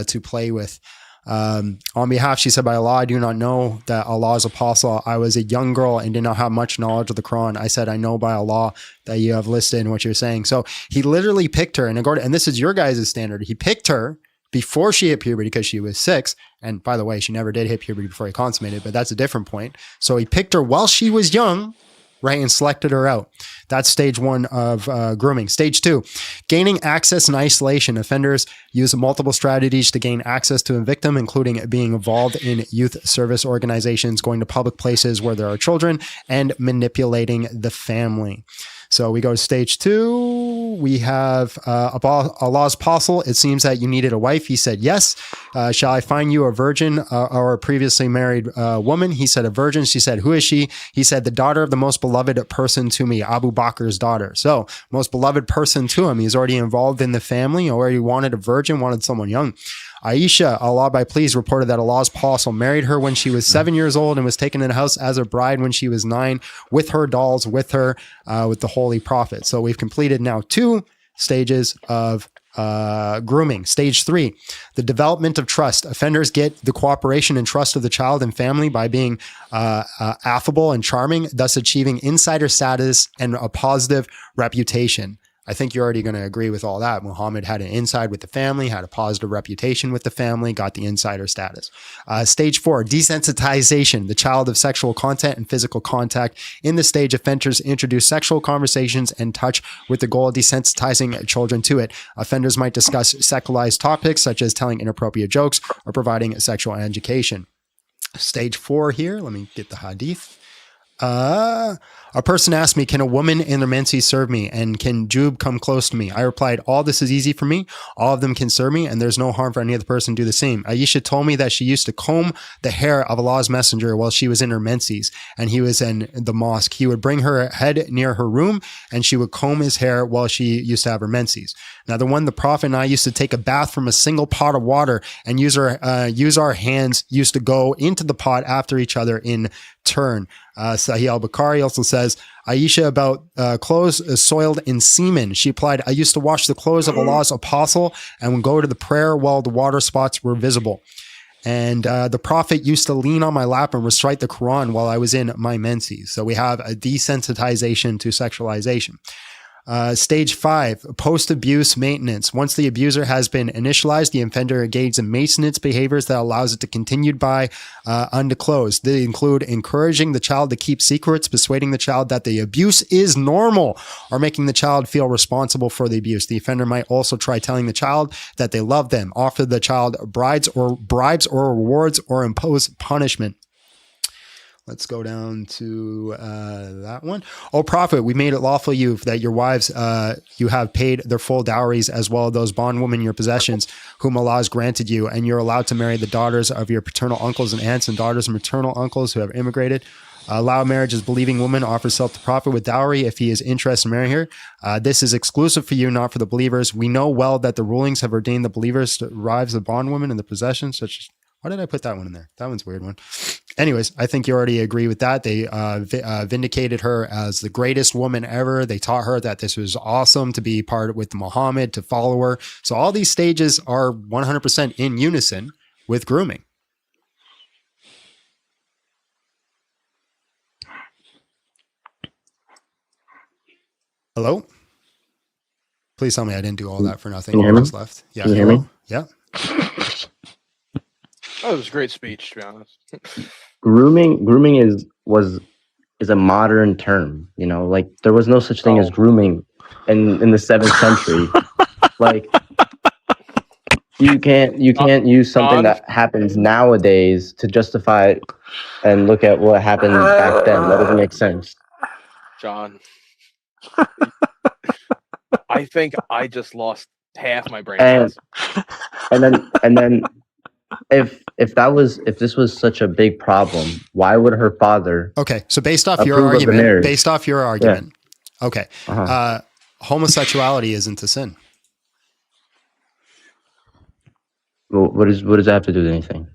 to play with? On behalf, she said, "By Allah, I do not know that Allah's apostle. I was a young girl and did not have much knowledge of the Quran. I said, I know by Allah that you have listed in what you're saying." So he literally picked her, and this is your guys' standard. He picked her before she hit puberty because she was 6. And by the way, she never did hit puberty before he consummated, but that's a different point. So he picked her while she was young, right, and selected her out. That's stage 1 of grooming. Stage 2, gaining access and isolation. Offenders use multiple strategies to gain access to a victim, including being involved in youth service organizations, going to public places where there are children, and manipulating the family. So we go to stage 2. We have Allah's apostle. It seems that you needed a wife. He said, yes. Shall I find you a virgin or a previously married woman? He said, a virgin. She said, who is she? He said, the daughter of the most beloved person to me, Abu Bakr's daughter. So most beloved person to him. He's already involved in the family, already wanted a virgin, wanted someone young. Aisha, Allah by please, reported that Allah's apostle married her when she was 7 years old and was taken in the house as a bride when she was 9 with her dolls, with her, with the Holy Prophet. So we've completed now 2 stages of grooming. Stage 3, the development of trust. Offenders get the cooperation and trust of the child and family by being affable and charming, thus achieving insider status and a positive reputation. I think you're already going to agree with all that. Muhammad had an inside with the family, had a positive reputation with the family, got the insider status. Stage 4, desensitization, the child of sexual content and physical contact. In this stage, offenders introduce sexual conversations and touch with the goal of desensitizing children to it. Offenders might discuss sexualized topics such as telling inappropriate jokes or providing sexual education. Stage 4 here, let me get the hadith. A person asked me, can a woman in their menses serve me? And can Jube come close to me? I replied, all this is easy for me. All of them can serve me, and there's no harm for any other person to do the same. Aisha told me that she used to comb the hair of Allah's messenger while she was in her menses, and he was in the mosque. He would bring her head near her room, and she would comb his hair while she used to have her menses. Now, the Prophet and I used to take a bath from a single pot of water and use our hands used to go into the pot after each other in turn. Sahih al-Bukhari also says, Aisha about clothes soiled in semen. She replied, I used to wash the clothes of Allah's apostle and would go to the prayer while the water spots were visible. And the Prophet used to lean on my lap and recite the Quran while I was in my menses. So we have a desensitization to sexualization. Stage 5, post-abuse maintenance. Once the abuser has been initialized, the offender engages in maintenance behaviors that allows it to continue by undisclosed. They include encouraging the child to keep secrets, persuading the child that the abuse is normal, or making the child feel responsible for the abuse. The offender might also try telling the child that they love them, offer the child bribes or rewards, or impose punishment. Let's go down to that one. O Prophet, we made it lawful you that your wives you have paid their full dowries, as well as those bondwomen your possessions, whom Allah has granted you, and you're allowed to marry the daughters of your paternal uncles and aunts and daughters of maternal uncles who have immigrated. Allow marriage as believing woman offers herself to Prophet with dowry if he is interested in marrying her. This is exclusive for you, not for the believers. We know well that the rulings have ordained the believers to wives the bondwomen and the possessions, such as... Why did I put that one in there? That one's a weird one. Anyways, I think you already agree with that. They vindicated her as the greatest woman ever. They taught her that this was awesome to be part with Muhammad, to follow her. So all these stages are 100% in unison with grooming. Hello? Please tell me I didn't do all that for nothing. Can you hear me? Just left. Yeah. Can you hear me? Yeah. Oh, it was a great speech, to be honest. Grooming is a modern term. You know, like there was no such thing as grooming in the 7th century. Like you can't use something that happens nowadays to justify and look at what happened back then. That doesn't make sense. John, I think I just lost half my brain. And then if this was such a big problem, why would her father? Okay, so based off your argument, okay, homosexuality isn't a sin. Well, what does that have to do with anything?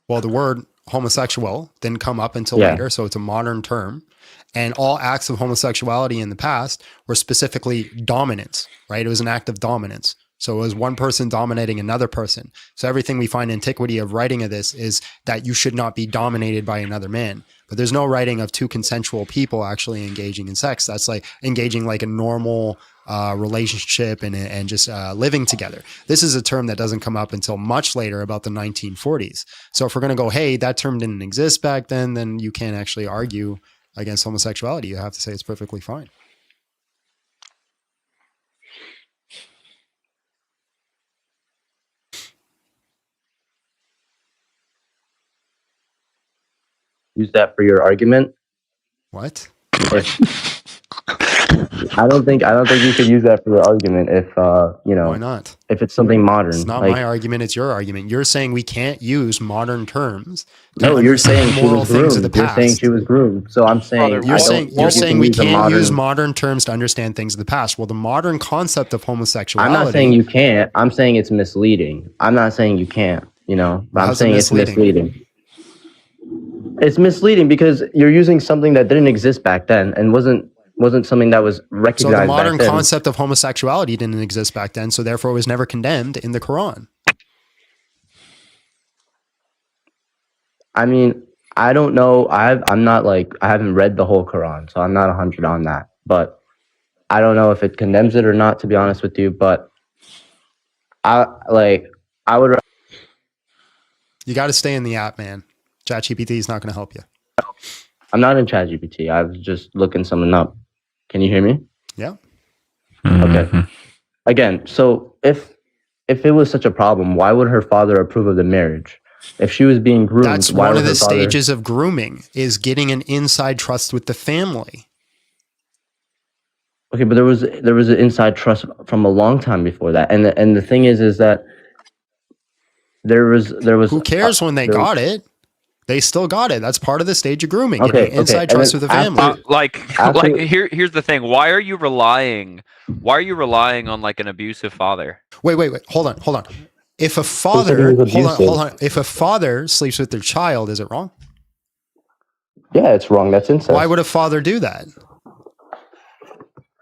Well, the word homosexual didn't come up until later, so it's a modern term. And all acts of homosexuality in the past were specifically dominance, right? It was an act of dominance. So it was one person dominating another person. So everything we find antiquity of writing of this is that you should not be dominated by another man. But there's no writing of two consensual people actually engaging in sex. That's like engaging like a normal relationship and just living together. This is a term that doesn't come up until much later, about the 1940s. So if we're going to go, hey, that term didn't exist back then you can't actually argue against homosexuality. You have to say it's perfectly fine. Use that for your argument. What? I don't think you could use that for your argument if Why not? If it's something modern. It's not my argument, it's your argument. You're saying we can't use modern terms. No, you're saying she was groomed. You're saying she was groomed. So I'm saying you're saying we can't use modern terms to understand things of the past. Well, the modern concept of homosexuality. I'm not saying you can't. I'm saying it's misleading. I'm not saying you can't, but I'm saying it's misleading. It's misleading because you're using something that didn't exist back then and wasn't something that was recognized. So the modern concept of homosexuality didn't exist back then, so therefore it was never condemned in the Quran. I mean, I don't know. I haven't read the whole Quran, so I'm not 100 on that. But I don't know if it condemns it or not, to be honest with you. But I would. You got to stay in the app, man. ChatGPT is not going to help you. I'm not in ChatGPT. I was just looking something up. Can you hear me? Yeah. Okay. Again, so if it was such a problem, why would her father approve of the marriage? If she was being groomed, that's one of the stages of grooming, is getting an inside trust with the family. Okay, but there was an inside trust from a long time before that, and the thing is that there was. Who cares when they got it? They still got it. That's part of the stage of grooming. Okay, Getting inside trust with the family. Here's the thing. Why are you relying on like an abusive father? Wait. Hold on. If a father, hold on. If a father sleeps with their child, is it wrong? Yeah, it's wrong. That's incest. Why would a father do that?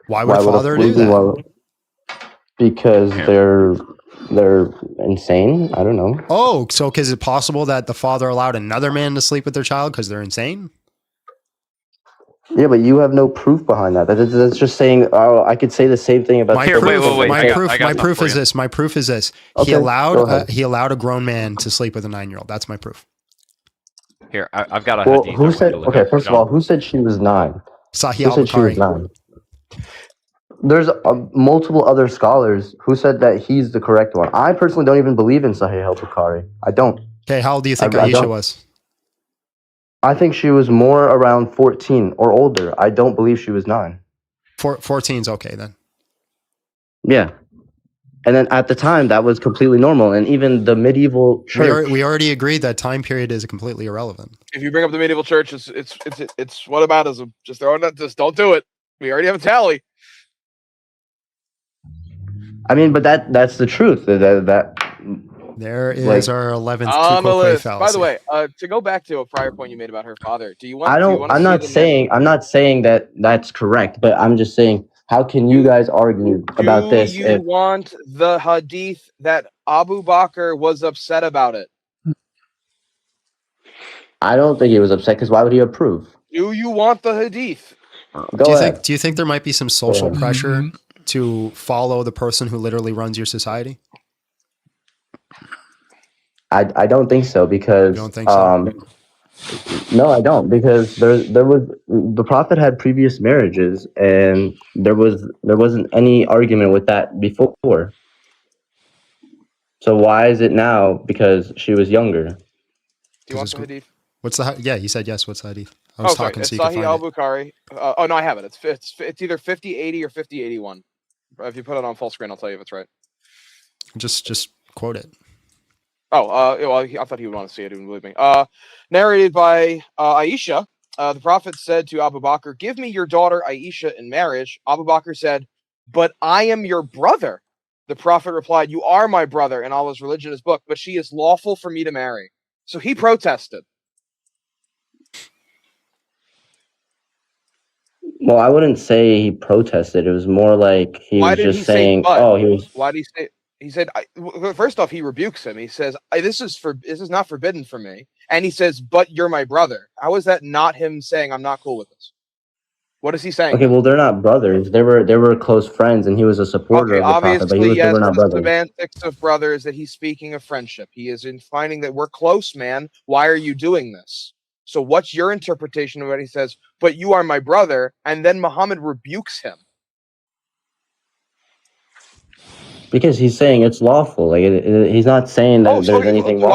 Why would a father do that? Because they're insane. I don't know. Oh, so is it possible that the father allowed another man to sleep with their child because they're insane? Yeah, but you have no proof behind that. That's just saying. Oh, I could say the same thing about. My proof is this. My proof is this. Okay, he allowed a grown man to sleep with a 9-year-old. That's my proof. Here, I've got a. Well, who said? Okay, first of all, who said she was 9? Sahih Who said she was 9? There's multiple other scholars who said that he's the correct one. I personally don't even believe in Sahih al-Bukhari. I don't. Okay, how old do you think Aisha was? I think she was more around 14 or older. I don't believe she was 9. 14's okay then. Yeah. And then at the time, that was completely normal. And even the medieval church. We already agreed that time period is completely irrelevant. If you bring up the medieval church, it's whataboutism. Just throw it. Just don't do it. We already have a tally. I mean, but that's the truth. There is our 11th on the list. fallacy. By the way, to go back to a prior point you made about her father, do you want? I'm not saying that that's correct, but I'm just saying, how can you guys argue about this? Do you want the hadith that Abu Bakr was upset about it? I don't think he was upset, because why would he approve? Do you want the hadith? Do you think there might be some social pressure to follow the person who literally runs your society? I don't think so, because you don't think so? No, I don't, because there was the Prophet had previous marriages, and there wasn't any argument with that before. So why is it now because she was younger? Do you want the hadith? What's the? Yeah, he said yes. What's the hadith? I was talking it's so you can Sahih find al-Bukhari. Oh no, I have it. It's either 5080 or 5081. If you put it on full screen, I'll tell you if it's right. Just quote it. Oh, well, I thought he would want to see it. He wouldn't believe me. Narrated by Aisha, the Prophet said to Abu Bakr, "Give me your daughter Aisha in marriage." Abu Bakr said, "But I am your brother." The Prophet replied, "You are my brother in Allah's religion, his book, but she is lawful for me to marry." So he protested. Well, I wouldn't say he protested. It was more like he was just saying, "Oh, he was." Why did he say? He said, first off, he rebukes him. He says, "This is not forbidden for me." And he says, "But you're my brother." How is that not him saying, "I'm not cool with this"? What is he saying? Okay, well, they're not brothers. They were close friends, and he was a supporter of the Prophet. But they were not brothers. The semantics of brother is that he's speaking of friendship. He is in finding that we're close, man. Why are you doing this? So what's your interpretation of what he says? "But you are my brother," and then Muhammad rebukes him. Because he's saying it's lawful. Like he's not saying that there's anything wrong.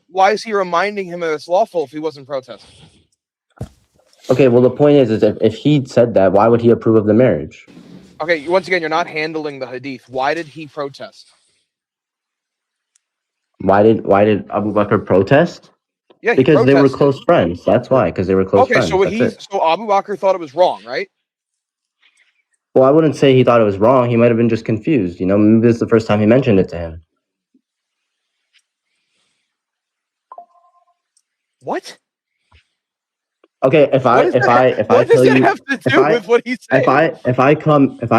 Why is he reminding him that it's lawful if he wasn't protesting? Okay, well the point is if he said that, why would he approve of the marriage? Okay, once again, you're not handling the hadith. Why did he protest? Why did Abu Bakr protest? Yeah, because they were close friends. That's why, because they were close friends. Okay, so Abu Bakr thought it was wrong, right? Well, I wouldn't say he thought it was wrong. He might have been just confused. You know, maybe this is the first time he mentioned it to him. What? Okay, if I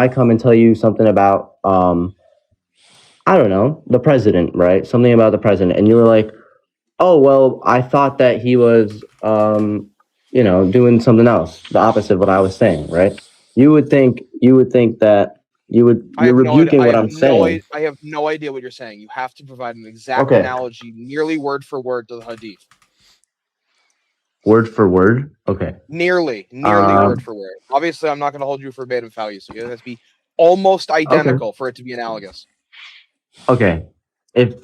come and tell you something about I don't know, the president, right? Something about the president, and you were like, "Oh, well, I thought that he was doing something else, the opposite of what I was saying," right? You would think that you're rebuking what I'm saying. I have no idea what you're saying. You have to provide an exact analogy, nearly word for word, to the hadith. Word for word? Okay. Nearly word for word. Obviously, I'm not going to hold you verbatim value, so it has to be almost identical for it to be analogous. Okay. If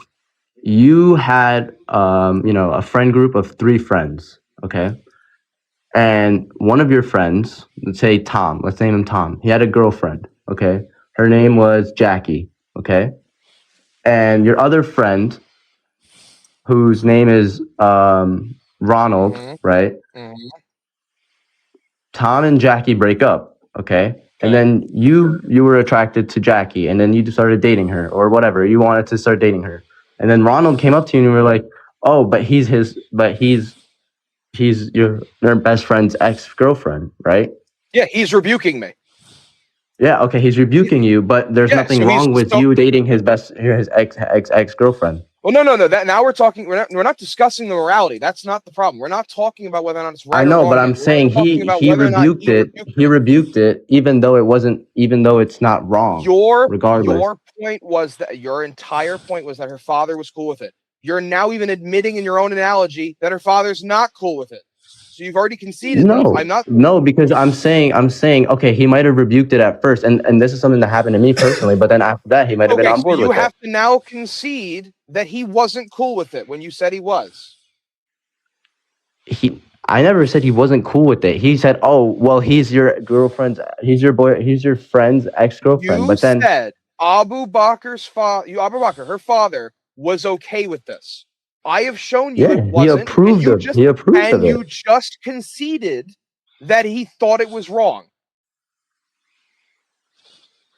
you had, a friend group of 3 friends, okay? and one of your friends, let's say Tom, let's name him Tom. He had a girlfriend, okay? Her name was Jackie, okay? And your other friend, whose name is Ronald, right? Tom and Jackie break up, okay? And then you were attracted to Jackie, and then you started dating her, or whatever. You wanted to start dating her. And then Ronald came up to you and you were like, oh, but he's your best friend's ex-girlfriend, right? Yeah, he's rebuking me. Yeah, okay, he's rebuking you, but there's nothing wrong with you dating his ex-girlfriend. Well, no. That now we're talking. We're not discussing the morality. That's not the problem. We're not talking about whether or not it's right. I know, or wrong but I'm yet. saying he rebuked it. He rebuked it, even though it's not wrong. Regardless. Your point was that your entire point was that her father was cool with it. You're now even admitting in your own analogy that her father's not cool with it. So you've already conceded. No, because I'm saying, okay, he might have rebuked it at first, and this is something that happened to me personally. But then after that, he might have been on board with it. You have to now concede that he wasn't cool with it when you said he was. I never said he wasn't cool with it. He said, "Oh, well, he's your friend's ex-girlfriend." You said Abu Bakr's father, her father, was okay with this. I have shown you it wasn't. He approved of it. You just conceded that he thought it was wrong.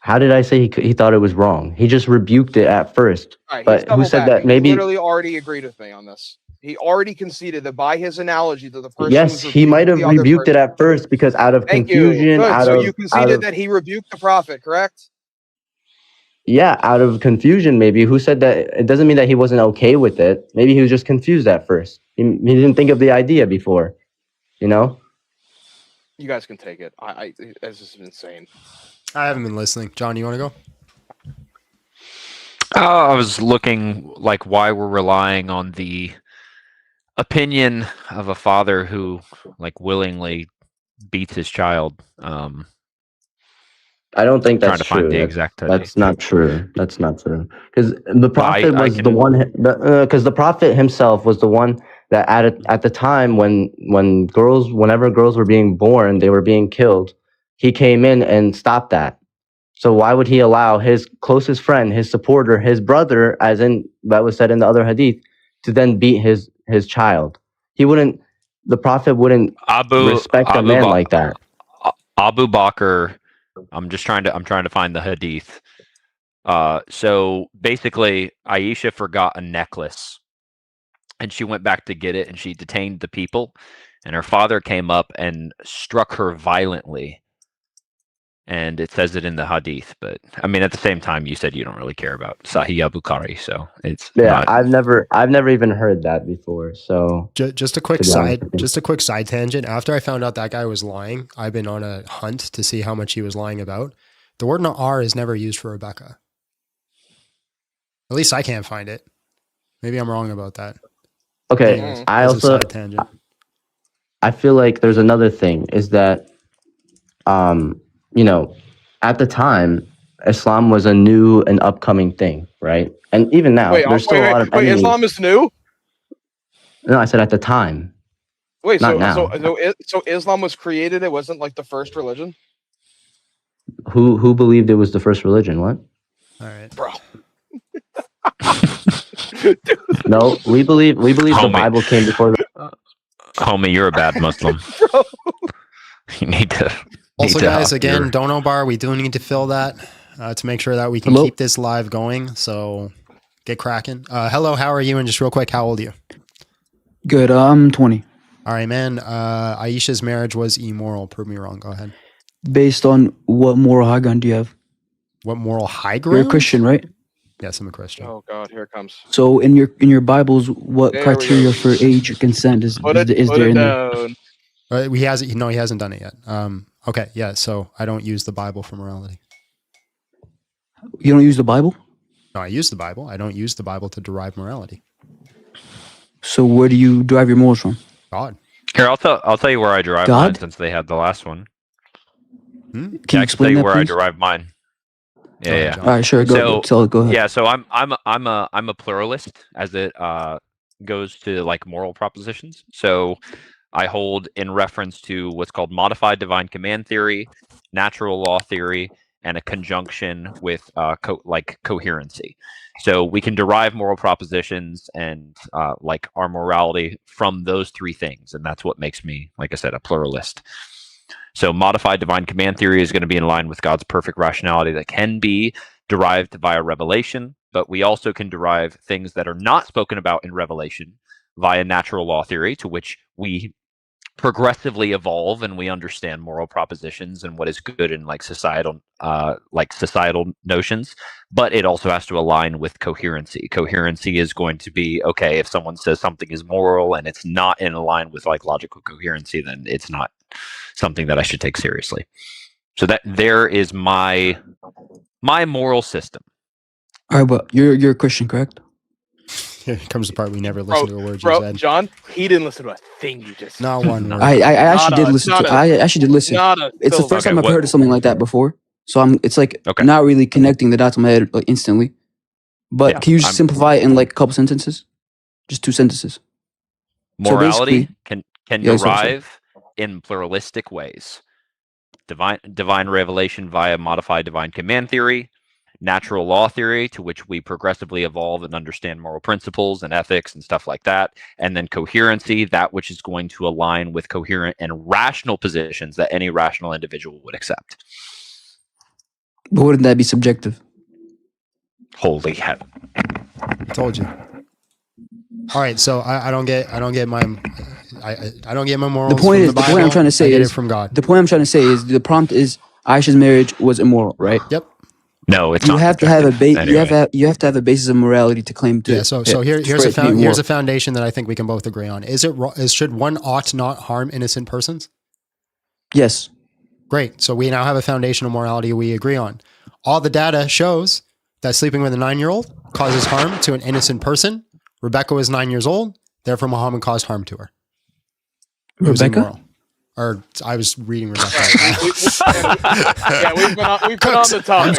How did I say he thought it was wrong? He just rebuked it at first. Right, but who said that? Maybe he literally already agreed with me on this. He already conceded that by his analogy that the person. Yes, he might have rebuked it at first because out of confusion. So you conceded that he rebuked the prophet, correct? Yeah, out of confusion, maybe. Who said that? It doesn't mean that he wasn't okay with it. Maybe he was just confused at first. He didn't think of the idea before, you know? You guys can take it. This is insane. I haven't been listening. John, you want to go? I was looking like why we're relying on the opinion of a father who like willingly beats his child. I don't think that's trying to true. Find the exact that's not true. That's not true. Because the prophet was the one. Because the prophet himself was the one that at the time whenever girls were being born, they were being killed. He came in and stopped that. So why would he allow his closest friend, his supporter, his brother, as in that was said in the other hadith, to then beat his child? He wouldn't. The prophet wouldn't respect a man like that. Abu Bakr. I'm trying to find the hadith. So basically, Aisha forgot a necklace, and she went back to get it, and she detained the people, and her father came up and struck her violently. And it says it in the hadith, but I mean, at the same time, you said you don't really care about Sahih Bukhari, so it's I've never even heard that before. So just a quick side tangent. After I found out that guy was lying, I've been on a hunt to see how much he was lying about. The word "na'ar" is never used for Rebecca. At least I can't find it. Maybe I'm wrong about that. Okay, anyways, I feel like there's another thing is that, at the time, Islam was a new and upcoming thing, right? And even now, there's still a lot of enemies. Islam is new? No, I said at the time. Wait, not now. So Islam was created? It wasn't like the first religion? Who believed it was the first religion? What? All right, bro. No, we believe the Bible came before the. Homie, you're a bad Muslim. Bro. You need to. Also, guys, again, Dono Bar, we do need to fill that to make sure that we can keep this live going. So get cracking. Hello, how are you? And just real quick, how old are you? Good. I'm 20. All right, man. Aisha's marriage was immoral. Prove me wrong. Go ahead. Based on what moral high ground do you have? What moral high ground? You're a Christian, right? Yes, I'm a Christian. Oh God, here it comes. So in your Bibles, what criteria for age consent is there in there? He hasn't done it yet. Okay, yeah, so I don't use the Bible for morality. You don't use the Bible? No, I use the Bible. I don't use the Bible to derive morality. So where do you derive your morals from? God. Here, I'll tell you where I derive mine since they had the last one. Can you I can explain tell you that, where please? I derive mine. Yeah. All right, sure. Go ahead. Yeah, so I'm a pluralist as it goes to like moral propositions. So I hold in reference to what's called modified divine command theory, natural law theory, and a conjunction with coherency. So we can derive moral propositions and like our morality from those three things, and that's what makes me, like I said, a pluralist. So modified divine command theory is going to be in line with God's perfect rationality that can be derived via revelation, but we also can derive things that are not spoken about in revelation via natural law theory, to which we progressively evolve and we understand moral propositions and what is good in like societal notions, but it also has to align with coherency. Coherency is going to be, okay, if someone says something is moral and it's not in line with like logical coherency, then it's not something that I should take seriously. So that there is my moral system. All right, but you're a Christian, correct? Here comes the part we never listen to a word you Bro, said. John, he didn't listen to a thing you just said. Not one word. I actually did listen to. I actually did listen. It's the first time I've heard of something like that before, so it's like not really connecting the dots in my head like instantly. But Yeah, can you just simplify it in like a couple sentences? Just 2 sentences. Morality So can derive in pluralistic ways. Divine revelation via modified divine command theory, natural law theory, to which we progressively evolve and understand moral principles and ethics and stuff like that, and then coherency, that which is going to align with coherent and rational positions that any rational individual would accept. But wouldn't that be subjective? Holy heaven! I told you. All right, so I don't get my morals. The point I'm trying to say is from God. The point I'm trying to say is the prompt is Aisha's marriage was immoral, right? Yep. No, it's you not. Have to have a you have to have a basis of morality to claim to. Yeah. So here's a foundation that I think we can both agree on. Should one ought not harm innocent persons? Yes. Great. So we now have a foundation of morality we agree on. All the data shows that sleeping with a 9-year-old causes harm to an innocent person. Rebecca was 9 years old, therefore Muhammad caused harm to her. Rebecca? Or I was reading Rebecca. Yeah, we've been on the topic.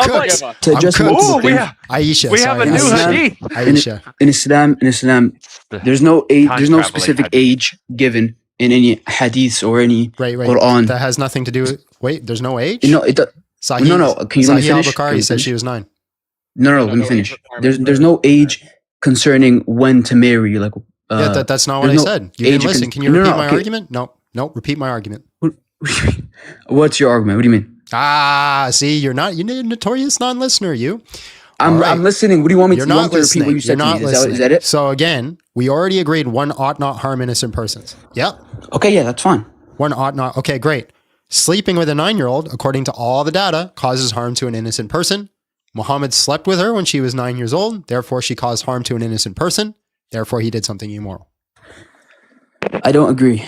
Aisha. We have a new hadith. Aisha. In Islam, there's no age, there's no specific age given in any hadiths or any Quran. That has nothing to do with. Wait, there's no age. No, it does. Can you let me finish? Al-Bukhari said she was 9. No, let me finish. There's no age concerning when to marry. Like, that's not what I said. You didn't listen. Can you repeat my argument? No, repeat my argument. What's your argument? What do you mean? See, you're a notorious non-listener, you. I'm listening. What do you want me to You're not repeat what you said to me? Is that it? So again, we already agreed one ought not harm innocent persons. Yep. Okay, yeah, that's fine. One ought not. Okay, great. Sleeping with a 9-year-old, according to all the data, causes harm to an innocent person. Muhammad slept with her when she was 9 years old. Therefore, she caused harm to an innocent person. Therefore, he did something immoral. I don't agree.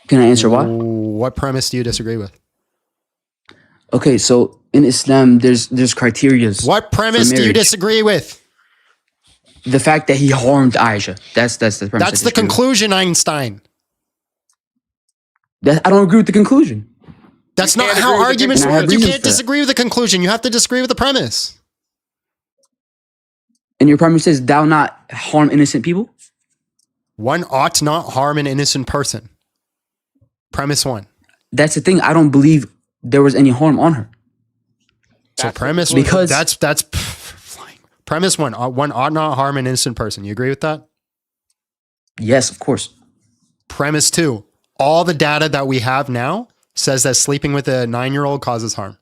Can I answer why? What premise do you disagree with? Okay, so in Islam, there's criteria. What premise do you disagree with? The fact that he harmed Aisha. That's the premise. That's the conclusion, Einstein. I don't agree with the conclusion. That's not how arguments work. You can't disagree with the conclusion. You have to disagree with the premise. And your premise says thou not harm innocent people? One ought not harm an innocent person. Premise 1. That's the thing. I don't believe there was any harm on her. So premise because that's premise 1. One ought not harm an innocent person. You agree with that? Yes, of course. Premise 2. All the data that we have now says that sleeping with a 9-year-old causes harm.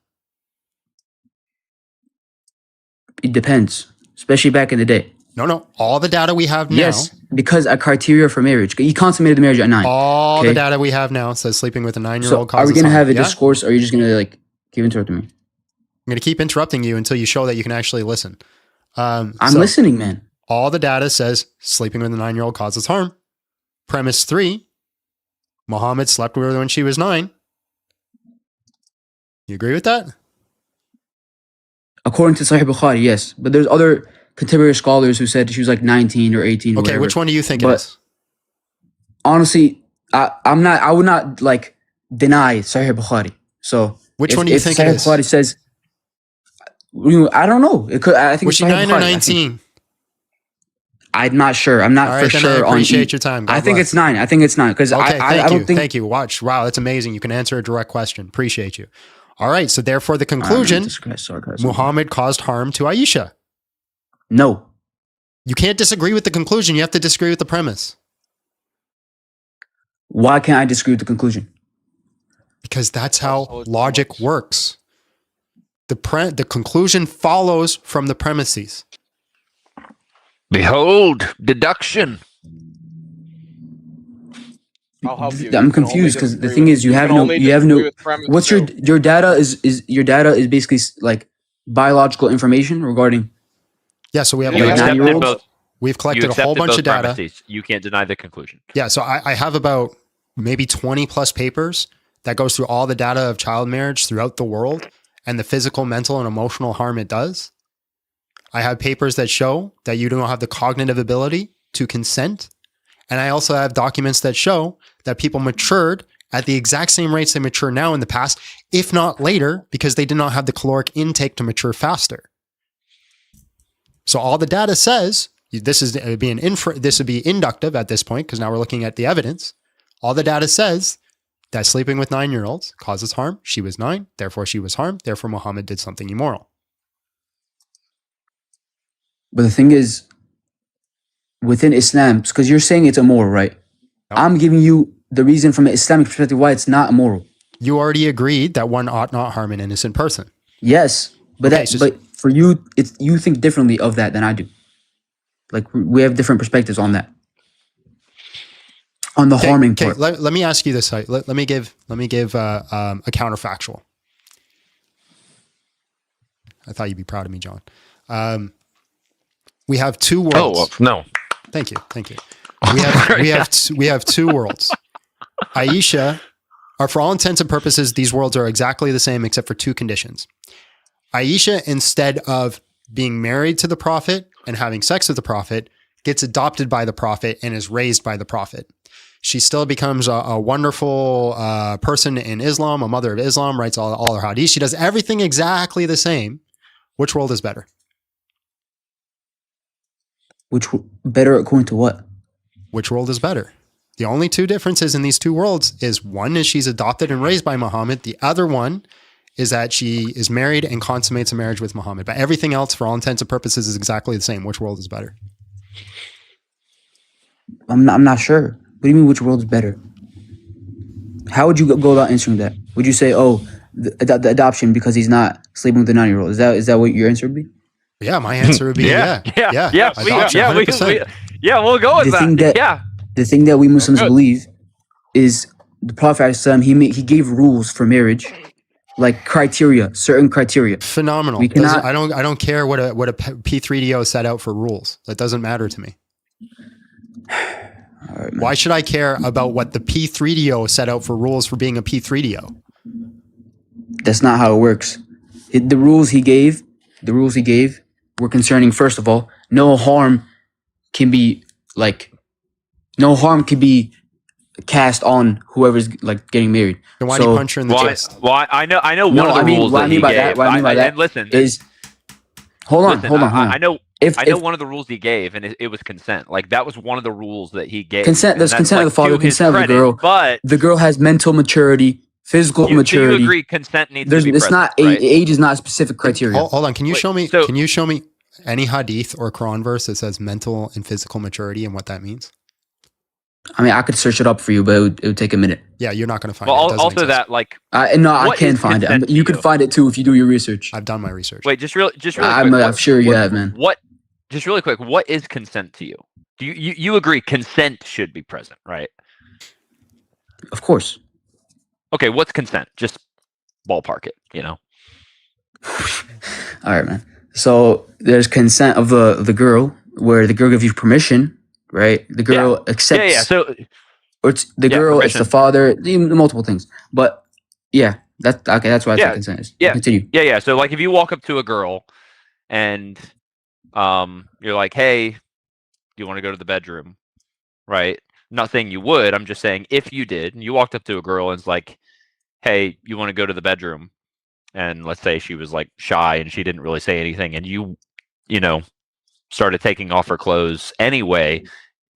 It depends, especially back in the day. No. All the data we have now. Yes, because a criteria for marriage. He consummated the marriage at 9. All the data we have now says sleeping with a 9-year-old causes harm. Are we going to have a discourse, or are you just going to keep interrupting me? I'm going to keep interrupting you until you show that you can actually listen. I'm listening, man. All the data says sleeping with a 9-year-old causes harm. Premise 3, Muhammad slept with her when she was 9. You agree with that? According to Sahih Bukhari, yes. But there's other contemporary scholars who said she was like 19 or 18 or whatever. Which one do you think it is? Honestly, I would not deny Sahih Bukhari. So which one do you think it is? Bukhari says, I don't know. I think was she 9 or 19? I'm not sure. I'm not for sure on. Appreciate your time. I think it's 9. I think it's 9 because I don't think. Thank you. Watch. Wow, that's amazing. You can answer a direct question. Appreciate you. All right. So therefore, the conclusion: Muhammad caused harm to Aisha. No. You can't disagree with the conclusion. You have to disagree with the premise. Why can't I disagree with the conclusion? Because that's how logic works. The conclusion follows from the premises. Behold, deduction. I'm confused because the thing is, you have no. What's your data is your data is basically like biological information regarding. Yeah, so we have we've collected a whole bunch of data. Premises. You can't deny the conclusion. Yeah, so I have about maybe 20 plus papers that goes through all the data of child marriage throughout the world and the physical, mental, and emotional harm it does. I have papers that show that you don't have the cognitive ability to consent. And I also have documents that show that people matured at the exact same rates they mature now in the past, if not later, because they did not have the caloric intake to mature faster. So all the data says, this would be inductive at this point, because now we're looking at the evidence. All the data says that sleeping with 9-year-olds causes harm. She was 9, therefore she was harmed. Therefore Muhammad did something immoral. But the thing is, within Islam, because you're saying it's immoral, right? No. I'm giving you the reason from an Islamic perspective why it's not immoral. You already agreed that one ought not harm an innocent person. Yes, but but for you, you think differently of that than I do. Like we have different perspectives on that. On the harming part. Let me ask you this. Let me give a counterfactual. I thought you'd be proud of me, John. We have 2 worlds. Oh no! Thank you. We have 2 worlds. Aisha, for all intents and purposes, these worlds are exactly the same except for 2 conditions. Aisha, instead of being married to the Prophet and having sex with the Prophet, gets adopted by the Prophet and is raised by the Prophet. She still becomes a wonderful person in Islam, a mother of Islam, writes all her hadith. She does everything exactly the same. Which world is better? Which better according to what? Which world is better? The only 2 differences in these 2 worlds is one is she's adopted and raised by Muhammad. The other one is that she is married and consummates a marriage with Muhammad. But everything else, for all intents and purposes, is exactly the same. Which world is better? I'm not sure. What do you mean which world is better? How would you go about answering that? Would you say, the adoption because he's not sleeping with a 9-year-old? Is that what your answer would be? Yeah, my answer would be yeah. We'll go with that. The thing that we Muslims believe is the Prophet ﷺ, he gave rules for marriage, like criteria, certain criteria. Phenomenal. I don't care what a P3DO set out for rules. That doesn't matter to me. Right, why should I care about what the P3DO set out for rules for being a P3DO? That's not how it works. The rules he gave were concerning, first of all, no harm can be cast on whoever's like getting married. Then why do you punch her in the chest? Why? I know one of the rules that he gave. What I mean by that listen, is, hold on. I know one of the rules he gave, and it was consent. Like that was one of the rules that he gave. Consent. There's consent of the father, consent of the girl. But the girl has mental maturity, physical maturity. Do you agree consent needs to be present? It's not age is not a specific criteria. Hold on. Can you show me? Can you show me any hadith or Quran verse that says mental and physical maturity and what that means? I mean, I could search it up for you, but it would take a minute. Yeah, you're not going to find it. It also, exist. that like I can find it. You could find it too if you do your research. I've done my research. Wait, just really quick. I'm sure you have, man. Just really quick. What is consent to you? Do you agree consent should be present, right? Of course. Okay, what's consent? Just ballpark it, All right, man. So there's consent of the girl, where the girl gives you permission. Right, the girl accepts. Yeah. So, or it's the girl, permission. It's the father, multiple things. But yeah, that's okay. That's why I think consent is. Yeah, continue. Yeah. So like, if you walk up to a girl, and you're like, "Hey, do you want to go to the bedroom?" Right? I'm not saying you would. I'm just saying if you did, and you walked up to a girl and it's like, "Hey, you want to go to the bedroom?" And let's say she was like shy and she didn't really say anything, and you started taking off her clothes anyway,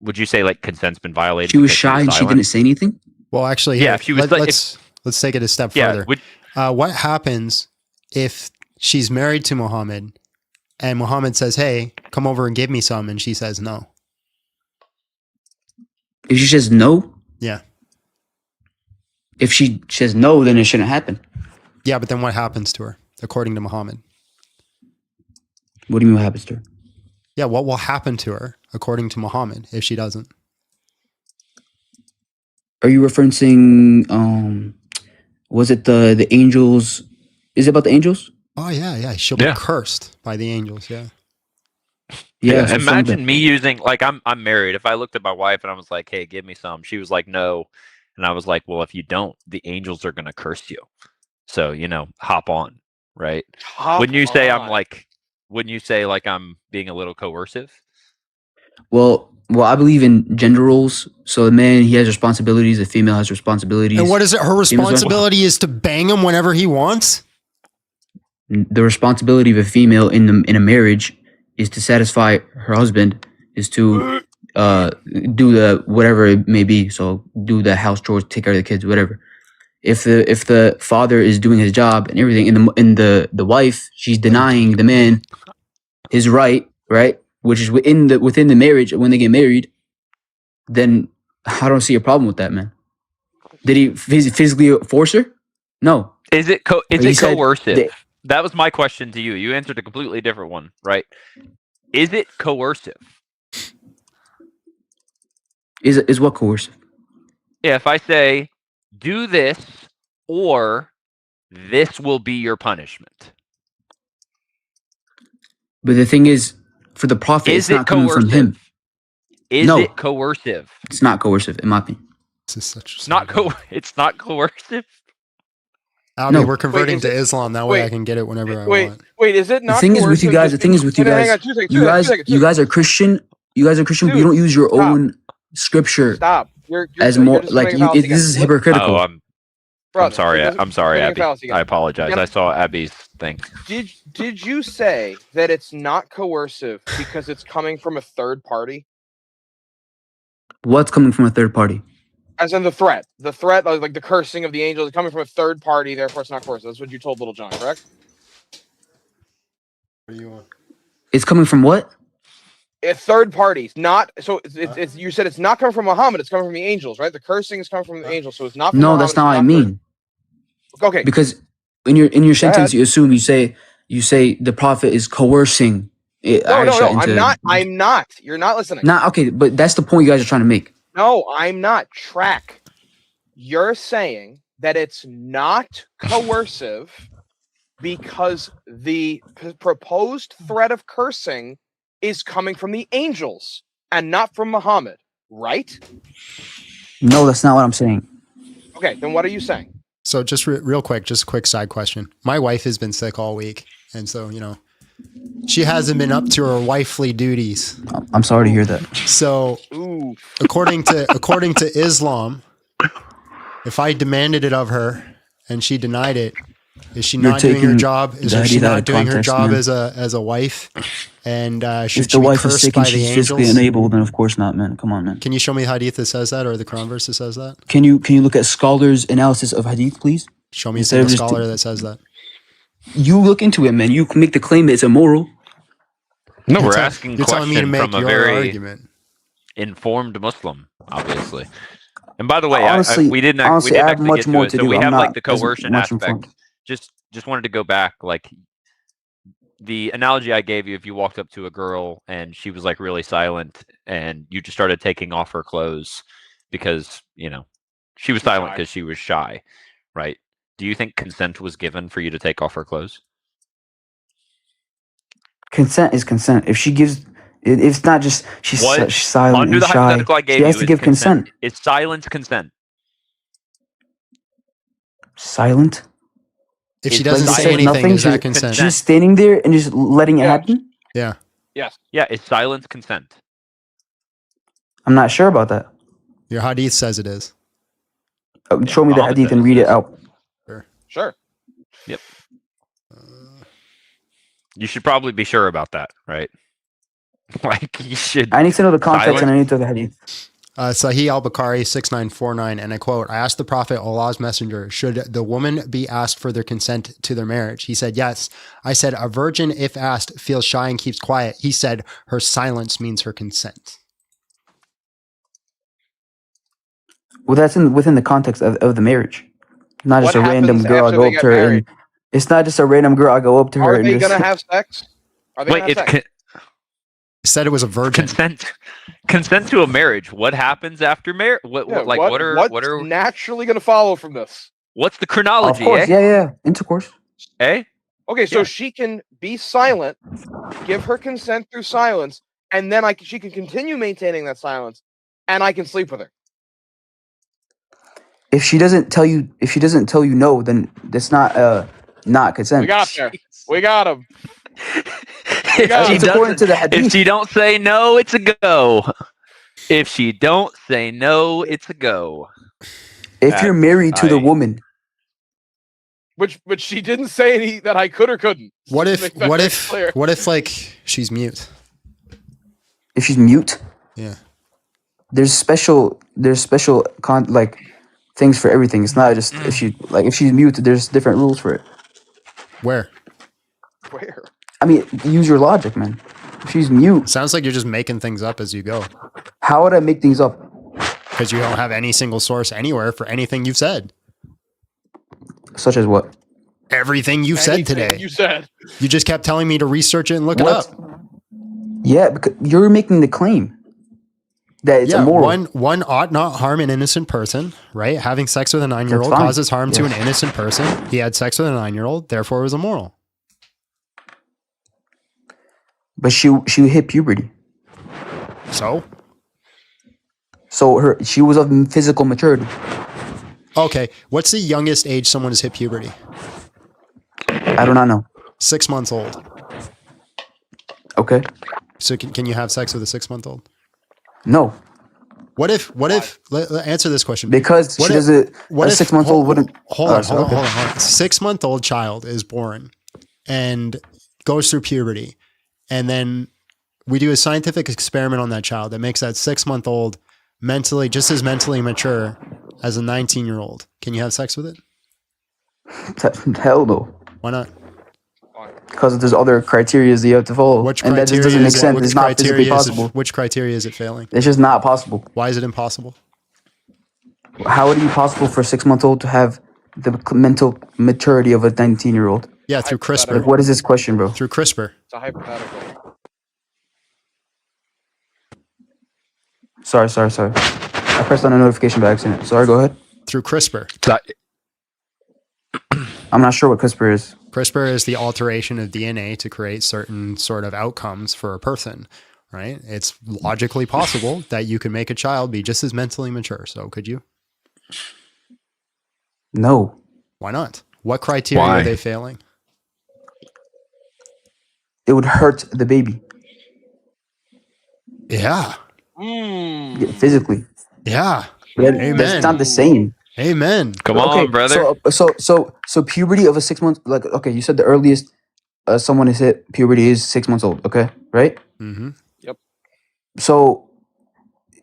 would you say like consent's been violated? She was shy and she didn't say anything? Well, actually, yeah, if she was let's take it a step further. What happens if she's married to Muhammad and Muhammad says, "Hey, come over and give me some," and she says no? If she says no? Yeah. If she says no, then it shouldn't happen. Yeah, but then what happens to her, according to Muhammad? What do you mean what happens to her? Yeah, what will happen to her, according to Muhammad, if she doesn't? Are you referencing, was it the angels? Is it about the angels? Oh, yeah. She'll be cursed by the angels, yeah. Yeah. Imagine me using, like, I'm married. If I looked at my wife and I was like, "Hey, give me some," she was like, "No," and I was like, "Well, if you don't, the angels are gonna curse you. So, hop on, right?" Wouldn't you say I'm being a little coercive? Well, I believe in gender roles. So the man, he has responsibilities. The female has responsibilities. And what is it? Her responsibility is to bang him whenever he wants? The responsibility of a female in a marriage is to satisfy her husband, is to do the whatever it may be. So do the house chores, take care of the kids, whatever. If the father is doing his job and everything, and the wife, she's denying the man his right, which is within the marriage when they get married, then I don't see a problem with that, man. Did he physically force her? No. Is it coercive? That was my question to you. You answered a completely different one, right? Is it coercive? Is what coercive? Yeah, if I say, "Do this, or this will be your punishment." But the thing is, for the prophet, it's not coming from him. Is it coercive? It's not coercive, in my opinion. It's not coercive. No, we're converting to Islam. That way I can get it whenever I want. Wait, is it not? The thing is with you guys. You guys are Christian. You guys are Christian, but you don't use your own scripture. Stop. You're more like this is hypocritical. Oh, I'm sorry. I'm sorry, Abby. I apologize. I saw Abby's thing. Did you say that it's not coercive because it's coming from a third party? What's coming from a third party? As in the threat, like the cursing of the angels, is coming from a third party. Therefore, it's not coercive. That's what you told Little John, correct? What do you want? It's coming from what? It's third parties, not so. It's you said it's not coming from Muhammad. It's coming from the angels, right? The cursing is coming from the angels, so it's not. From No, Muhammad, that's not what I mean. Okay. Because in your sentence, you assume you say the prophet is coercing. No. I'm not. You're not listening. Okay, but that's the point you guys are trying to make. No, I'm not. Track. You're saying that it's not coercive because the proposed threat of cursing is coming from the angels and not from Muhammad, right? No, that's not what I'm saying. Okay, then what are you saying? So just real quick, just a quick side question. My wife has been sick all week, and so, she hasn't been up to her wifely duties. I'm sorry to hear that. So, according to Islam, if I demanded it of her and she denied it, is she not doing her job? Is she not doing her job as a wife? And should if she the be wife is cursed sick by and the she's angels? physically unable, then of course not, man. Come on, man. Can you show me the hadith that says that, or the Quran verse that says that? Can you look at scholars' analysis of hadith, please? Show me a single scholar that says that. You look into it, man. You can make the claim that it's immoral. No, we're asking you're telling me to question make from a your very argument. informed Muslim, obviously. And by the way, Honestly, we didn't I actually have much get to more it. to So do. we I'm have not like the as coercion much aspect. informed. Just wanted to go back, like the analogy I gave you. If you walked up to a girl and she was like really silent, and you just started taking off her clothes because she was silent because she was shy, right? Do you think consent was given for you to take off her clothes? Consent is consent. If she gives, it's not just she's silent Under and the shy. hypothetical I gave She has you, to give consent. Is silence consent? Silent. If she doesn't say anything, is that consent? She's standing there and just letting it happen? Yeah. Yes. Yeah, is silence consent? I'm not sure about that. Your hadith says it is. Show me the Muhammad hadith and says read it it is. out. Sure. Yep. You should probably be sure about that, right? Like you should. I need to know the context and I need to know the hadith. Sahih al-Bukhari 6949, and I quote, I asked the Prophet, Allah's messenger, should the woman be asked for their consent to their marriage? He said, yes. I said, a virgin, if asked, feels shy and keeps quiet. He said, her silence means her consent. Well, that's within the context of the marriage. Not just What a random happens girl I after go they up get to her married? and it's not just a random girl I go up to her Are and they just gonna have sex? Are they Wait, gonna have it's sex? Said it was a virgin. Consent to a marriage. What happens after marriage? What are naturally going to follow from this? What's the chronology? Of course, eh? yeah. Intercourse. Eh? Okay, so she can be silent, give her consent through silence, and then she can continue maintaining that silence, and I can sleep with her. If she doesn't tell you no, then that's not consent. We got there. We got him. It's according to the hadith. If she don't say no, it's a go. If she don't say no, it's a go. If you're married to the woman, which she didn't say any that I could or couldn't. What if like she's mute? If she's mute, yeah. There's special things for everything. It's not just if she's mute, there's different rules for it. Where? I mean, use your logic, man. If she's mute. Sounds like you're just making things up as you go. How would I make things up? Because you don't have any single source anywhere for anything you've said. Such as what? Everything you've said today. You said. You just kept telling me to research it and look it up. Yeah, because you're making the claim that it's immoral. One ought not harm an innocent person, right? Having sex with a 9-year-old causes harm to an innocent person. He had sex with a 9-year-old, therefore it was immoral. But she hit puberty. So she was of physical maturity. Okay, what's the youngest age someone has hit puberty? I do not know. 6 months old. Okay. So can you have sex with a 6-month-old? No. What if answer this question. Because what she if, doesn't what a 6-month-old wouldn't hold on. 6-month-old child is born and goes through puberty. And then we do a scientific experiment on that child that makes that 6-month-old just as mentally mature as a 19-year-old. Can you have sex with it? Hell no. Why not? Because there's other criteria that you have to follow. And that just doesn't make sense. It's not physically possible. Which criteria is it failing? It's just not possible. Why is it impossible? How would it be possible for a 6-month-old to have the mental maturity of a 19-year-old? Yeah, through CRISPR. Like, what is this question, bro? Through CRISPR. It's a hypothetical. Sorry. I pressed on a notification by accident. Sorry, go ahead. Through CRISPR. I'm not sure what CRISPR is. CRISPR is the alteration of DNA to create certain sort of outcomes for a person, right? It's logically possible that you could make a child be just as mentally mature. So could you? No. Why not? What criteria are they failing? It would hurt the baby. Yeah. Physically. Yeah. Amen. That's not the same. Amen. Come on, brother. So puberty of a 6 month, like, okay, you said the earliest someone has hit puberty is 6 months old. Okay. Right. Mm-hmm. Yep. So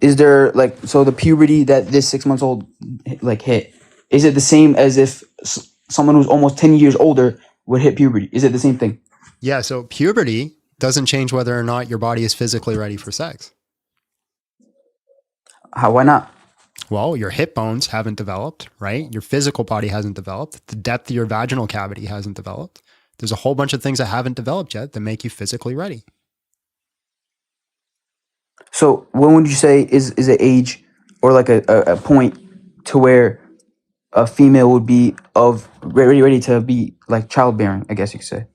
is there the puberty that this 6 months old hit, is it the same as if someone who's almost 10 years older would hit puberty? Is it the same thing? Yeah. So puberty doesn't change whether or not your body is physically ready for sex. Why not? Well, your hip bones haven't developed, right? Your physical body hasn't developed. The depth of your vaginal cavity hasn't developed. There's a whole bunch of things that haven't developed yet that make you physically ready. So when would you say is an age or like a point to where a female would be ready to be like childbearing, I guess you could say?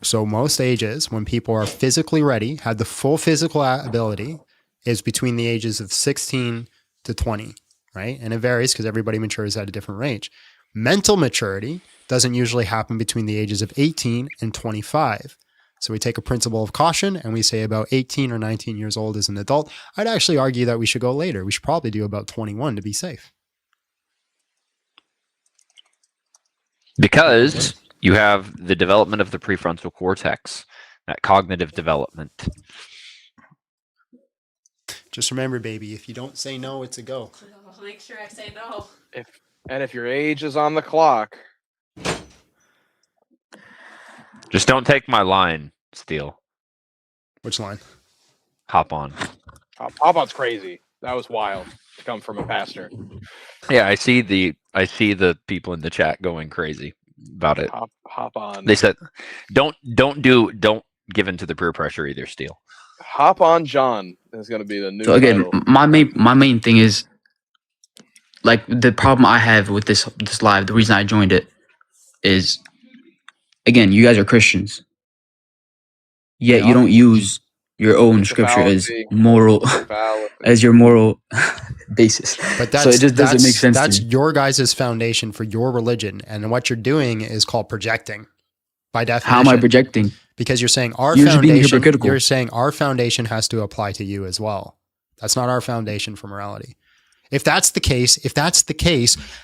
So most ages when people are physically ready, have the full physical ability, is between the ages of 16 to 20, right? And it varies because everybody matures at a different range. Mental maturity doesn't usually happen between the ages of 18 and 25. So we take a principle of caution and we say about 18 or 19 years old as an adult. I'd actually argue that we should go later. We should probably do about 21 to be safe. Because you have the development of the prefrontal cortex, that cognitive development. Just remember, baby, if you don't say no, it's a go. I'll make sure I say no. If your age is on the clock. Just don't take my line, Steele. Which line? Hop on. Hop on's crazy. That was wild to come from a pastor. Yeah, I see the people in the chat going crazy about it. Hop on. They said, don't give in to the peer pressure either, Steele. Hop on, John is going to be the new. So again, title. my main thing is, like, the problem I have with this live. The reason I joined it is, again, you guys are Christians, yet you don't use your own scripture as moral, as your moral basis. But that's, so it just doesn't make sense. That's to me. your guys' foundation for your religion, and what you're doing is called projecting. By definition, how am I projecting? Because you're saying You're just being hypocritical. You're saying our foundation has to apply to you as well. That's not our foundation for morality. If that's the case,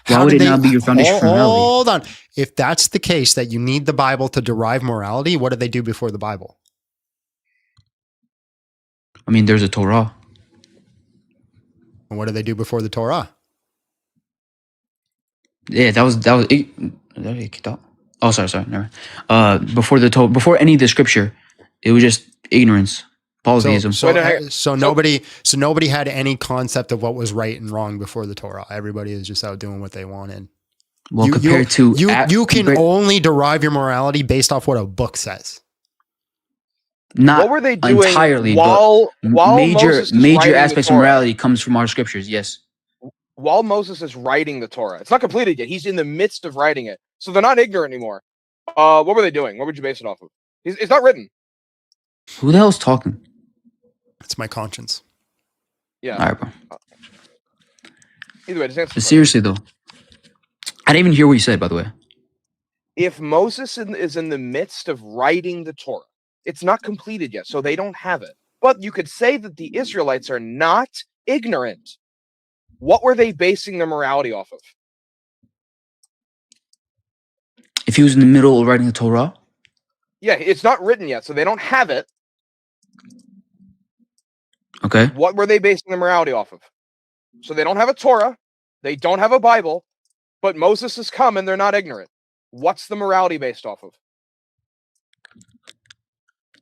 why would it not be your foundation for morality? Hold on. If that's the case, that you need the Bible to derive morality, what did they do before the Bible? I mean, there's a Torah. And what did they do before the Torah? Yeah, that was. Oh, sorry. Never. Before any of the scripture, it was just ignorance, polytheism. So nobody had any concept of what was right and wrong before the Torah. Everybody is just out doing what they wanted. Well, you can only derive your morality based off what a book says. Not what were they doing entirely, while major aspects of morality comes from our scriptures. Yes. While Moses is writing the Torah, it's not completed yet. He's in the midst of writing it, so they're not ignorant anymore. What were they doing? What would you base it off of? It's not written. Who the hell's talking? It's my conscience. Yeah. All right, bro. Either way, just answer. But seriously though, I didn't even hear what you said. By the way, if Moses is in the midst of writing the Torah, it's not completed yet, so they don't have it. But you could say that the Israelites are not ignorant. What were they basing their morality off of? If he was in the middle of writing the Torah? Yeah, it's not written yet, so they don't have it. Okay. What were they basing their morality off of? So they don't have a Torah, they don't have a Bible, but Moses has come and they're not ignorant. What's the morality based off of?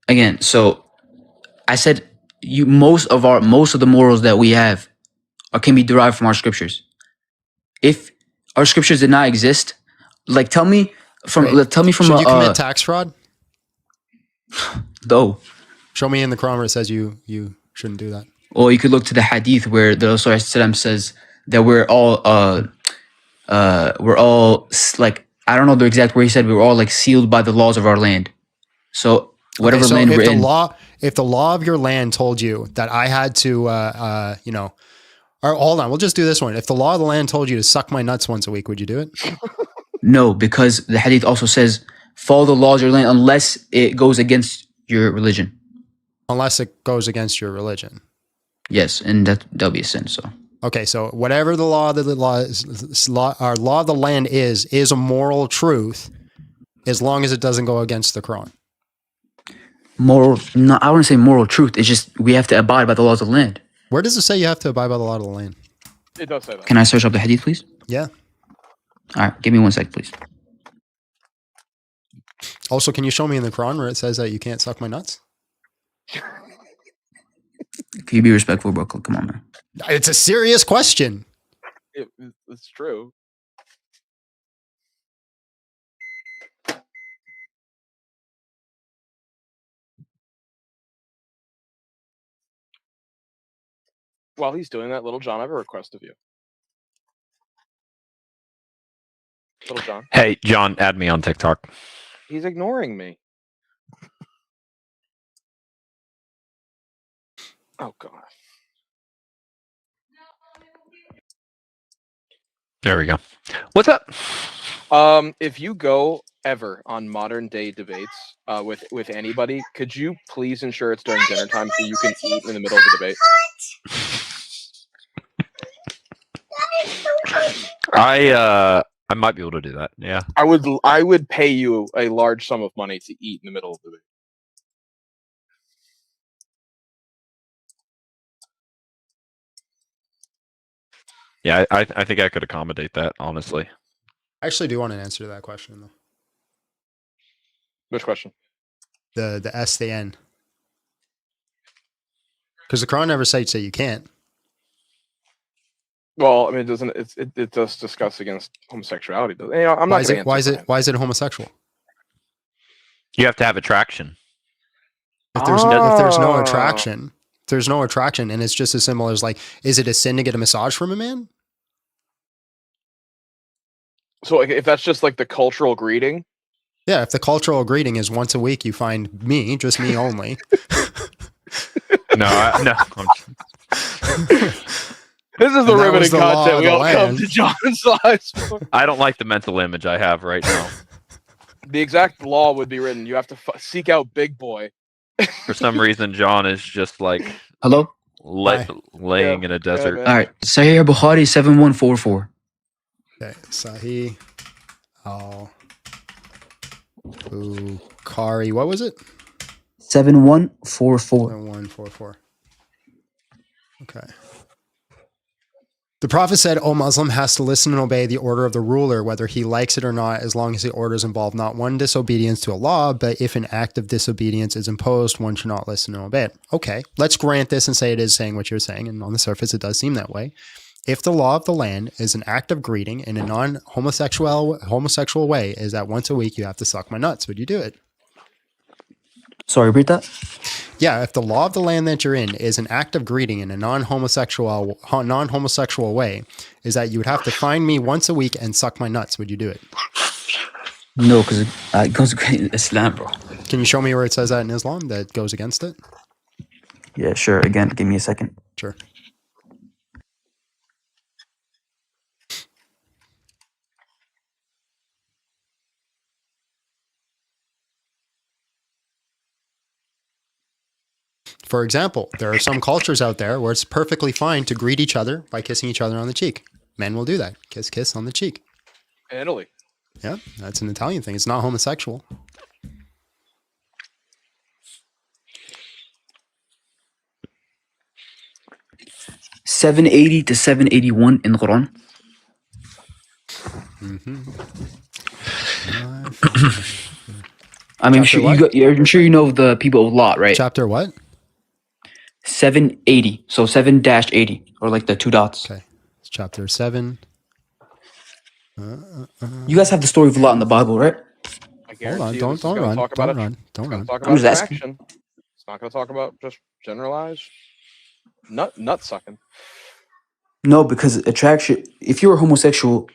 Again, so I said most of the morals that we have can be derived from our scriptures. If our scriptures did not exist, like tell me from Should you commit tax fraud? No. Show me in the Quran where it says you shouldn't do that. Or you could look to the hadith where the Rasul says that we're all like, I don't know the exact word he said, we were all like sealed by the laws of our land. So whatever land we're in. If the law of your land told you that I had to, or hold on, we'll just do this one. If the law of the land told you to suck my nuts once a week, would you do it? No, because the hadith also says follow the laws of your land unless it goes against your religion. Unless it goes against your religion. Yes, and that'll be a sin. So okay, so whatever the law of the land is a moral truth, as long as it doesn't go against the Quran. Moral? No, I wouldn't say moral truth. It's just we have to abide by the laws of the land. Where does it say you have to abide by the law of the land? It does say that. Can I search up the hadith, please? Yeah. All right, give me 1 sec, please. Also, can you show me in the Quran where it says that you can't suck my nuts? Can you be respectful, bro? Come on, man. It's a serious question. It's true. While he's doing that, Little John, I have a request of you. Little John. Hey, John, add me on TikTok. He's ignoring me. Oh, God. There we go. What's up? If you go ever on modern day debates with anybody, could you please ensure it's during dinner time so you can eat in the middle of the debate? I might be able to do that. Yeah. I would pay you a large sum of money to eat in the middle of the debate. Yeah, I think I could accommodate that, honestly. I actually do want an answer to that question, though. Which question? The S, the N. Because the Quran never cites that you can't. Well, I mean, it does discuss against homosexuality. I'm not going to answer. Why is it homosexual? You have to have attraction. If there's no attraction, and it's just as simple as like, is it a sin to get a massage from a man? So like, if that's just like the cultural greeting. Yeah, if the cultural greeting is once a week, you find me, just me only. No. This is the riveting content we all come to John's lives for. I don't like the mental image I have right now. The exact law would be written. You have to seek out Big Boy. For some reason, John is just like hello, laying in a desert. All right, Sahih Bukhari 7144. Okay, Sahih Bukhari. What was it? 7144. 7144. Okay. The Prophet said, "O Muslim has to listen and obey the order of the ruler, whether he likes it or not, as long as the orders involve not one disobedience to Allah, but if an act of disobedience is imposed, one should not listen and obey it." Okay, let's grant this and say it is saying what you're saying, and on the surface it does seem that way. If the law of the land is an act of greeting in a non-homosexual way, is that once a week you have to suck my nuts, would you do it? Sorry, repeat that? Yeah, if the law of the land that you're in is an act of greeting in a non-homosexual way, is that you would have to find me once a week and suck my nuts, would you do it? No, because it goes against Islam, bro. Can you show me where it says that in Islam that goes against it? Yeah, sure. Again, give me a second. Sure. For example, there are some cultures out there where it's perfectly fine to greet each other by kissing each other on the cheek. Men will do that. Kiss, kiss on the cheek. In Italy. Yeah, that's an Italian thing. It's not homosexual. $780 to $781 in the Quran. I mean, I'm sure you know the people of Lot, right? Chapter what? 780. So 7-80, or like the 2 dots. Okay. It's chapter 7. You guys have the story of Lot in the Bible, right? Hold on, don't run. I'm just asking. It's not going to talk about just generalized nut sucking. No, because attraction. If you're homosexual,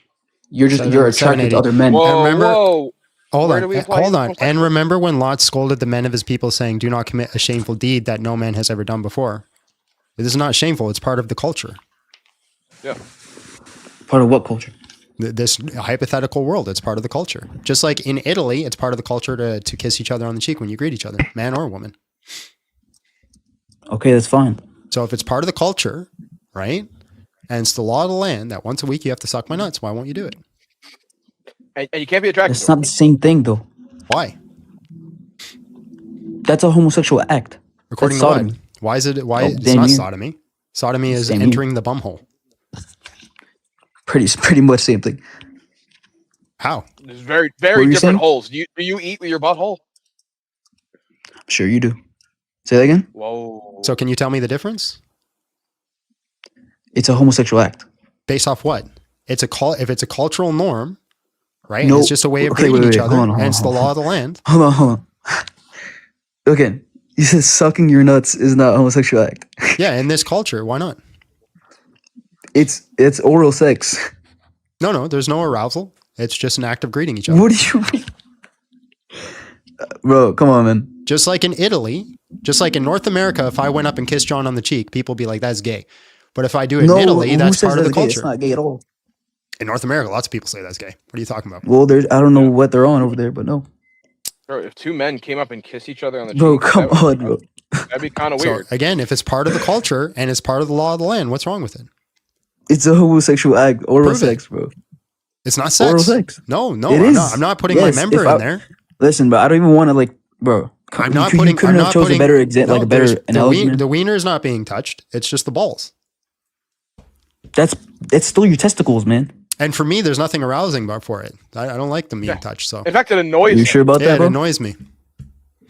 you're attracted to other men. Whoa. Hold on. And remember when Lot scolded the men of his people, saying, "Do not commit a shameful deed that no man has ever done before." This is not shameful. It's part of the culture. Yeah. Part of what culture? This hypothetical world. It's part of the culture. Just like in Italy, it's part of the culture to kiss each other on the cheek when you greet each other, man or woman. Okay, that's fine. So if it's part of the culture, right, and it's the law of the land that once a week you have to suck my nuts, why won't you do it? And you can't be attracted. It's not the same thing, though. Why? That's a homosexual act. According to what? Why is it? It's not sodomy. Sodomy is entering the bumhole. Pretty much same thing. How? There's very different holes. Do you eat with your butthole? Sure you do. Say that again? Whoa. So can you tell me the difference? It's a homosexual act. Based off what? If it's a cultural norm, right? No. It's just a way of greeting each other, and it's the law of the land. Hold on. Again, you said sucking your nuts is not a homosexual act. Yeah, in this culture, why not? It's oral sex. No, there's no arousal. It's just an act of greeting each other. What do you mean? Bro, come on, man. Just like in Italy, just like in North America, if I went up and kissed John on the cheek, people would be like, that's gay. But if I do it in Italy, that's part of the culture. It's not gay at all. In North America, lots of people say that's gay. What are you talking about? Well, I don't know what they're on over there, but no. Bro, if two men came up and kissed each other on the cheek, bro, come on, bro. That'd be kind of weird. So again, if it's part of the culture and it's part of the law of the land, what's wrong with it? It's a homosexual act. Oral sex, bro. It's not sex. Oral sex. No, I'm not putting my member in there. Listen, but I don't even want to bro. I'm not putting. Couldn't have chosen a better example, like a better analogy. The wiener is not being touched. It's just the balls. That's still your testicles, man. And for me, there's nothing arousing about for it. I don't like them being touched. So In fact, it annoys You me. sure about yeah, that, it bro? annoys me.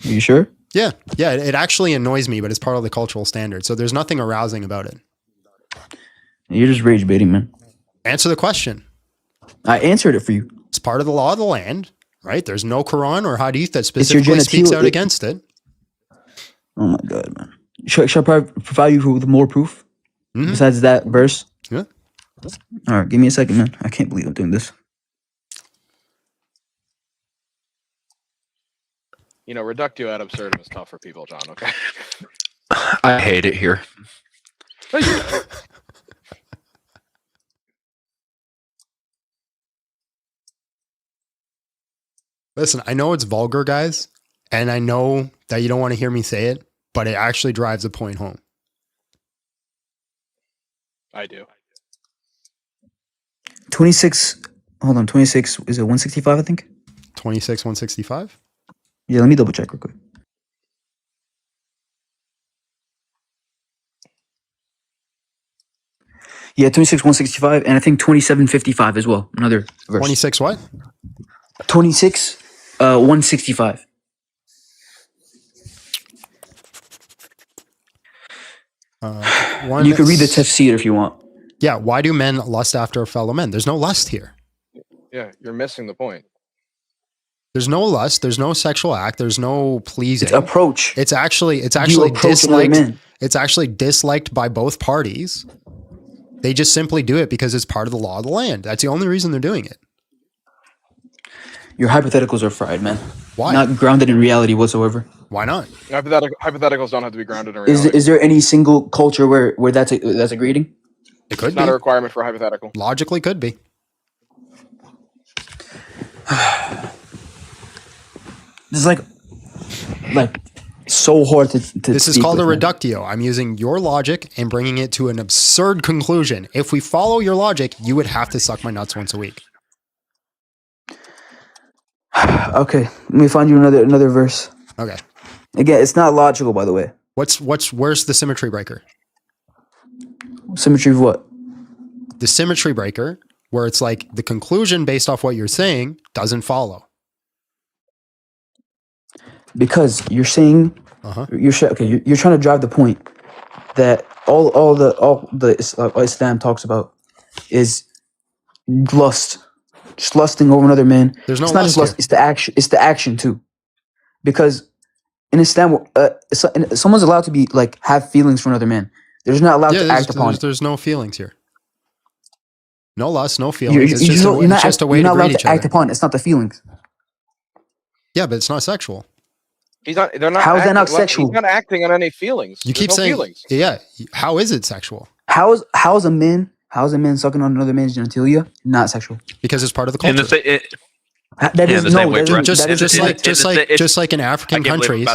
Are you sure? Yeah, it actually annoys me, but it's part of the cultural standard. So there's nothing arousing about it. You're just rage baiting, man. Answer the question. I answered it for you. It's part of the law of the land, right? There's no Quran or Hadith that specifically speaks out against it. Oh my God, man. Should I provide you with more proof besides that verse? Yeah. All right, give me a second, man. I can't believe I'm doing this. You know, reductio ad absurdum is tough for people, John. Okay. I hate it here. No, you don't. Listen, I know it's vulgar, guys, and I know that you don't want to hear me say it, but it actually drives the point home. I do. 26. Hold on, 26. Is it 165? I think. 26, 165. Yeah, let me double check real quick. Yeah, 26, 165, and I think 2755 as well. Another verse. 26 what? 26, 165. You can read the tafsir if you want. Yeah, why do men lust after fellow men? There's no lust here. Yeah, you're missing the point. There's no lust. There's no sexual act. There's no pleasing. It's approach. It's actually approach disliked. men. It's actually disliked by both parties. They just simply do it because it's part of the law of the land. That's the only reason they're doing it. Your hypotheticals are fried, man. Why? Not grounded in reality whatsoever. Why not? Hypotheticals don't have to be grounded in reality. Is there any single culture where that's a grading? It could It's be. not a requirement for a hypothetical. Logically could be. This is like so hard to This is speak called a with, man. reductio. I'm using your logic and bringing it to an absurd conclusion. If we follow your logic, you would have to suck my nuts once a week. Okay, let me find you another verse. Okay. Again, it's not logical, by the way. Where's the symmetry breaker? Symmetry of what? The symmetry breaker, where it's like the conclusion based off what you're saying doesn't follow. Because you're saying you're trying to drive the point that all the Islam talks about is lust, just lusting over another man. There's no it's not lust just lust; here. it's the action. It's the action too, because in Islam, someone's allowed to be like have feelings for another man. They're just not allowed to act upon it. There's no feelings here. No lust, no feelings. It's just a way you're to not greet allowed each to act other. upon it. It's not the feelings. Yeah, but it's not sexual. They're not. How is that not acting- sexual? He's not acting on any feelings. You keep There's no saying, feelings. yeah. How is it sexual? How's a man sucking on another man's genitalia not sexual? Because it's part of the In culture. That is no. Just like in African countries,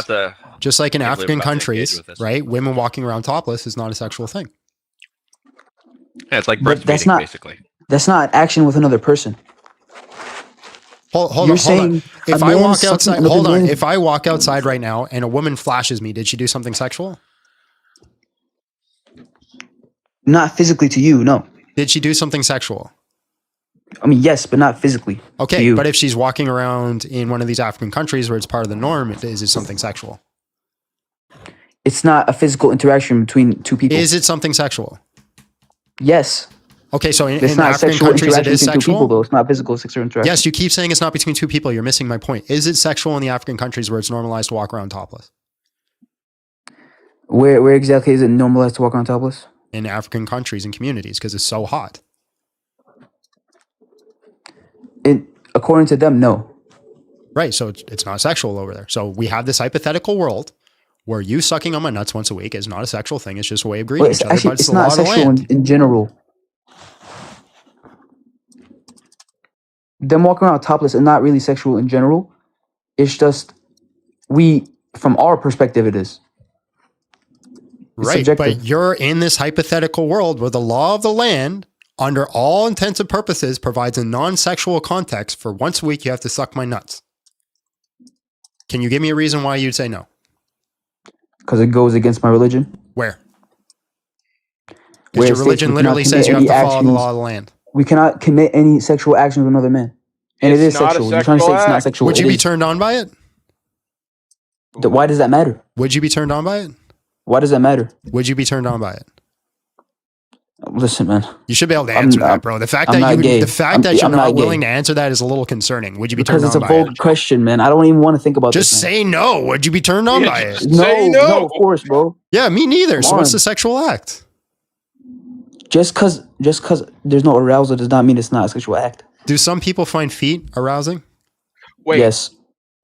just like in I can't believe African I'm about to engage countries, with this. right? Women walking around topless is not a sexual thing. Yeah, it's like But breastfeeding, that's not basically. That's not action with another person. Hold You're on. saying If a I man walk sucking outside, another hold on. man- If I walk outside right now and a woman flashes me, did she do something sexual? Not physically to you, no. Did she do something sexual? I mean, yes, but not physically. to Okay, you. but if she's walking around in one of these African countries where it's part of the norm, is it something sexual? It's not a physical interaction between two people. Is it something sexual? Yes. Okay, so in It's not African sexual countries, it interaction is between two people, sexual? though. It's not physical sexual interaction. Yes, you keep saying it's not between two people. You're missing my point. Is it sexual in the African countries where it's normalized to walk around topless? Where exactly is it normalized to walk around topless? In African countries and communities because it's so hot. According to them, no. Right, so it's not sexual over there. So we have this hypothetical world where you sucking on my nuts once a week is not a sexual thing. It's just a way of greeting Well, each other, but it's it's the law not of the sexual land. in general. Them walking around topless is not really sexual in general. It's just from our perspective, it is. It's Right, subjective. but you're in this hypothetical world where the law of the land, under all intents and purposes, provides a non-sexual context for once a week you have to suck my nuts. Can you give me a reason why you'd say no? Because it goes against my religion. Where? Because your religion literally says you have to follow the law of the land. We cannot commit any sexual action with another man. And it is sexual. You're trying to say it's not sexual. Would you be turned on by it? Why does that matter? Would you be turned on by it? Why does that matter? Would you be turned on by it? Listen, man. You should be able to answer that, bro. The fact that you're not willing to answer that is a little concerning. Would you be turned on by it? Because it's a bold question, man. I don't even want to think about this. Just say no. Would you be turned on by it? No, of course, bro. Yeah, me neither. So what's the sexual act? Just because there's no arousal does not mean it's not a sexual act. Do some people find feet arousing? Wait. Yes.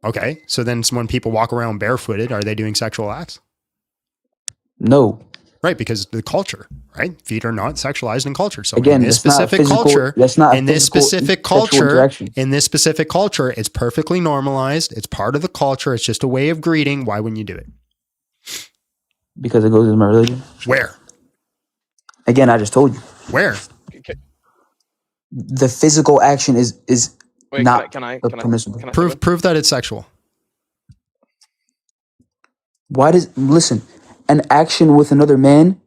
Okay. So then when people walk around barefooted, are they doing sexual acts? No. Right, because the culture, right? Feet are not sexualized in culture. So again, in this specific culture, in this specific culture, it's perfectly normalized. It's part of the culture. It's just a way of greeting. Why wouldn't you do it? Because it goes with my religion. Where? Again, I just told you. Where? The physical action is Wait, not permissible. Prove that it's sexual. Why does an action with another man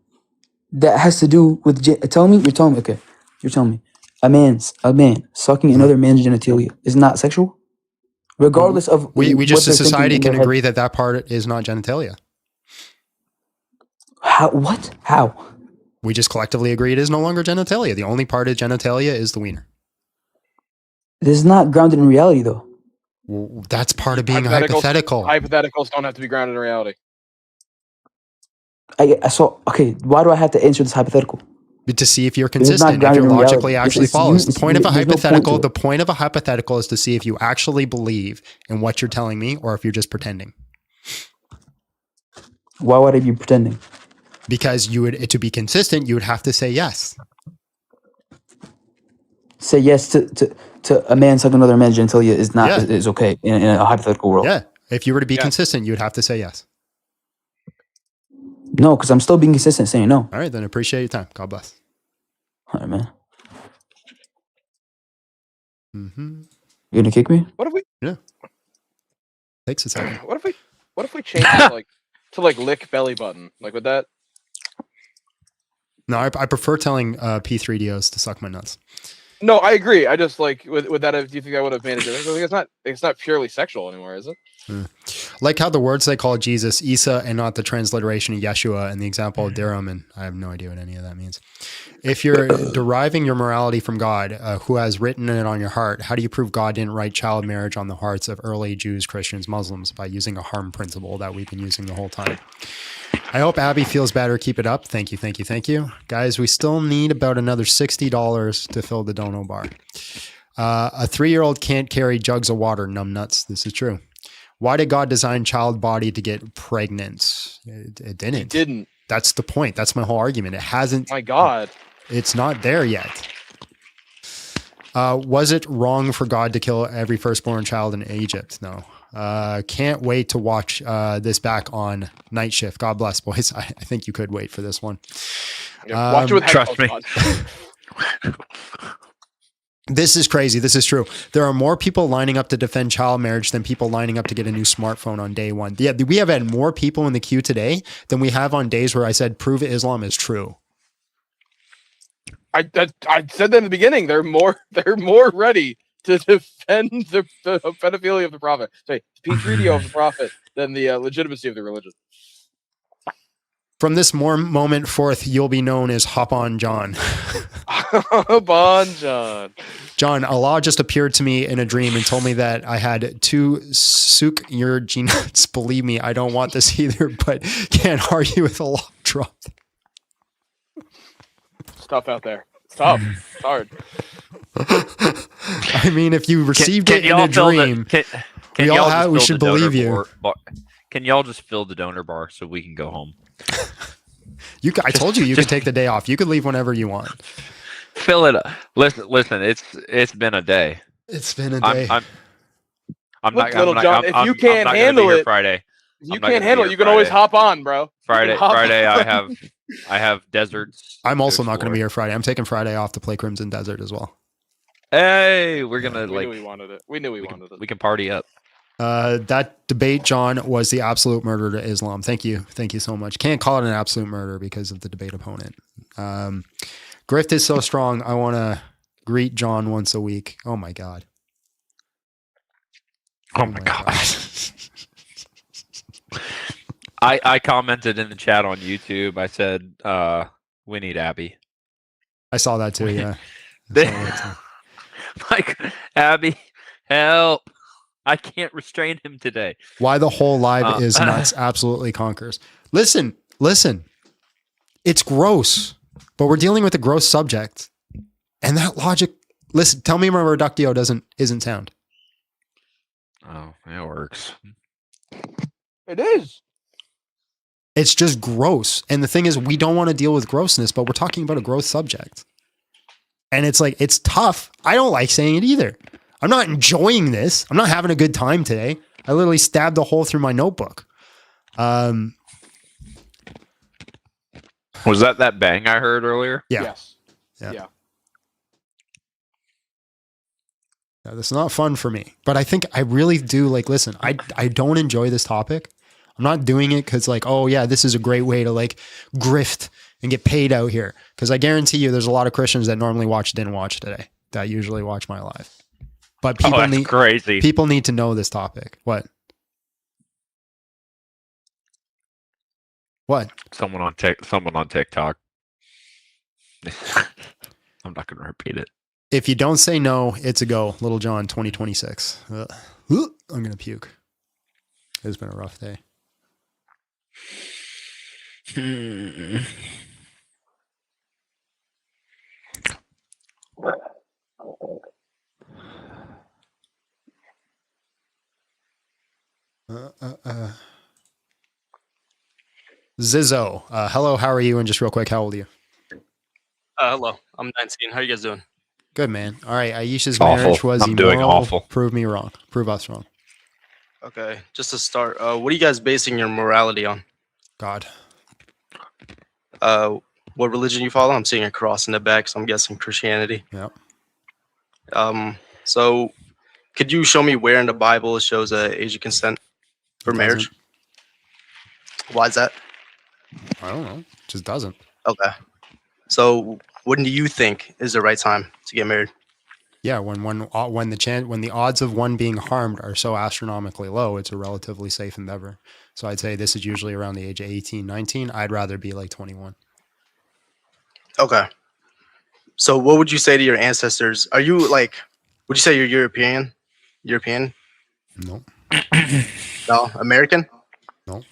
that has to do with you're telling me a man sucking another man's genitalia is not sexual, regardless of we just as society can agree that part is not genitalia. How we just collectively agree it is no longer genitalia. The only part of genitalia is the wiener. This is not grounded in reality, though. Well, that's part of being hypothetical. Hypotheticals don't have to be grounded in reality. Why do I have to answer this hypothetical? To see if you're consistent, if you're logically actually follows. The point of a hypothetical is to see if you actually believe in what you're telling me or if you're just pretending. Why would I be pretending? Because to be consistent, you would have to say yes. Say yes to a man sucking another man's genitalia is okay in a hypothetical world. Yeah. If you were to be consistent, you would have to say yes. No, because I'm still being consistent saying no. All right, then appreciate your time. God bless. All right, man. Mm-hmm. You gonna kick me? What if we? Yeah. Takes a second. What if we change it to lick belly button? Like with that? No, I prefer telling P3DOs to suck my nuts. No, I agree. I just with that. Do you think I would have made a difference? I think it's not purely sexual anymore, is it? Like how the words they call Jesus, Isa, and not the transliteration of Yeshua, and the example of Dirham, and I have no idea what any of that means. If you're deriving your morality from God, who has written it on your heart, how do you prove God didn't write child marriage on the hearts of early Jews, Christians, Muslims by using a harm principle that we've been using the whole time? I hope Abby feels better. Keep it up. Thank you. Guys, we still need about another $60 to fill the dono bar. A 3-year-old can't carry jugs of water, numbnuts. This is true. Why did God design child body to get pregnant? It didn't. It didn't. That's the point. That's my whole argument. It hasn't. My God. It's not there yet. Was it wrong for God to kill every firstborn child in Egypt? No. Can't wait to watch this back on Night Shift. God bless, boys. I think you could wait for this one. Yeah, watch it with trust me. This is crazy. This is true. There are more people lining up to defend child marriage than people lining up to get a new smartphone on day one. Yeah, we have had more people in the queue today than we have on days where I said prove Islam is true. I said that in the beginning. They're more ready to defend the pedophilia of the prophet. Sorry, P3DO of the prophet than the legitimacy of the religion. From this moment forth, you'll be known as Hop On John. Hop On John. John, Allah just appeared to me in a dream and told me that I had 2 souk your nuts. Believe me, I don't want this either, but can't argue with Allah dropped. It's tough out there. It's tough. It's hard. I mean, if you received it in a dream, we should believe you. Can y'all just fill the donor bar so we can go home? I told you could take the day off. You could leave whenever you want. Fill it up. Listen. It's been a day. It's been a day. I'm Look, not. Little John, if you can't handle it, Friday. If you can't handle it, you can always hop on, bro. Friday. I have deserts. I'm also not going to be here Friday. I'm taking Friday off to play Crimson Desert as well. Hey, we're gonna we knew we wanted it. We knew we wanted it. We can party up. That debate, John, was the absolute murder to Islam. Thank you so much. Can't call it an absolute murder because of the debate opponent. Grift is so strong. I want to greet John once a week. Oh my God. Oh my God. I commented in the chat on YouTube. I said, we need Abby. I saw that too, yeah. Like, Abby, help. I can't restrain him today. Why the whole live is nuts absolutely conquers. Listen. It's gross, but we're dealing with a gross subject. And that logic, listen, tell me my reductio isn't sound. Oh, it works. It is. It's just gross. And the thing is, we don't want to deal with grossness, but we're talking about a gross subject. And it's like, it's tough. I don't like saying it either. I'm not enjoying this. I'm not having a good time today. I literally stabbed a hole through my notebook. Was that bang I heard earlier? Yeah. Yes. Yeah. Yeah. Yeah, this is not fun for me, but I think I really do listen, I don't enjoy this topic. I'm not doing it because oh yeah, this is a great way to grift and get paid out here. Because I guarantee you there's a lot of Christians that normally didn't watch today that usually watch my live. But people crazy. People need to know this topic. What? Someone on TikTok. I'm not going to repeat it. If you don't say no, it's a go. Little John 2026. I'm going to puke. It's been a rough day. Zizzo, hello, how are you? And just real quick, how old are you? Hello, I'm 19. How are you guys doing? Good, man. All right, Aisha's Awful. marriage was I'm doing immoral. awful. Prove me wrong. Prove us wrong. Okay, just to start, what are you guys basing your morality on? God. What religion you follow? I'm seeing a cross in the back, so I'm guessing Christianity. Yep. So could you show me where in the Bible it shows age of consent for marriage? Why is that? I don't know. It just doesn't. Okay. So when do you think is the right time to get married? Yeah, when the odds of one being harmed are so astronomically low, it's a relatively safe endeavor. So I'd say this is usually around the age of 18, 19. I'd rather be 21. Okay. So what would you say to your ancestors? Are you would you say you're European? No. No, American? No.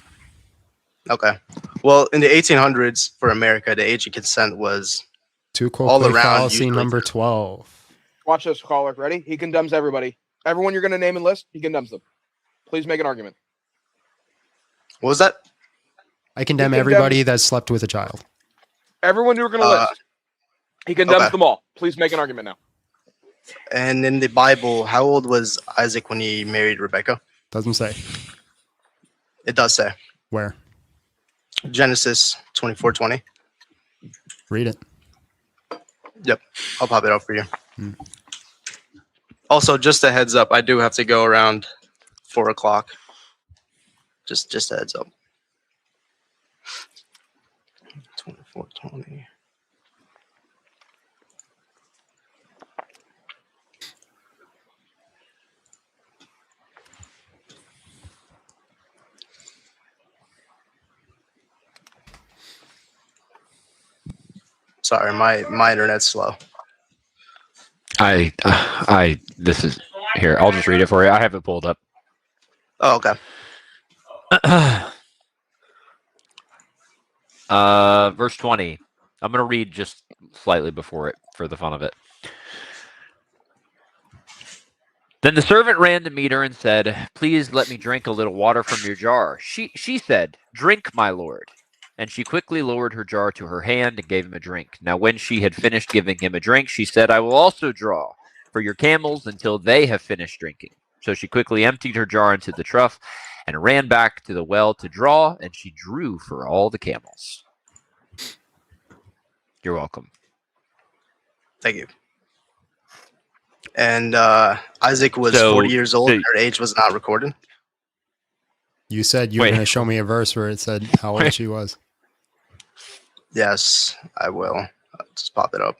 Okay. Well, in the 1800s for America, the age of consent was all around. Fallacy number 12. Watch this, caller. Ready? He condemns everybody. Everyone you're going to name and list, he condemns them. Please make an argument. What was that? I condemn everybody that slept with a child. Everyone you were going to list. He condemns them all. Please make an argument now. And in the Bible, how old was Isaac when he married Rebecca? Doesn't say. It does say. Where? Genesis 24:20. Read it. Yep. I'll pop it out for you. Also, just a heads up, I do have to go around 4 o'clock. Just a heads up. 24:20. Sorry, my internet's slow. This is here. I'll just read it for you. I have it pulled up. Oh, okay. Verse 20. I'm going to read just slightly before it for the fun of it. Then the servant ran to meet her and said, "Please let me drink a little water from your jar." She said, "Drink, my lord." And she quickly lowered her jar to her hand and gave him a drink. Now when she had finished giving him a drink, she said, "I will also draw for your camels until they have finished drinking." So she quickly emptied her jar into the trough and ran back to the well to draw, and she drew for all the camels. You're welcome. Thank you. And Isaac was 40 years old. Her age was not recorded. You said you were going to show me a verse where it said how old she was. Yes, I will. I'll just pop it up.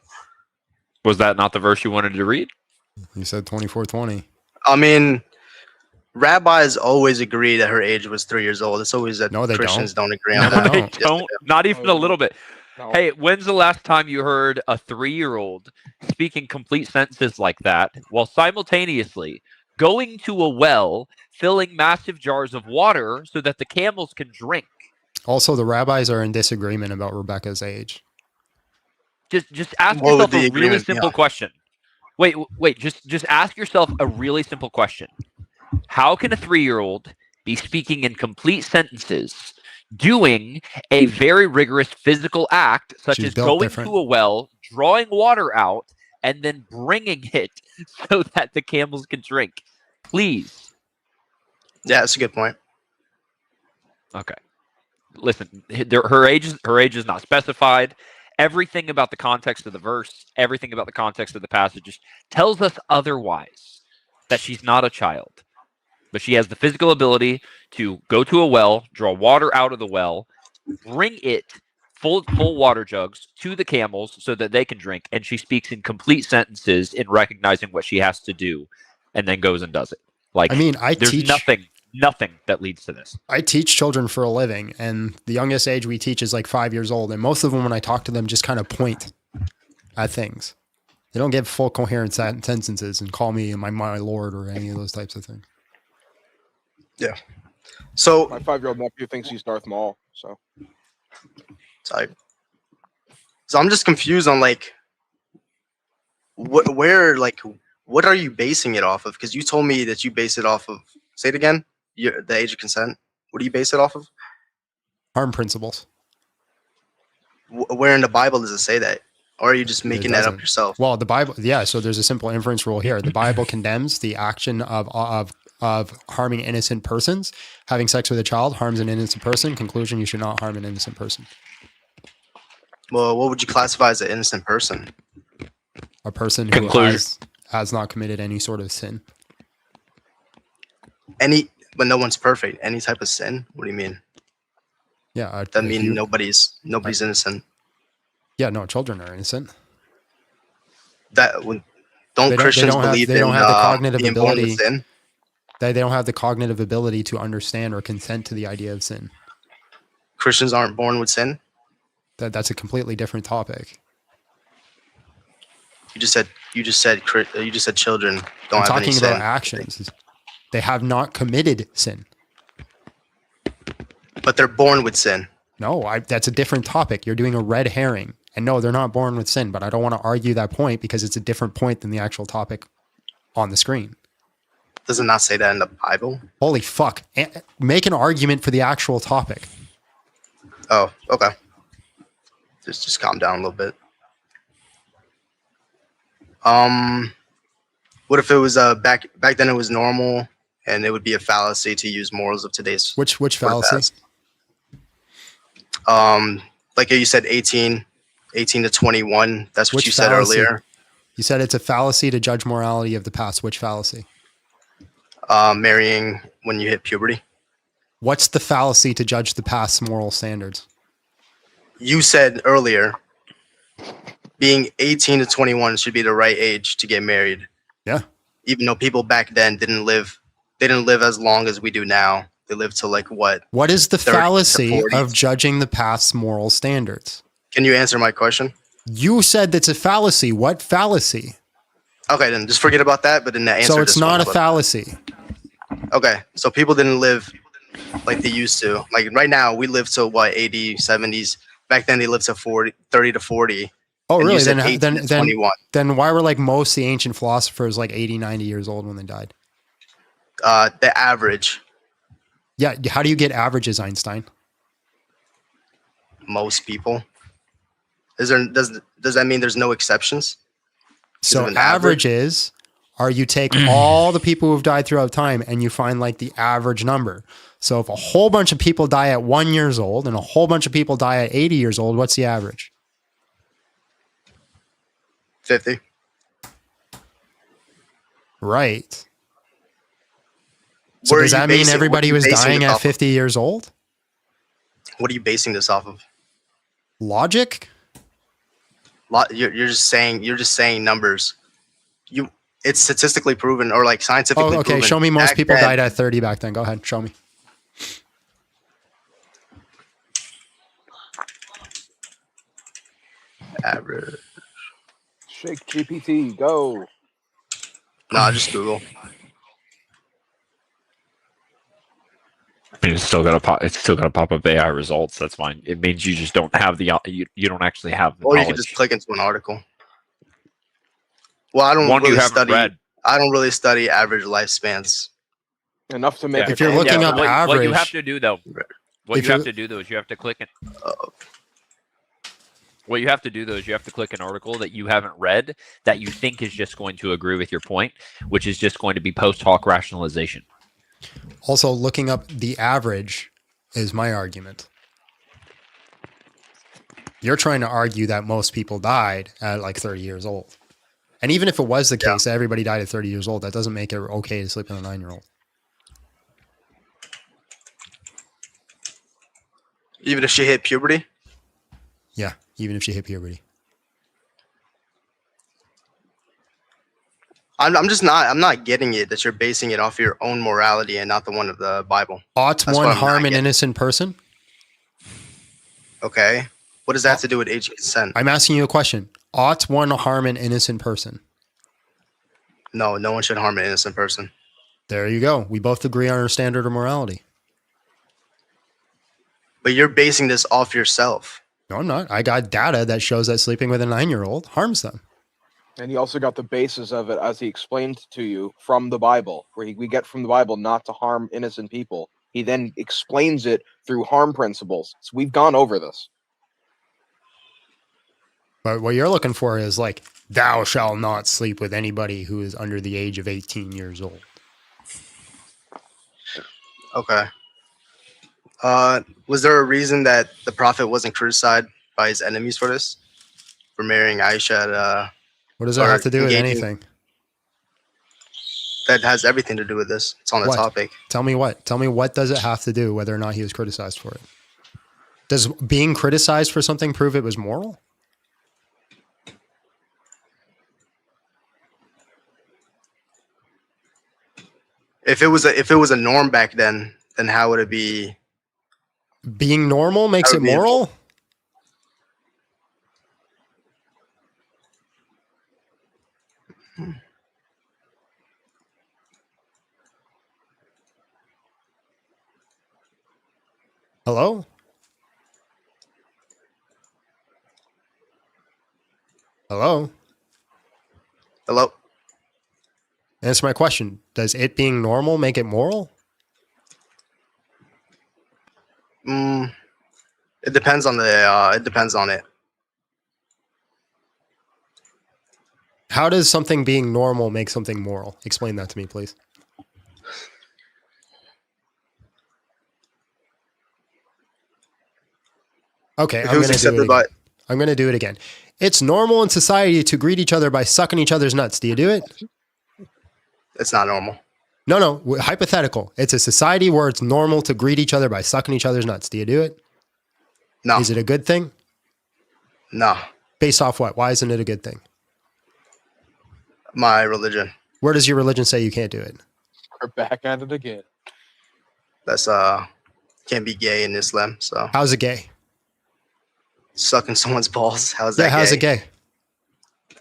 Was that not the verse you wanted to read? You said 24:20. I mean, rabbis always agree that her age was 3 years old. It's always that they Christians don't agree No, on they that. don't. Yes, they Don't. do. Not even a little bit. No. Hey, when's the last time you heard a 3-year-old speaking complete sentences like that while simultaneously going to a well, filling massive jars of water so that the camels can drink? Also, the rabbis are in disagreement about Rebecca's age. Just ask What would yourself the a really agreement be simple on? question. Wait. Just ask yourself a really simple question. How can a 3-year-old be speaking in complete sentences, doing a very rigorous physical act, such She's as built going different. to a well, drawing water out, and then bringing it so that the camels can drink? Please. Yeah, that's a good point. Okay. Listen, her age is not specified. Everything about the context of the verse, everything about the context of the passage tells us otherwise, that she's not a child. But she has the physical ability to go to a well, draw water out of the well, bring it full water jugs to the camels so that they can drink, and she speaks in complete sentences in recognizing what she has to do, and then goes and does it. Like, I mean, there's nothing that leads to this. I teach children for a living, and the youngest age we teach is like 5 years old, and most of them, when I talk to them, just kind of point at things. They don't give full coherent sentences and call me my lord or any of those types of things. Yeah. So my 5-year-old nephew thinks he's Darth Maul. So I'm just confused on like what are you basing it off of? Because you told me that you base it off of. Say it again. The age of consent. What do you base it off of? Harm principles. Where in the Bible does it say that? Or are you just making that up yourself? Well, the Bible, yeah. So there's a simple inference rule here. The Bible condemns the action of harming innocent persons. Having sex with a child harms an innocent person. Conclusion: you should not harm an innocent person. Well, what would you classify as an innocent person? A person who has not committed any sort of sin. But no one's perfect. Any type of sin? What do you mean? Yeah, that mean nobody's innocent. Yeah, no, children are innocent. Christians believe they don't have the cognitive being born ability? with sin? They don't have the cognitive ability to understand or consent to the idea of sin. Christians aren't born with sin? That's a completely different topic. You just said children don't I'm have any talking sin. about actions. They have not committed sin. But they're born with sin. No, that's a different topic. You're doing a red herring. And no, they're not born with sin, but I don't want to argue that point because it's a different point than the actual topic on the screen. Does it not say that in the Bible? Holy fuck. Make an argument for the actual topic. Oh, okay. Just calm down a little bit. What if it was back then it was normal and it would be a fallacy to use morals of today's Which fallacy? Like you said 18 to 21. That's what you said fallacy? earlier. You said it's a fallacy to judge morality of the past. Which fallacy? Marrying when you hit puberty. What's the fallacy to judge the past's moral standards? You said earlier being 18 to 21 should be the right age to get married. Yeah. Even though people back then didn't live as long as we do now. They lived to like what? What is the fallacy of judging the past's moral standards? Can you answer my question? You said that's a fallacy. What fallacy? Okay, then just forget about that. But then the answer. So it's not a fallacy. Okay, so people didn't live like they used to. Like right now, we live to what 80s, 70s. Back then, they lived to 30 to 40. Oh, really? Then why were like most of the ancient philosophers like 80, 90 years old when they died? The average. Yeah. How do you get averages, Einstein? Most people. Does that mean there's no exceptions? So averages are you take all the people who've died throughout time and you find like the average number. So if a whole bunch of people die at 1 year old and a whole bunch of people die at 80 years old, what's the average? 50. Right. So does that mean everybody was dying at 50 years old? What are you basing this off of? Logic? You're just saying numbers. It's statistically proven or like scientifically Oh, okay. proven. Show me most back people then. died at 30 back then. Go ahead. Show me. Average. Shake GPT, go. Nah, just Google. I mean, it's still got to pop up AI results. That's fine. It means you just don't have the you don't actually have the Or you knowledge. can just click into an article. Well, I don't One you really haven't study. read. I don't really study average lifespans. Enough to make. If you're looking up what average, you have to do though, what you have to do though is you have to click it. What you have to do though is you have to click an article that you haven't read that you think is just going to agree with your point, which is just going to be post hoc rationalization. Also, looking up the average is my argument. You're trying to argue that most people died at like 30 years old. And even if it was the case that everybody died at 30 years old, that doesn't make it okay to sleep with a 9-year-old. Even if she hit puberty? Yeah, even if she hit puberty. I'm not getting it that you're basing it off your own morality and not the one of the Bible. Ought That's one what I'm harm not an getting. innocent person? Okay. What does that have to do with age of consent? I'm asking you a question. Ought one harm an innocent person? No, no one should harm an innocent person. There you go. We both agree on our standard of morality. But you're basing this off yourself. No, I'm not. I got data that shows that sleeping with a 9-year-old harms them. And he also got the basis of it as he explained to you from the Bible, where we get from the Bible not to harm innocent people. He then explains it through harm principles. So we've gone over this. But what you're looking for is like, thou shalt not sleep with anybody who is under the age of 18 years old. Okay. Was there a reason that the prophet wasn't criticized by his enemies for this? For marrying Aisha at, What does that have to do with anything? That has everything to do with this. It's on the What? topic. Tell me what? Tell me what does it have to do whether or not he was criticized for it? Does being criticized for something prove it was moral? If it was a norm back then how would it be? Being normal makes it moral? Hello? Hello? Hello? Answer my question. Does it being normal make it moral? It depends on it. How does something being normal make something moral? Explain that to me, please. Okay, I'm going to do it again. It's normal in society to greet each other by sucking each other's nuts. Do you do it? It's not normal. No, hypothetical. It's a society where it's normal to greet each other by sucking each other's nuts. Do you do it? No. Is it a good thing? No. Based off what? Why isn't it a good thing? My religion. Where does your religion say you can't do it? We're back at it again. That's can't be gay in Islam. So how's it gay? Sucking someone's balls. How's that? How's it gay?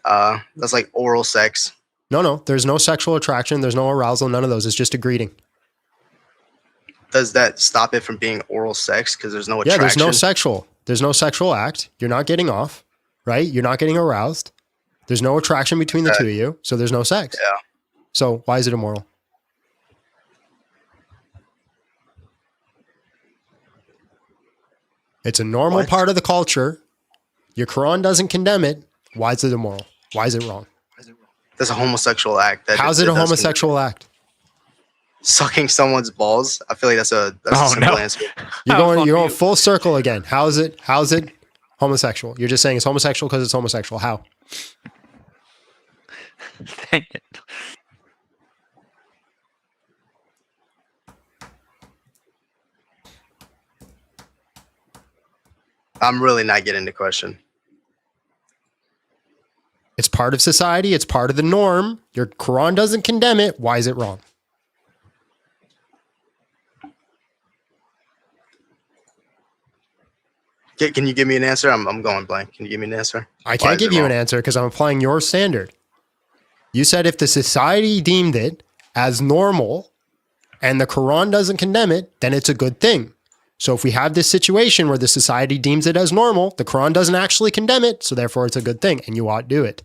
That's like oral sex. No. There's no sexual attraction. There's no arousal. None of those. It's just a greeting. Does that stop it from being oral sex? Because there's no attraction. Yeah, there's no sexual act. You're not getting off, right? You're not getting aroused. There's no attraction between the two of you, so there's no sex. Yeah. So why is it immoral? It's a normal part of the culture. Your Quran doesn't condemn it. Why is it immoral? Why is it wrong? That's a homosexual act. How's it a homosexual act? Sucking someone's balls. I feel like that's a simple answer. You're going full circle again. How's it homosexual? You're just saying it's homosexual because it's homosexual. How? Dang it. I'm really not getting the question. It's part of society. It's part of the norm. Your Quran doesn't condemn it. Why is it wrong? Can you give me an answer? I'm going blank. Can you give me an answer? I can't give you an answer because I'm applying your standard. You said if the society deemed it as normal and the Quran doesn't condemn it, then it's a good thing. So if we have this situation where the society deems it as normal, the Quran doesn't actually condemn it, so therefore it's a good thing, and you ought to do it.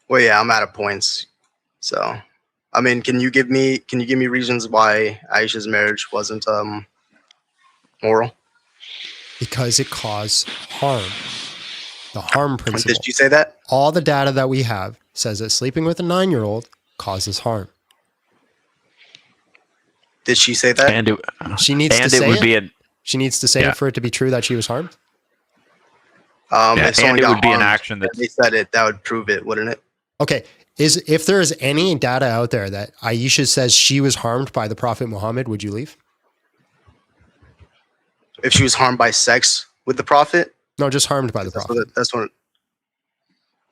Well, yeah, I'm out of points. So, I mean, can you give me reasons why Aisha's marriage wasn't moral? Because it caused harm. The harm principle. Did you say that? All the data that we have says that sleeping with a 9-year-old causes harm. Did she say that? And she needs to say it. She needs to say Yeah. it for it to be true that she was harmed. If someone and it got would be an harmed, action that they said it, that would prove it, wouldn't it? Okay. If there is any data out there that Aisha says she was harmed by the Prophet Muhammad, would you leave? If she was harmed by sex with the Prophet? No, just harmed by the Prophet. That's what.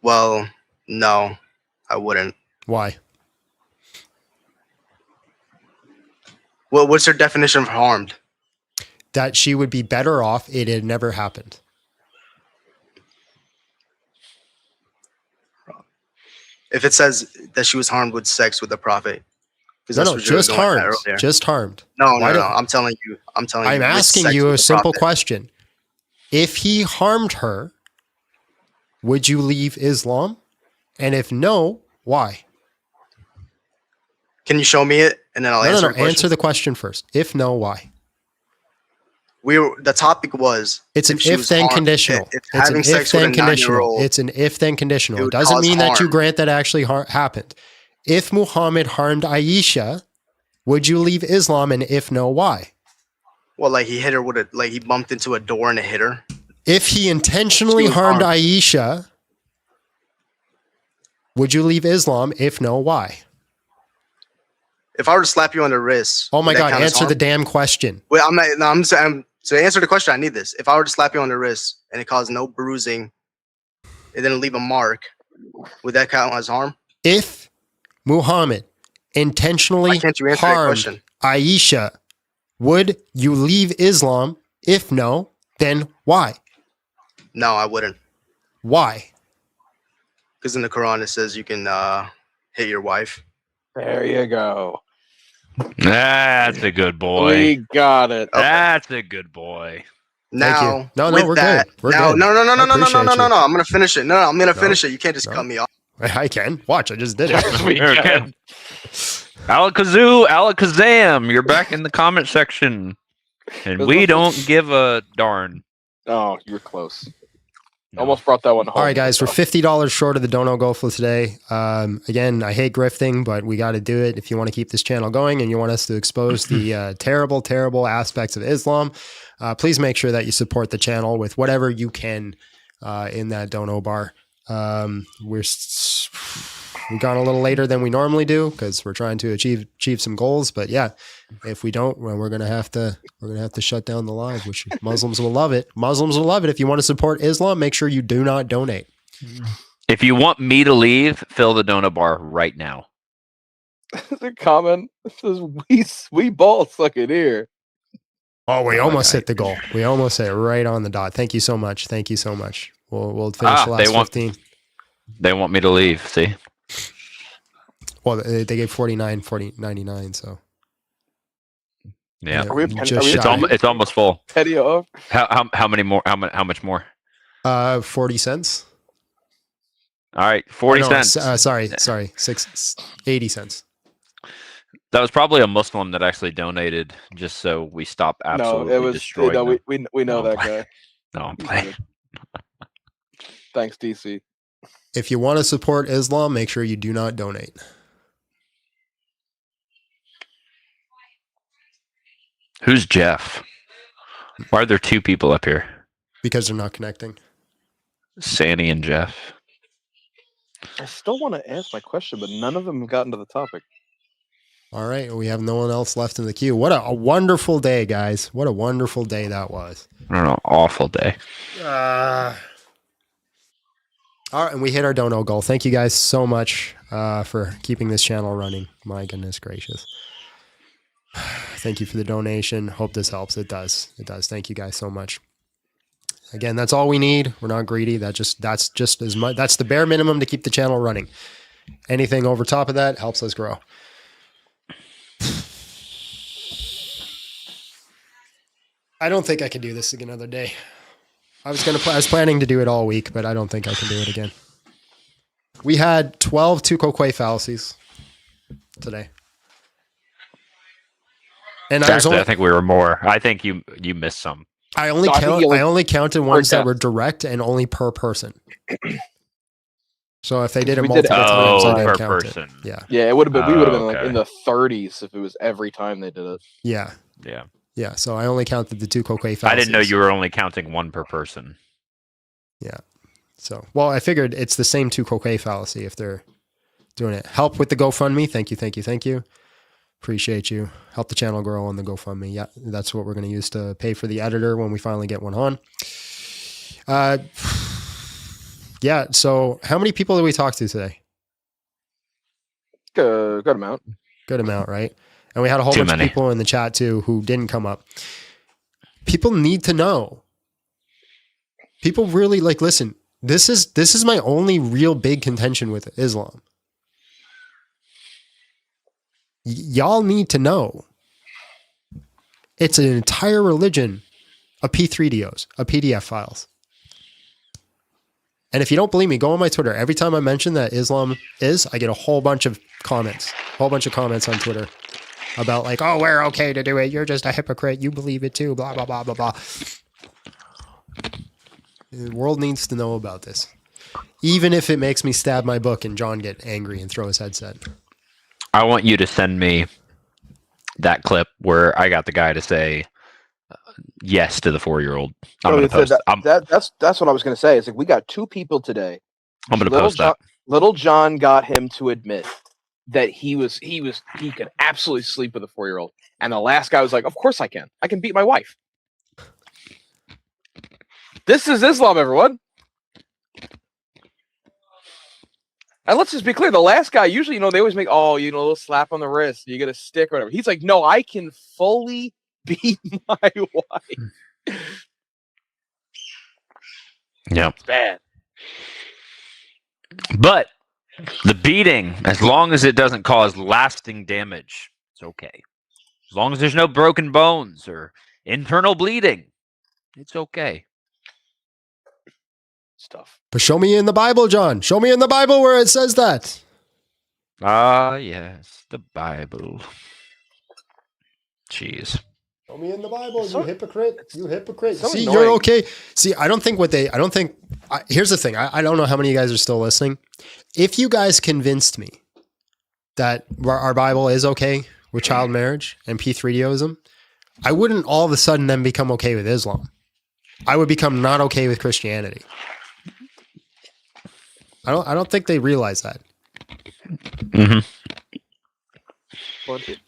Well, no, I wouldn't. Why? Well, what's her definition of harmed? That she would be better off it had never happened. If it says that she was harmed with sex with the Prophet, No, just harmed. Just harmed. No, Why no, no. don't- I'm telling you. I'm I'm asking you a simple question. If he harmed her, would you leave Islam? And if no, why? Can you show me it, and then I'll answer the question? Answer the question first. If no, why? The topic was It's an if she was if-then harmed- conditional. if It's an having sex with a if-then conditional. 9-year-old, It's an if-then conditional. it It would doesn't cause mean that you harm. grant that actually happened. If Muhammad harmed Aisha, would you leave Islam? And if no, why? Well, like he hit her with like he bumped into a door and it hit her. If he intentionally She was harmed harmed. Aisha, would you leave Islam? If no, why? If I were to slap you on the wrist, Oh my would that God, count as answer harm? the damn question. Well, I'm not. No, I'm saying to answer the question. I need this. If I were to slap you on the wrist and it caused no bruising, it didn't leave a mark, would that count as harm? If Muhammad intentionally Why can't you answer that harmed question? Aisha, would you leave Islam? If no, then why? No, I wouldn't. Why? Because in the Quran it says you can hit your wife. There you go. That's a good boy. We got it. That's a good boy. Now, No, with we're that, good. We're now, good. No, no, no, I no, no, no, no, appreciate no, no, you. no. I'm gonna finish it. No, I'm gonna No. finish it. You can't just No. cut me off. I can. Watch, I just did Yes, it. we can. Alakazoo, Alakazam, you're back in the comment section. And There's we also- don't give a darn. Oh, you're close. Almost brought that one home. All right, guys, we're $50 short of the Dono Go for today. Again, I hate grifting, but we got to do it if you want to keep this channel going and you want us to expose the terrible, terrible aspects of Islam. Please make sure that you support the channel with whatever you can in that Dono bar. We've gone a little later than we normally do because we're trying to achieve some goals. But yeah, if we don't, well, we're gonna have to shut down the live, which Muslims will love it. Muslims will love it. If you want to support Islam, make sure you do not donate. If you want me to leave, fill the donut bar right now. There's a comment. It says we ball suck it here. Oh, we almost hit the goal. We almost hit it right on the dot. Thank you so much. Thank you so much. We'll finish the last 15. They want me to leave. See. Well, they gave 99, so. Yeah, Are we- just are we- shy. It's almost full. Petty off. How many more? How much more? 40 cents. All right, 40 Oh, no, cents. sorry, 80 cents. That was probably a Muslim that actually donated just so we stop absolutely No, it was. destroying No, them. we know No, that I'm guy. No, I'm playing. Thanks, DC. If you want to support Islam, make sure you do not donate. Who's Jeff? Why are there two people up here? Because they're not connecting. Sandy and Jeff. I still want to ask my question, but none of them have gotten to the topic. All right, we have no one else left in the queue. What a wonderful day, guys. What a wonderful day that was. I don't know, awful day. All right, and we hit our dono goal. Thank you guys so much for keeping this channel running. My goodness gracious. Thank you for the donation. Hope this helps. It does. It does. Thank you guys so much. Again, that's all we need. We're not greedy. That's just as much. That's the bare minimum to keep the channel running. Anything over top of that helps us grow. I don't think I can do this another day. I was planning to do it all week, but I don't think I can do it again. We had 12 Tukokwe fallacies today. And Actually, I think we were more. I think you missed some. I only counted ones that were direct and only per person. So if they did it multiple times, I didn't count it. Yeah. Yeah, it would have been. We would have been like in the 30s if it was every time they did it. Yeah. Yeah. Yeah. So I only counted the Tukokwe fallacies. I didn't know you were only counting one per person. Yeah. So, well, I figured it's the same Tukokwe fallacy if they're doing it. Help with the GoFundMe. Thank you. Thank you. Thank you. Appreciate you. Help the channel grow on the GoFundMe. Yeah, that's what we're going to use to pay for the editor when we finally get one on. Yeah, so how many people did we talk to today? Good amount. Good amount, right? And we had a whole bunch of people in the chat too who didn't come up. People need to know. People really listen, this is my only real big contention with Islam. Y'all need to know it's an entire religion of P3DOs, of PDF files. And if you don't believe me, go on my Twitter. Every time I mention that Islam is, I get a whole bunch of comments on Twitter about like, oh, we're okay to do it. You're just a hypocrite. You believe it too, blah, blah, blah, blah, blah. The world needs to know about this. Even if it makes me stab my book and John get angry and throw his headset. I want you to send me that clip where I got the guy to say yes to the 4-year-old. I'm going to post that's what I was going to say. It's like we got 2 people today. I'm going to post that. Little John got him to admit that he could absolutely sleep with a 4-year-old. And the last guy was like, of course I can. I can beat my wife. This is Islam, everyone. And let's just be clear, the last guy, usually, they always make, a little slap on the wrist, you get a stick or whatever. He's like, no, I can fully beat my wife. Yeah. It's bad. But the beating, as long as it doesn't cause lasting damage, it's okay. As long as there's no broken bones or internal bleeding, it's okay. Stuff. But show me in the Bible, John. Show me in the Bible where it says that. Ah, yes, the Bible. Jeez. Show me in the Bible, you hypocrite. You hypocrite. So See, annoying. you're okay. See, here's the thing. I don't know how many of you guys are still listening. If you guys convinced me that our Bible is okay with child marriage and P3DOism, I wouldn't all of a sudden then become okay with Islam. I would become not okay with Christianity. I don't think they realize that. Mm-hmm.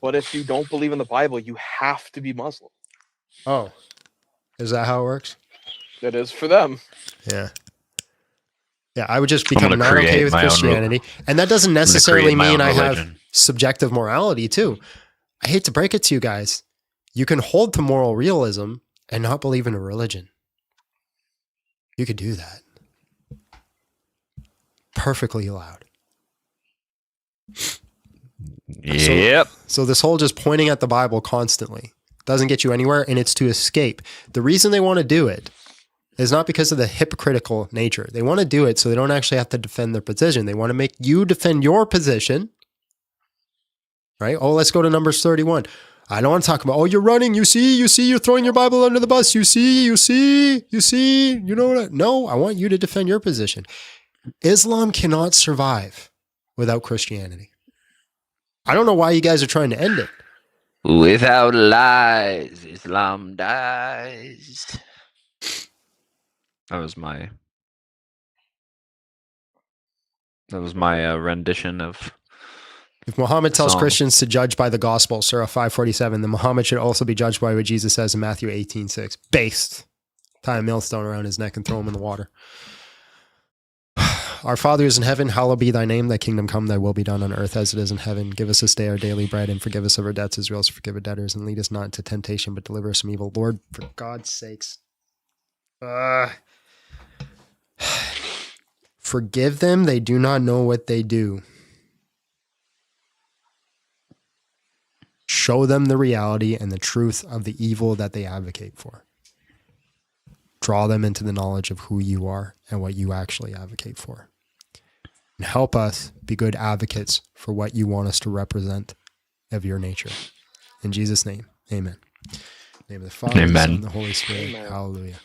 But if you don't believe in the Bible, you have to be Muslim. Oh, is that how it works? It is for them. Yeah. Yeah, I would just become not okay with Christianity. And that doesn't necessarily mean I have subjective morality too. I hate to break it to you guys. You can hold to moral realism and not believe in a religion. You could do that. Perfectly allowed. Yep. So this whole just pointing at the Bible constantly doesn't get you anywhere, and it's to escape. The reason they want to do it is not because of the hypocritical nature. They want to do it so they don't actually have to defend their position. They want to make you defend your position. Right? Oh, let's go to Numbers 31. I don't want to talk about, you're running. You see, you're throwing your Bible under the bus. You see, you know what? No, I want you to defend your position. Islam cannot survive without Christianity. I don't know why you guys are trying to end it. Without lies, Islam dies. That was my That was my rendition of. If Muhammad tells song. Christians to judge by the gospel, Surah 547, then Muhammad should also be judged by what Jesus says in Matthew 18:6. Based. Tie a millstone around his neck and throw him in the water. Our Father is in heaven, hallowed be thy name. Thy kingdom come, thy will be done on earth as it is in heaven. Give us this day our daily bread, and forgive us of our debts as we also forgive our debtors, and lead us not into temptation, but deliver us from evil. Lord, for God's sakes. Forgive them, they do not know what they do. Show them the reality and the truth of the evil that they advocate for. Draw them into the knowledge of who you are and what you actually advocate for. And help us be good advocates for what you want us to represent of your nature. In Jesus' name, amen. In the name of the Father, Amen. the Son, and the Holy Spirit. Amen. Hallelujah.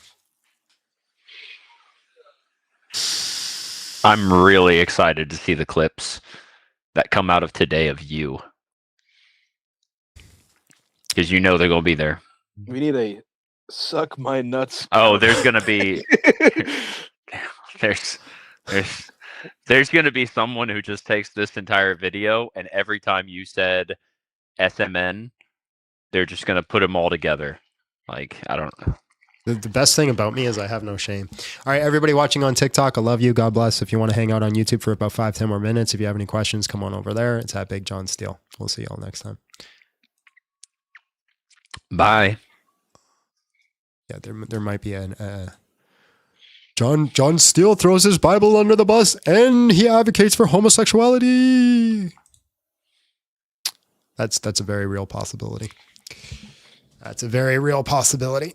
I'm really excited to see the clips that come out of today of you. Because you know they're going to be there. We need a suck my nuts. Oh, there's going to be... there's going to be someone who just takes this entire video, and every time you said SMN, they're just going to put them all together. Like, I don't know. The best thing about me is I have no shame. All right, everybody watching on TikTok, I love you. God bless. If you want to hang out on YouTube for about 5-10 more minutes, if you have any questions, come on over there. It's at Big John Steele. We'll see y'all next time. Bye. Yeah, there might be an John Steele throws his Bible under the bus and he advocates for homosexuality. That's a very real possibility. That's a very real possibility.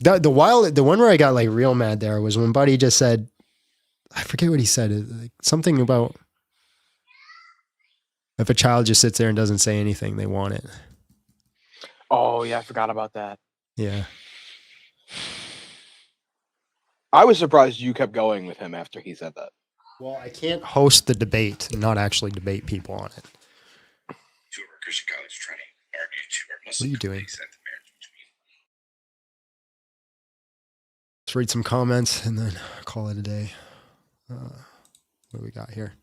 The one where I got like real mad there was when Buddy just said, I forget what he said, like something about if a child just sits there and doesn't say anything, they want it. Oh yeah, I forgot about that. Yeah. I was surprised you kept going with him after he said that. Well, I can't host the debate and not actually debate people on it. Christian college trying to argue to our What are Muslim you doing? colleagues that the marriage between Let's read some comments and then call it a day. What do we got here?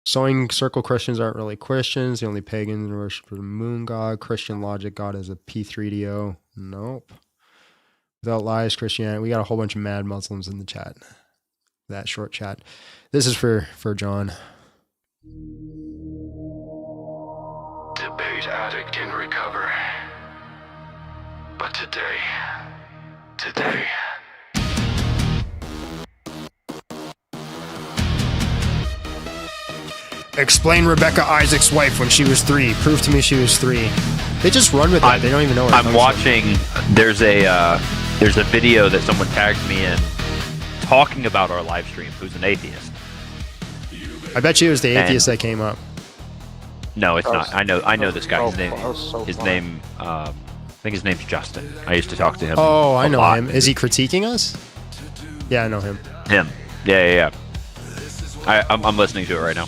Sewing circle Christians aren't really Christians. The only pagans worship the moon god. Christian logic god is a P3DO. Nope. Without lies, Christianity. We got a whole bunch of mad Muslims in the chat. That short chat. This is for John. debate addict can recover. But today. Explain Rebecca Isaac's wife when she was 3. Prove to me she was 3. They just run with it. They don't even know. I'm watching. There's a video that someone tagged me in talking about our live stream. Who's an atheist? I bet you it was the atheist that came up. No, it's not. I know this guy. His name. I think his name's Justin. I used to talk to him. Oh, I know him. Is he critiquing us? Yeah, I know him. Him. Yeah. I'm listening to it right now.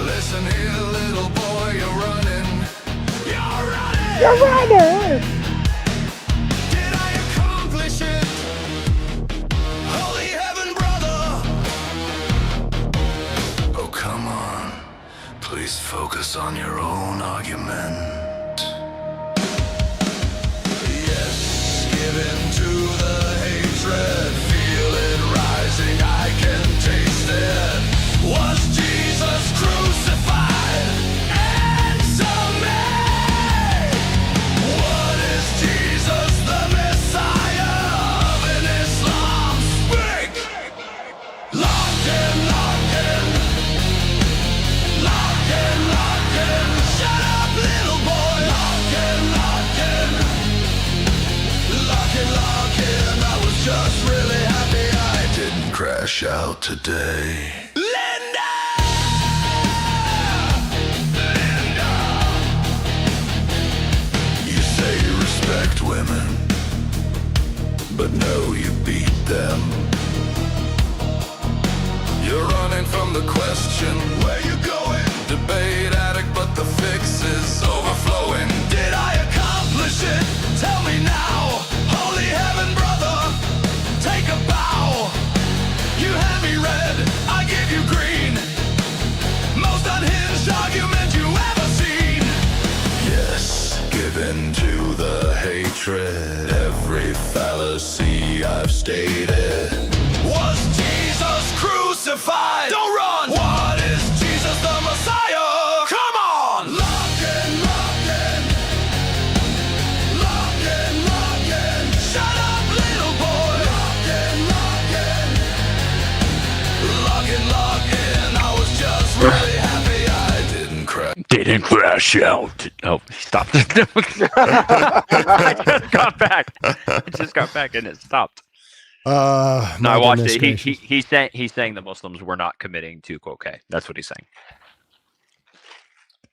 Listen here, little boy, you're running. You're running. Did I accomplish it? Holy heaven, brother. Oh, come on. Please focus on your own argument. Yes, give in to the hatred. Feel it rising, I can taste it. Was Jesus crucified? Answer me! What is Jesus, the Messiah of an Islam? Speak! Lock in. Shut up, little boy! Lock in. I was just really happy I didn't crash out today. Respect women, but no, you beat them. You're running from the question, where you going? Debate addict, but the fix is overflowing. Did I accomplish it? Tell me now. hatred. Every fallacy I've stated. Was Jesus crucified? Don't run! What is Jesus the Messiah? Come on! Locking, locking. Locking, locking. Shut up, little boy. Locking, locking. Locking, locking. I was just really happy I didn't crash. Didn't crash out. Oh, stop. I just got back. I just got back and it stopped. No, I watched it. He's saying the Muslims were not committing to cocaine. That's what he's saying.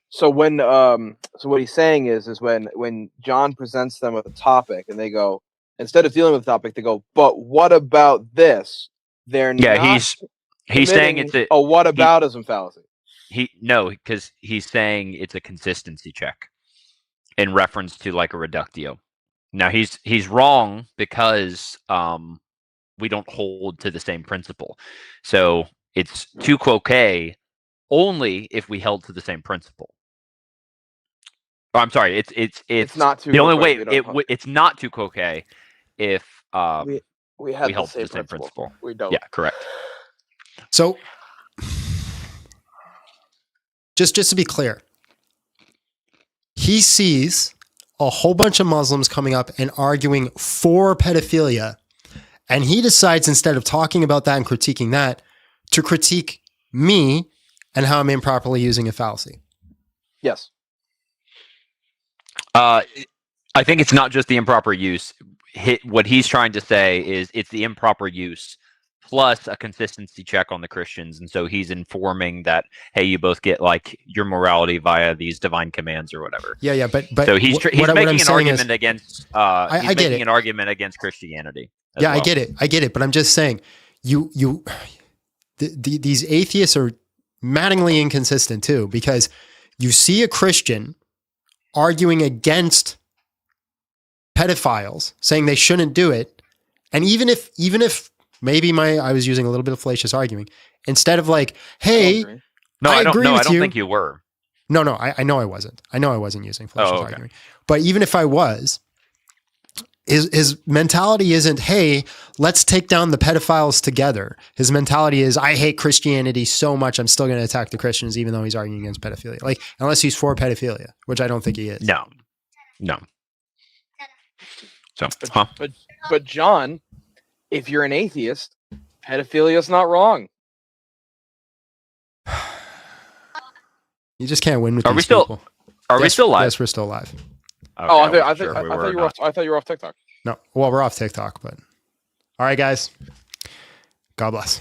So when so what he's saying is when John presents them with a topic and they go, instead of dealing with the topic, they go, but what about this? They're not he's saying it's a whataboutism fallacy. Because he's saying it's a consistency check in reference to like a reductio. Now he's wrong because we don't hold to the same principle. So it's tu quoque only if we held to the same principle. Oh, I'm sorry, it's not tu the only quoque, way it's not tu quoque if we held to the same principle. We don't. Yeah, correct. So just to be clear, he sees a whole bunch of Muslims coming up and arguing for pedophilia, and he decides instead of talking about that and critiquing that, to critique me and how I'm improperly using a fallacy. Yes. I think it's not just the improper use. What he's trying to say is it's the improper use plus a consistency check on the Christians. And so he's informing that, hey, you both get like your morality via these divine commands or whatever. Yeah, but so he's making an argument against I get it. An argument against Christianity. Yeah, well. I get it. But I'm just saying, these atheists are maddeningly inconsistent too, because you see a Christian arguing against pedophiles, saying they shouldn't do it, and even if maybe I was using a little bit of fallacious arguing, instead of like, hey, I agree with you. I don't think you were. No, I know I wasn't. I know I wasn't using fallacious arguing. But even if I was, his mentality isn't, hey, let's take down the pedophiles together. His mentality is, I hate Christianity so much, I'm still going to attack the Christians, even though he's arguing against pedophilia. Like, unless he's for pedophilia, which I don't think he is. No. So, but John, if you're an atheist, pedophilia is not wrong. You just can't win with these people. We still live? Yes, we're still live. Okay, I thought you were off TikTok. No, well, we're off TikTok, but all right, guys. God bless.